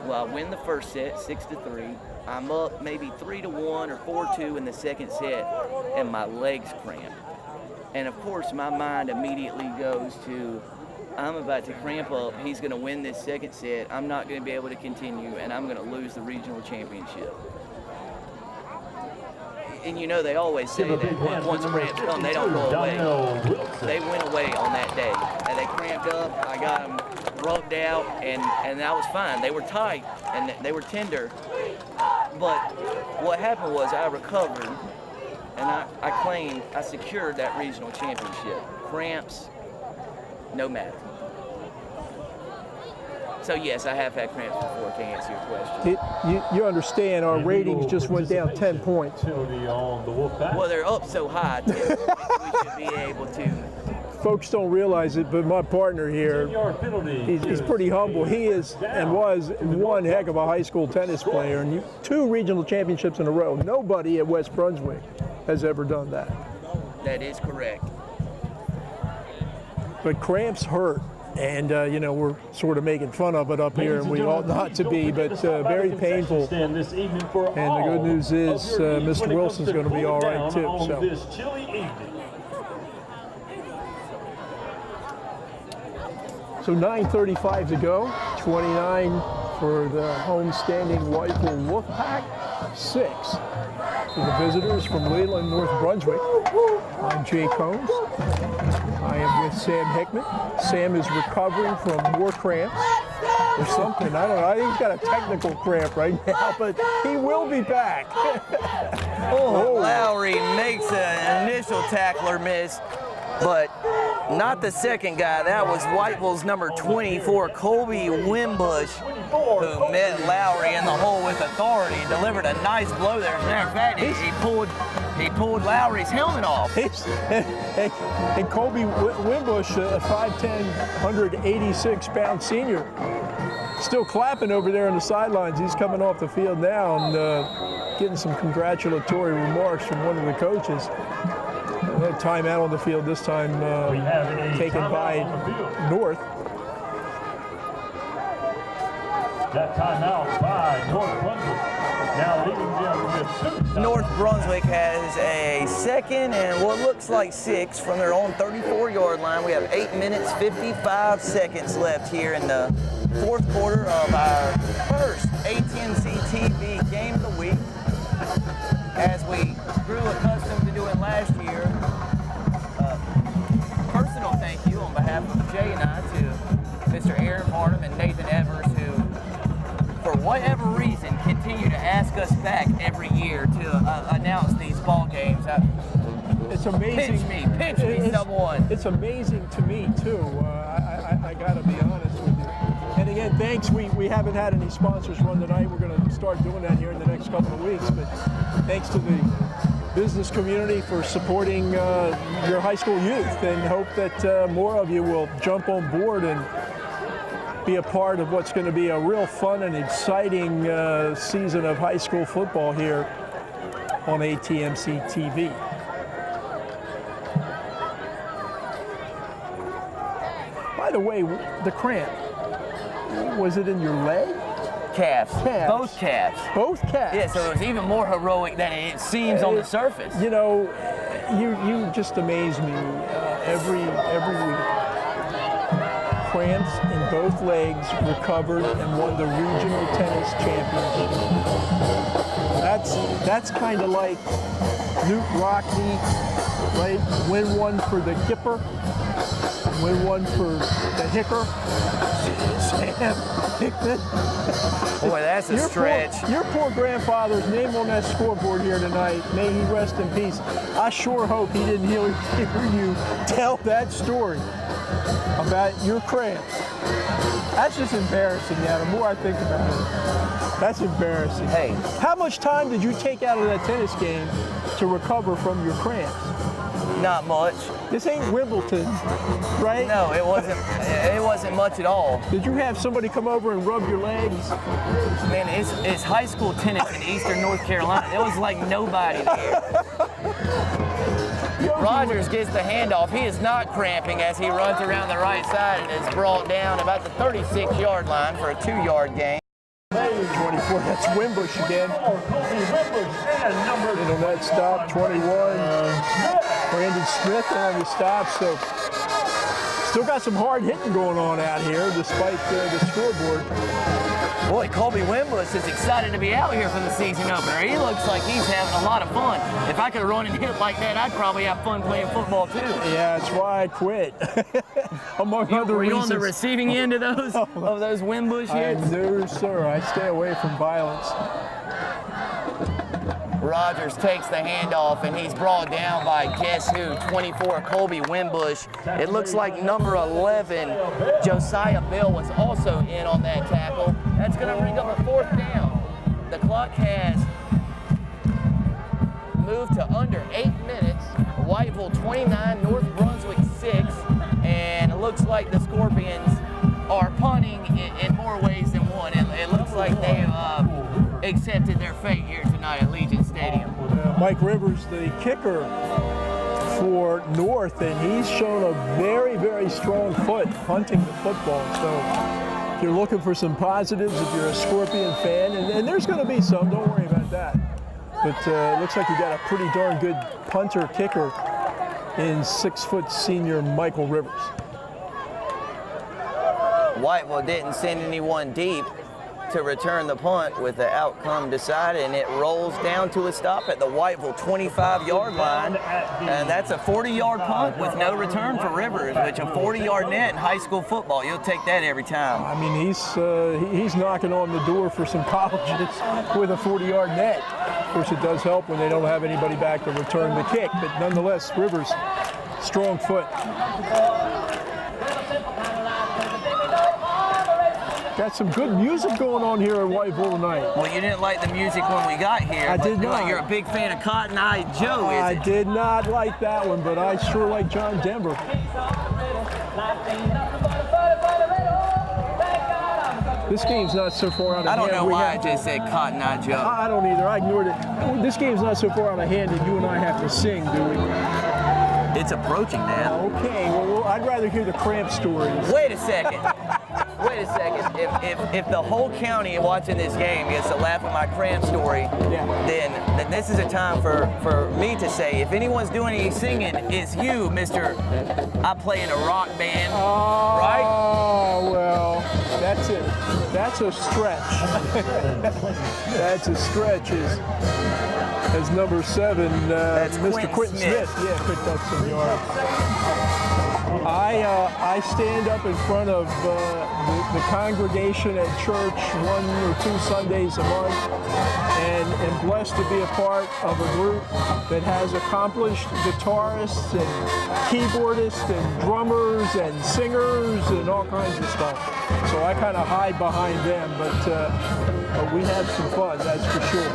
Well, I win the first set, 6-3. I'm up maybe 3-1 or 4-2 in the second set, and my legs cramp. And of course, my mind immediately goes to, I'm about to cramp up. He's gonna win this second set. I'm not gonna be able to continue, and I'm gonna lose the regional championship. And you know they always say that once cramps come, they don't go away. They went away on that day. And they cramped up, I got them rubbed out, and that was fine. They were tight, and they were tender. But what happened was I recovered, and I secured that regional championship. Cramps, no matter. So yes, I have had cramps before, to answer your question. You understand our ratings just went down 10 points. Well, they're up so high, we should be able to. Folks don't realize it, but my partner here, he's pretty humble. He is and was one heck of a high school tennis player, and 2 regional championships in a row. Nobody at West Brunswick has ever done that. That is correct. But cramps hurt. And, you know, we're sort of making fun of it up here, and we ought not to be, but very painful. And the good news is Mr. Wilson's going to be all right, too. So 9:35 to go, 29 for the homestanding Whiteville Wolfpack, 6 for the visitors from Leland, North Brunswick. I'm Jay Combs. I am with Sam Hickman. Sam is recovering from more cramps or something. I don't know. I think he's got a technical cramp right now, but he will be back. Lowry makes an initial tackler miss, but not the second guy. That was Whiteville's number 24, Colby Wimbush, who met Lowry in the hole with authority and delivered a nice blow there. As a matter of fact, he pulled Lowry's helmet off. And Colby Wimbush, a 5'10", 186-pound senior, still clapping over there on the sidelines. He's coming off the field now and getting some congratulatory remarks from one of the coaches. No timeout on the field this time, taken by North. That timeout by North Brunswick. Now leading them with 2. North Brunswick has a second and what looks like 6 from their own 34-yard line. We have 8 minutes, 55 seconds left here in the fourth quarter of our first ATMC TV Game of the Week. As we grew accustomed to doing last year, personal thank you on behalf of Jay and I to Mr. Aaron Barnum and Nathan Evers, who, for whatever reason, continue to ask us back every year to announce these ball games. It's amazing. Pitch me, someone. It's amazing to me too. I got to be honest with you. And again, thanks. We haven't had any sponsors run tonight. We're going to start doing that here in the next couple of weeks. But thanks to the business community for supporting your high school youth, and hope that more of you will jump on board and be a part of what's going to be a real fun and exciting season of high school football here on ATMC TV. By the way, the cramp, was it in your leg? Calves. Both calves. Both calves. Yeah, so it was even more heroic than it seems on the surface. You know, you just amaze me every week. Cramps in both legs, recovered, and won the regional tennis championship. That's kind of like Newt Rockney, right? Win one for the Kipper, win one for the Hicker. Sam Hickman. Boy, that's a stretch. Your poor grandfather's name on that scoreboard here tonight. May he rest in peace. I sure hope he didn't hear you tell that story about your cramps. That's just embarrassing now. The more I think about it, that's embarrassing. Hey. How much time did you take out of that tennis game to recover from your cramps? Not much. This ain't Wimbledon, right? No, it wasn't much at all. Did you have somebody come over and rub your legs? Man, it's high school tennis in eastern North Carolina. There was like nobody there. Rogers gets the handoff. He is not cramping as he runs around the right side and is brought down about the 36-yard line for a 2-yard gain. 24, that's Wimbush again. And on that stop, 21. Brandon Smith on the stop, so still got some hard hitting going on out here despite the scoreboard. Boy, Colby Wimbush is excited to be out here for the season opener. He looks like he's having a lot of fun. If I could run and hit like that, I'd probably have fun playing football too. Yeah, that's why I quit. Among other reasons. Were you on the receiving end of those Wimbush hits? No, sir. I stay away from violence. Rogers takes the handoff, and he's brought down by guess who? 24, Colby Wimbush. It looks like number 11, Josiah Bell, was also in on that tackle. That's going to bring up a 4th down. The clock has moved to under 8 minutes. Whiteville 29, North Brunswick 6, and it looks like the Scorpions are punting in more ways than one. It looks like they have accepted their fate here tonight at Legion Stadium. Mike Rivers, the kicker for North, and he's shown a very, very strong foot punting the football. So if you're looking for some positives, if you're a Scorpion fan, and there's going to be some, don't worry about that. But it looks like you got a pretty darn good punter kicker in 6-foot senior Michael Rivers. Whiteville didn't send anyone deep to return the punt with the outcome decided, and it rolls down to a stop at the Whiteville 25-yard line, and that's a 40-yard punt with no return for Rivers, which a 40-yard net in high school football, you'll take that every time. I mean, he's knocking on the door for some colleges with a 40-yard net. Of course, it does help when they don't have anybody back to return the kick, but nonetheless, Rivers, strong foot. Got some good music going on here at Whiteville tonight. Well, you didn't like the music when we got here. I did not. You're a big fan of Cotton Eye Joe, is it? I did not like that one, but I sure like John Denver. This game's not so far out of hand. I don't know why I just said Cotton Eye Joe. I don't either. I ignored it. This game's not so far out of hand that you and I have to sing, do we? It's approaching that. Okay, well, I'd rather hear the cramp stories. Wait a second. Wait a second. If the whole county watching this game gets to laugh at my cramp story, then this is a time for me to say, if anyone's doing any singing, it's you, Mr. I play in a rock band, right? Oh, well, that's it. That's a stretch. That's a stretch. As number 7, Mr. Quentin Smith. Yeah, picked up some yards. I stand up in front of the congregation at church 1 or 2 Sundays a month, and am blessed to be a part of a group that has accomplished guitarists and keyboardists and drummers and singers and all kinds of stuff. So I kind of hide behind them, but we have some fun, that's for sure.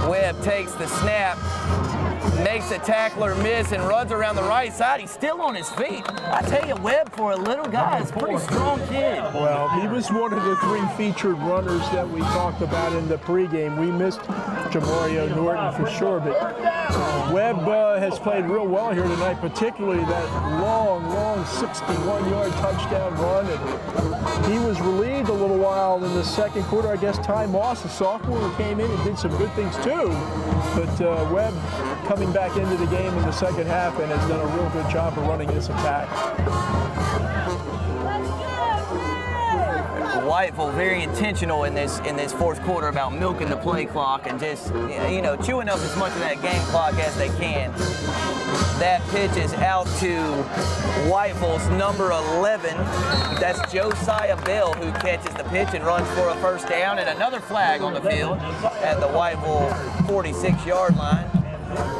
Webb takes the snap, makes the tackler miss and runs around the right side. He's still on his feet. I tell you, Webb, for a little guy, is a pretty strong kid. Well, he was one of the 3 featured runners that we talked about in the pregame. We missed Jamario Norton for sure, but Webb has played real well here tonight, particularly that long 61-yard touchdown run. And he was relieved a little while in the second quarter. I guess Ty Moss, a sophomore, who came in and did some good things too. But Webb coming back into the game in the second half and has done a real good job of running this attack. Whiteville very intentional in this fourth quarter about milking the play clock and just, you know, chewing up as much of that game clock as they can. That pitch is out to Whiteville's number 11. That's Josiah Bell, who catches the pitch and runs for a first down, and another flag on the field at the Whiteville 46-yard line.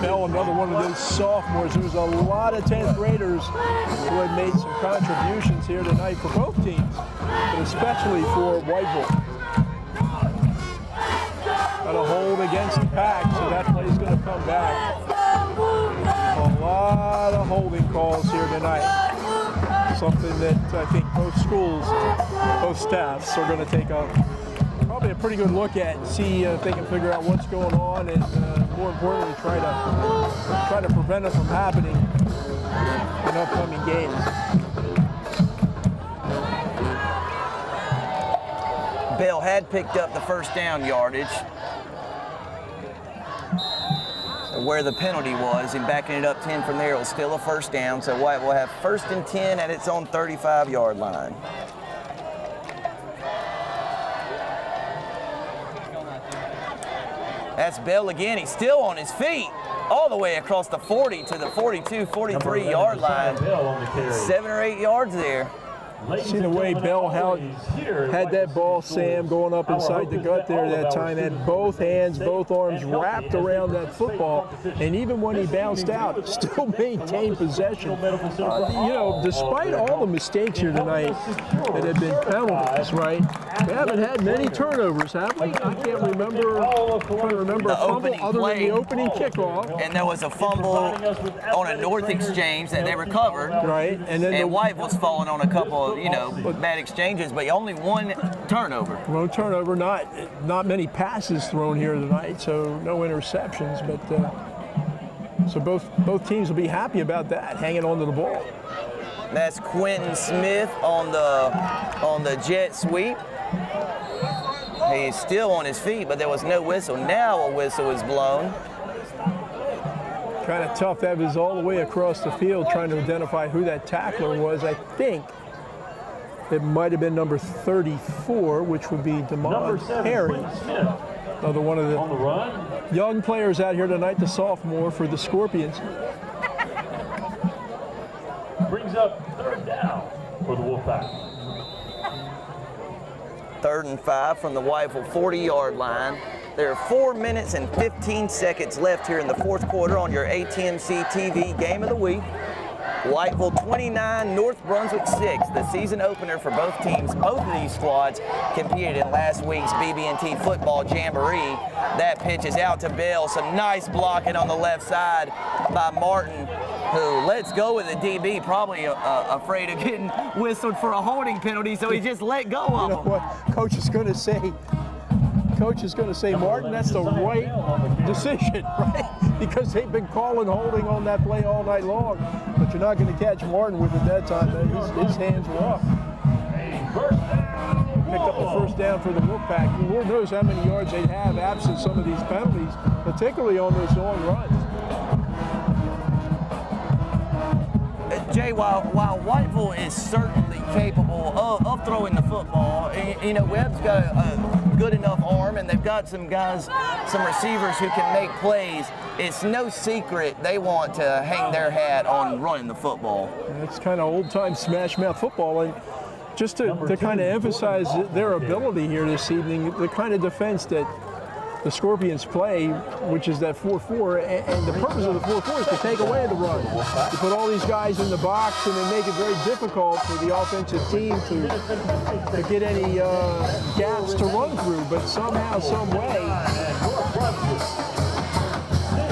Bell, another one of those sophomores. There was a lot of 10th graders who had made some contributions here tonight for both teams, but especially for Whiteville. Got a hold against the pack, so that play's going to come back. A lot of holding calls here tonight. Something that I think both schools, both staffs are going to take probably a pretty good look at and see if they can figure out what's going on and more importantly try to prevent it from happening in upcoming games. Bell had picked up the first down yardage where the penalty was, and backing it up 10 from there, it was still a first down, so White will have 1st and 10 at its own 35-yard line. That's Bell again. He's still on his feet all the way across the 40 to the 42, 43-yard line. 7 or 8 yards there. See the way Bell had that ball, Sam, going up inside the gut there that time, had both hands, both arms wrapped around that football, and even when he bounced out, still maintained possession. You know, despite all the mistakes here tonight that have been penalties, right? We haven't had many turnovers, have we? I can't remember. I'm trying to remember a fumble other than the opening kickoff. And there was a fumble on a North exchange that they recovered. Right, and then White was falling on a couple of, you know, bad exchanges, but only 1 turnover. One turnover, not many passes thrown here tonight, so no interceptions. But so both teams will be happy about that, hanging on to the ball. That's Quentin Smith on the jet sweep. He's still on his feet, but there was no whistle. Now a whistle is blown. Kind of tough. That was all the way across the field trying to identify who that tackler was. I think it might have been number 34, which would be DeMond Perry. Another one of the young players out here tonight, the sophomore for the Scorpions. Brings up 3rd down for the Wolfpack. 3rd and 5 from the Whiteville 40-yard line. There are 4 minutes and 15 seconds left here in the fourth quarter on your ATMC TV Game of the Week. Whiteville 29, North Brunswick 6, the season opener for both teams. Both of these squads competed in last week's BB&T football jamboree. That pitch is out to Bell. Some nice blocking on the left side by Martin, who lets go with the DB, probably afraid of getting whistled for a holding penalty, so he just let go of him. You know what Coach is going to say? Coach is going to say, Martin, that's the right decision, right? Because they've been calling holding on that play all night long. But you're not going to catch Martin with it that time. His hands were up. Picked up the first down for the Wolfpack. Lord knows how many yards they'd have absent some of these penalties, particularly on those long runs. Jay, while Whiteville is certainly capable of throwing the football, you know, Webb's got a good enough arm, and they've got some guys, some receivers who can make plays. It's no secret they want to hang their hat on running the football. It's kind of old-time smash-mouth football, and just to kind of emphasize their ability here this evening, the kind of defense that the Scorpions play, which is that 4-4, and the purpose of the 4-4 is to take away the run. You put all these guys in the box, and they make it very difficult for the offensive team to get any gaps to run through. But somehow, some way,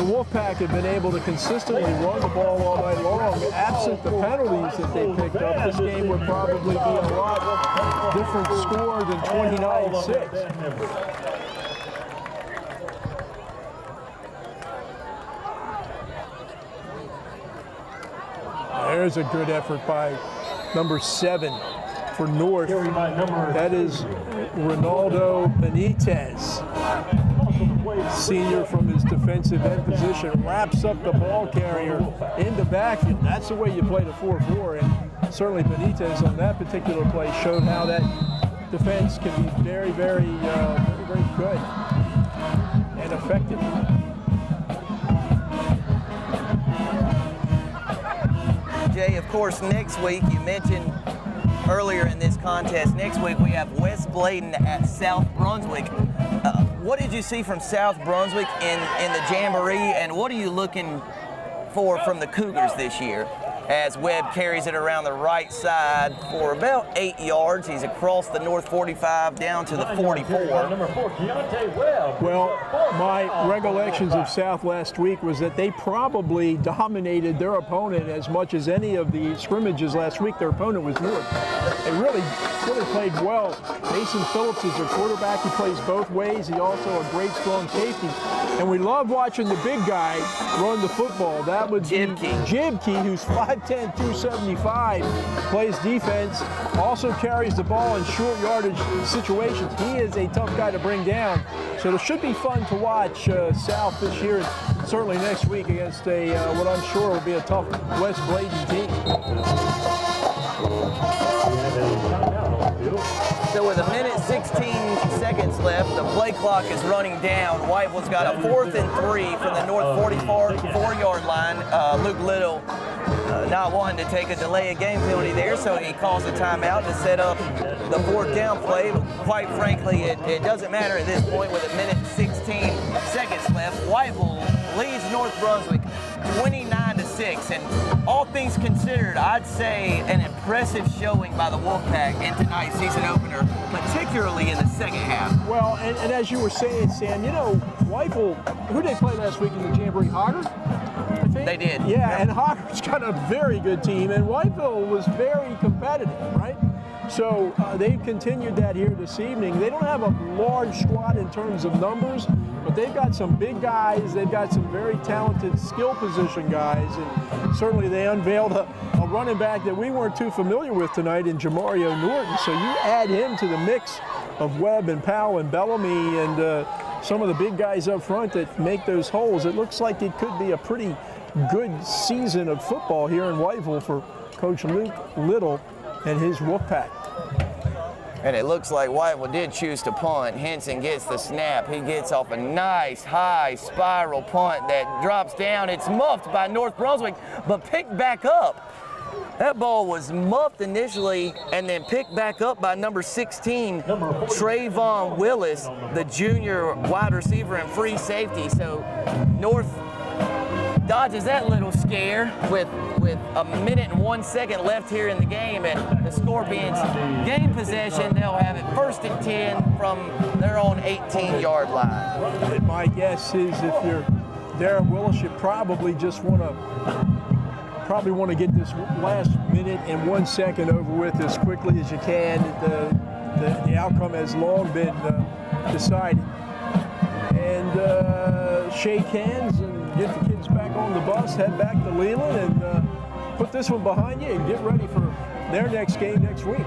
the Wolfpack have been able to consistently run the ball all night long. Absent the penalties that they picked up, this game would probably be a lot different score than 29-6. There's a good effort by number 7 for North. That is Ronaldo Benitez. Senior from his defensive end position, wraps up the ball carrier in the backfield. That's the way you play the 4-4, and certainly Benitez on that particular play showed how that defense can be very, very good and effective. Jay, of course, next week, you mentioned earlier in this contest, next week we have West Bladen at South Brunswick. What did you see from South Brunswick in the Jamboree, and what are you looking for from the Cougars this year? As Webb carries it around the right side for about 8 yards. He's across the North 45 down to the 44. Well, my recollections of South last week was that they probably dominated their opponent as much as any of the scrimmages last week. Their opponent was Norton. They really played well. Mason Phillips is their quarterback. He plays both ways. He's also a great, strong safety. And we love watching the big guy run the football. That would be Jibke, who's 5'10", 275, plays defense, also carries the ball in short yardage situations. He is a tough guy to bring down. So it should be fun to watch South this year, and certainly next week against a what I'm sure will be a tough West Bladen team. So with 1:16 seconds left, the play clock is running down. Whiteville's got a 4th and 3 from the North 44-yard line. Luke Little not wanting to take a delay of game penalty there, so he calls a timeout to set up the 4th down play. But quite frankly, it doesn't matter at this point with 1:16 seconds left. Whiteville leads North Brunswick 29-6, and all things considered, I'd say an impressive showing by the Wolfpack in tonight's season opener, particularly in the second half. Well, and as you were saying, Sam, you know, Whiteville, who did they play last week in the Jamboree? Hoggard? I think? They did. Yeah, and Hoggard's got a very good team, and Whiteville was very competitive, right? So they've continued that here this evening. They don't have a large squad in terms of numbers, but they've got some big guys. They've got some very talented skill position guys, and certainly they unveiled a running back that we weren't too familiar with tonight in Jamario Norton. So you add him to the mix of Webb and Powell and Bellamy and some of the big guys up front that make those holes. It looks like it could be a pretty good season of football here in Whiteville for Coach Luke Little and his Wolfpack. And it looks like Whiteville did choose to punt. Henson gets the snap. He gets off a nice high spiral punt that drops down. It's muffed by North Brunswick, but picked back up. That ball was muffed initially and then picked back up by number 16, Trayvon Willis, the junior wide receiver and free safety. So North dodges that little scare with 1:01 left here in the game, and the Scorpions gain possession. They'll have it 1st and 10 from their own 18-yard line. And my guess is if you're Darren Willis, you probably just want to get this last 1:01 over with as quickly as you can. The outcome has long been decided. And shake hands and get the kids back on the bus, head back to Leland, and put this one behind you and get ready for their next game next week.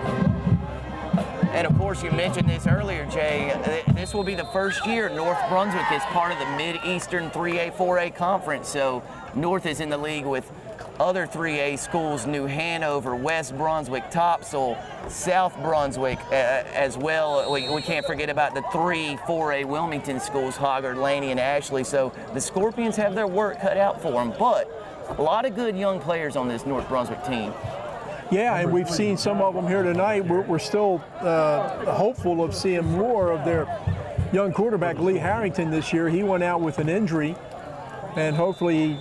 And of course, you mentioned this earlier, Jay. This will be the first year North Brunswick is part of the Mid-Eastern 3A, 4A conference. So North is in the league with other 3A schools, New Hanover, West Brunswick, Topsail, South Brunswick as well. We can't forget about the 3 4A Wilmington schools, Hoggard, Laney, and Ashley. So the Scorpions have their work cut out for them, but a lot of good young players on this North Brunswick team. Yeah, and we've seen some of them here tonight. We're still hopeful of seeing more of their young quarterback, Lee Harrington, this year. He went out with an injury, and hopefully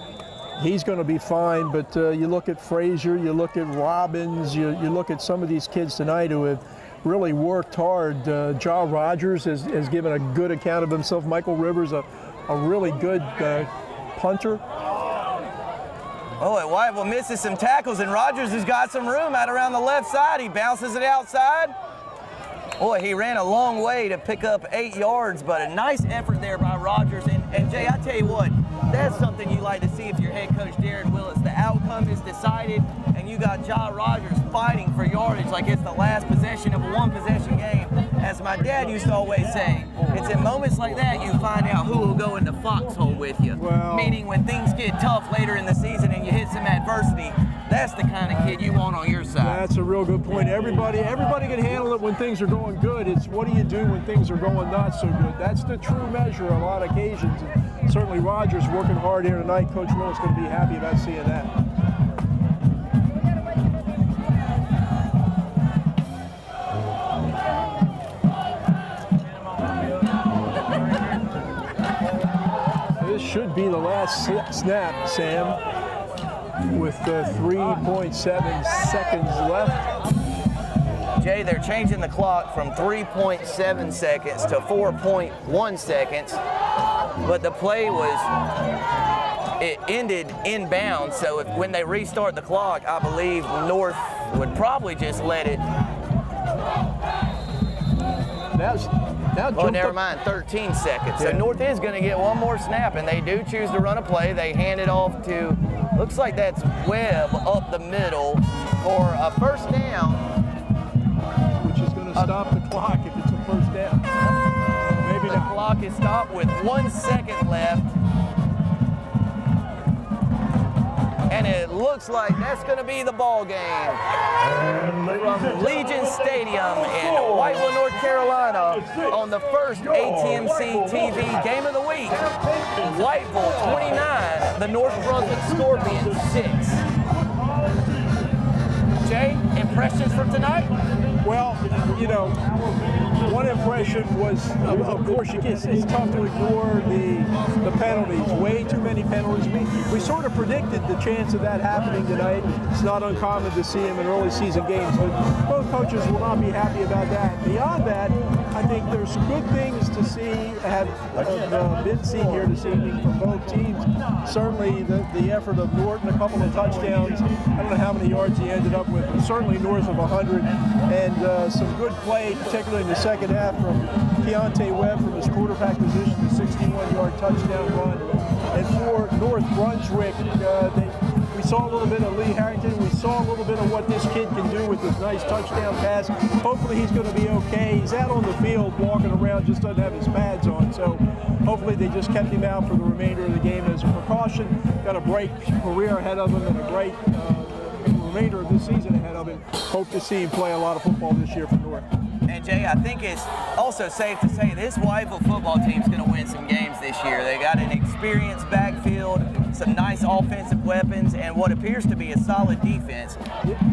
he's going to be fine. But you look at Frazier, you look at Robbins, you look at some of these kids tonight who have really worked hard. Ja Rogers has given a good account of himself. Michael Rivers, a really good punter. Oh, and Whiteville misses some tackles, and Rogers has got some room out around the left side. He bounces it outside. Boy, he ran a long way to pick up 8 yards, but a nice effort there by Rogers. And Jay, I tell you what, that's something you like to see if you're head coach Darren Willis. The outcome is decided, and you got Ja Rogers fighting for yardage like it's the last possession of a one-possession game. As my dad used to always say, it's in moments like that you find out who will go in the foxhole with you. Well, meaning when things get tough later in the season and you hit some adversity, that's the kind of kid you want on your side. That's a real good point. Everybody can handle it when things are going good. It's what do you do when things are going not so good? That's the true measure on a lot of occasions. And certainly Rogers working hard here tonight. Coach Willis going to be happy about seeing that. This should be the last snap, Sam, with 3.7 seconds left. Jay, they're changing the clock from 3.7 seconds to 4.1 seconds, but the play it ended inbound, so when they restart the clock, I believe North would probably just let it. Oh, never mind, 13 seconds. So North is going to get one more snap, and they do choose to run a play. They hand it off to, looks like that's Webb up the middle for a first down. Which is going to stop the clock if it's a first down. Maybe the clock is stopped with 1 second left. And it looks like that's going to be the ball game from Legion Stadium in Whiteville, North Carolina on the first ATMC TV Game of the Week. Whiteville 29, the North Brunswick Scorpions 6. Jay, impressions from tonight? Well, you know, one impression was, of course, it's tough to ignore the penalties. Way too many penalties. We sort of predicted the chance of that happening tonight. It's not uncommon to see them in early season games, but both coaches will not be happy about that. Beyond that, I think there's good things to see, have been seen here this evening from both teams. Certainly the effort of Norton, a couple of touchdowns. I don't know how many yards he ended up with, but certainly north of 100. And some good play, particularly in the second half from Webb from his quarterback position, the 61-yard touchdown run. And for North Brunswick, we saw a little bit of Lee Harrington. We saw a little bit of what this kid can do with this nice touchdown pass. Hopefully he's going to be okay. He's out on the field walking around, just doesn't have his pads on. So hopefully they just kept him out for the remainder of the game as a precaution. Got a bright career ahead of him and a great remainder of this season ahead of him. Hope to see him play a lot of football this year for North. And Jay, I think it's also safe to say this Whiteville football team's going to win some games this year. They got an experienced backfield, some nice offensive weapons, and what appears to be a solid defense.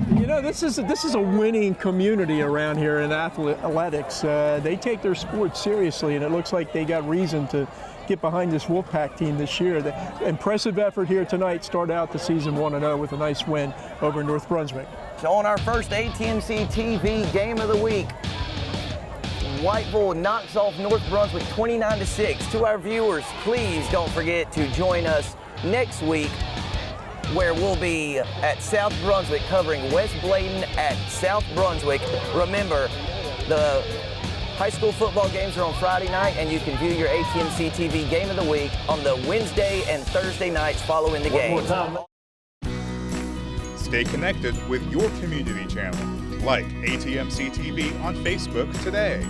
You know, this is a winning community around here in athletics. They take their sport seriously, and it looks like they got reason to get behind this Wolfpack team this year. The impressive effort here tonight. Start out the season 1-0 with a nice win over North Brunswick. So on our first ATMC TV Game of the Week, Whiteville knocks off North Brunswick 29-6. To our viewers, please don't forget to join us next week where we'll be at South Brunswick covering West Bladen at South Brunswick. Remember, the high school football games are on Friday night, and you can view your ATMC TV Game of the Week on the Wednesday and Thursday nights following the game. Stay connected with your community channel. Like ATMC TV on Facebook today.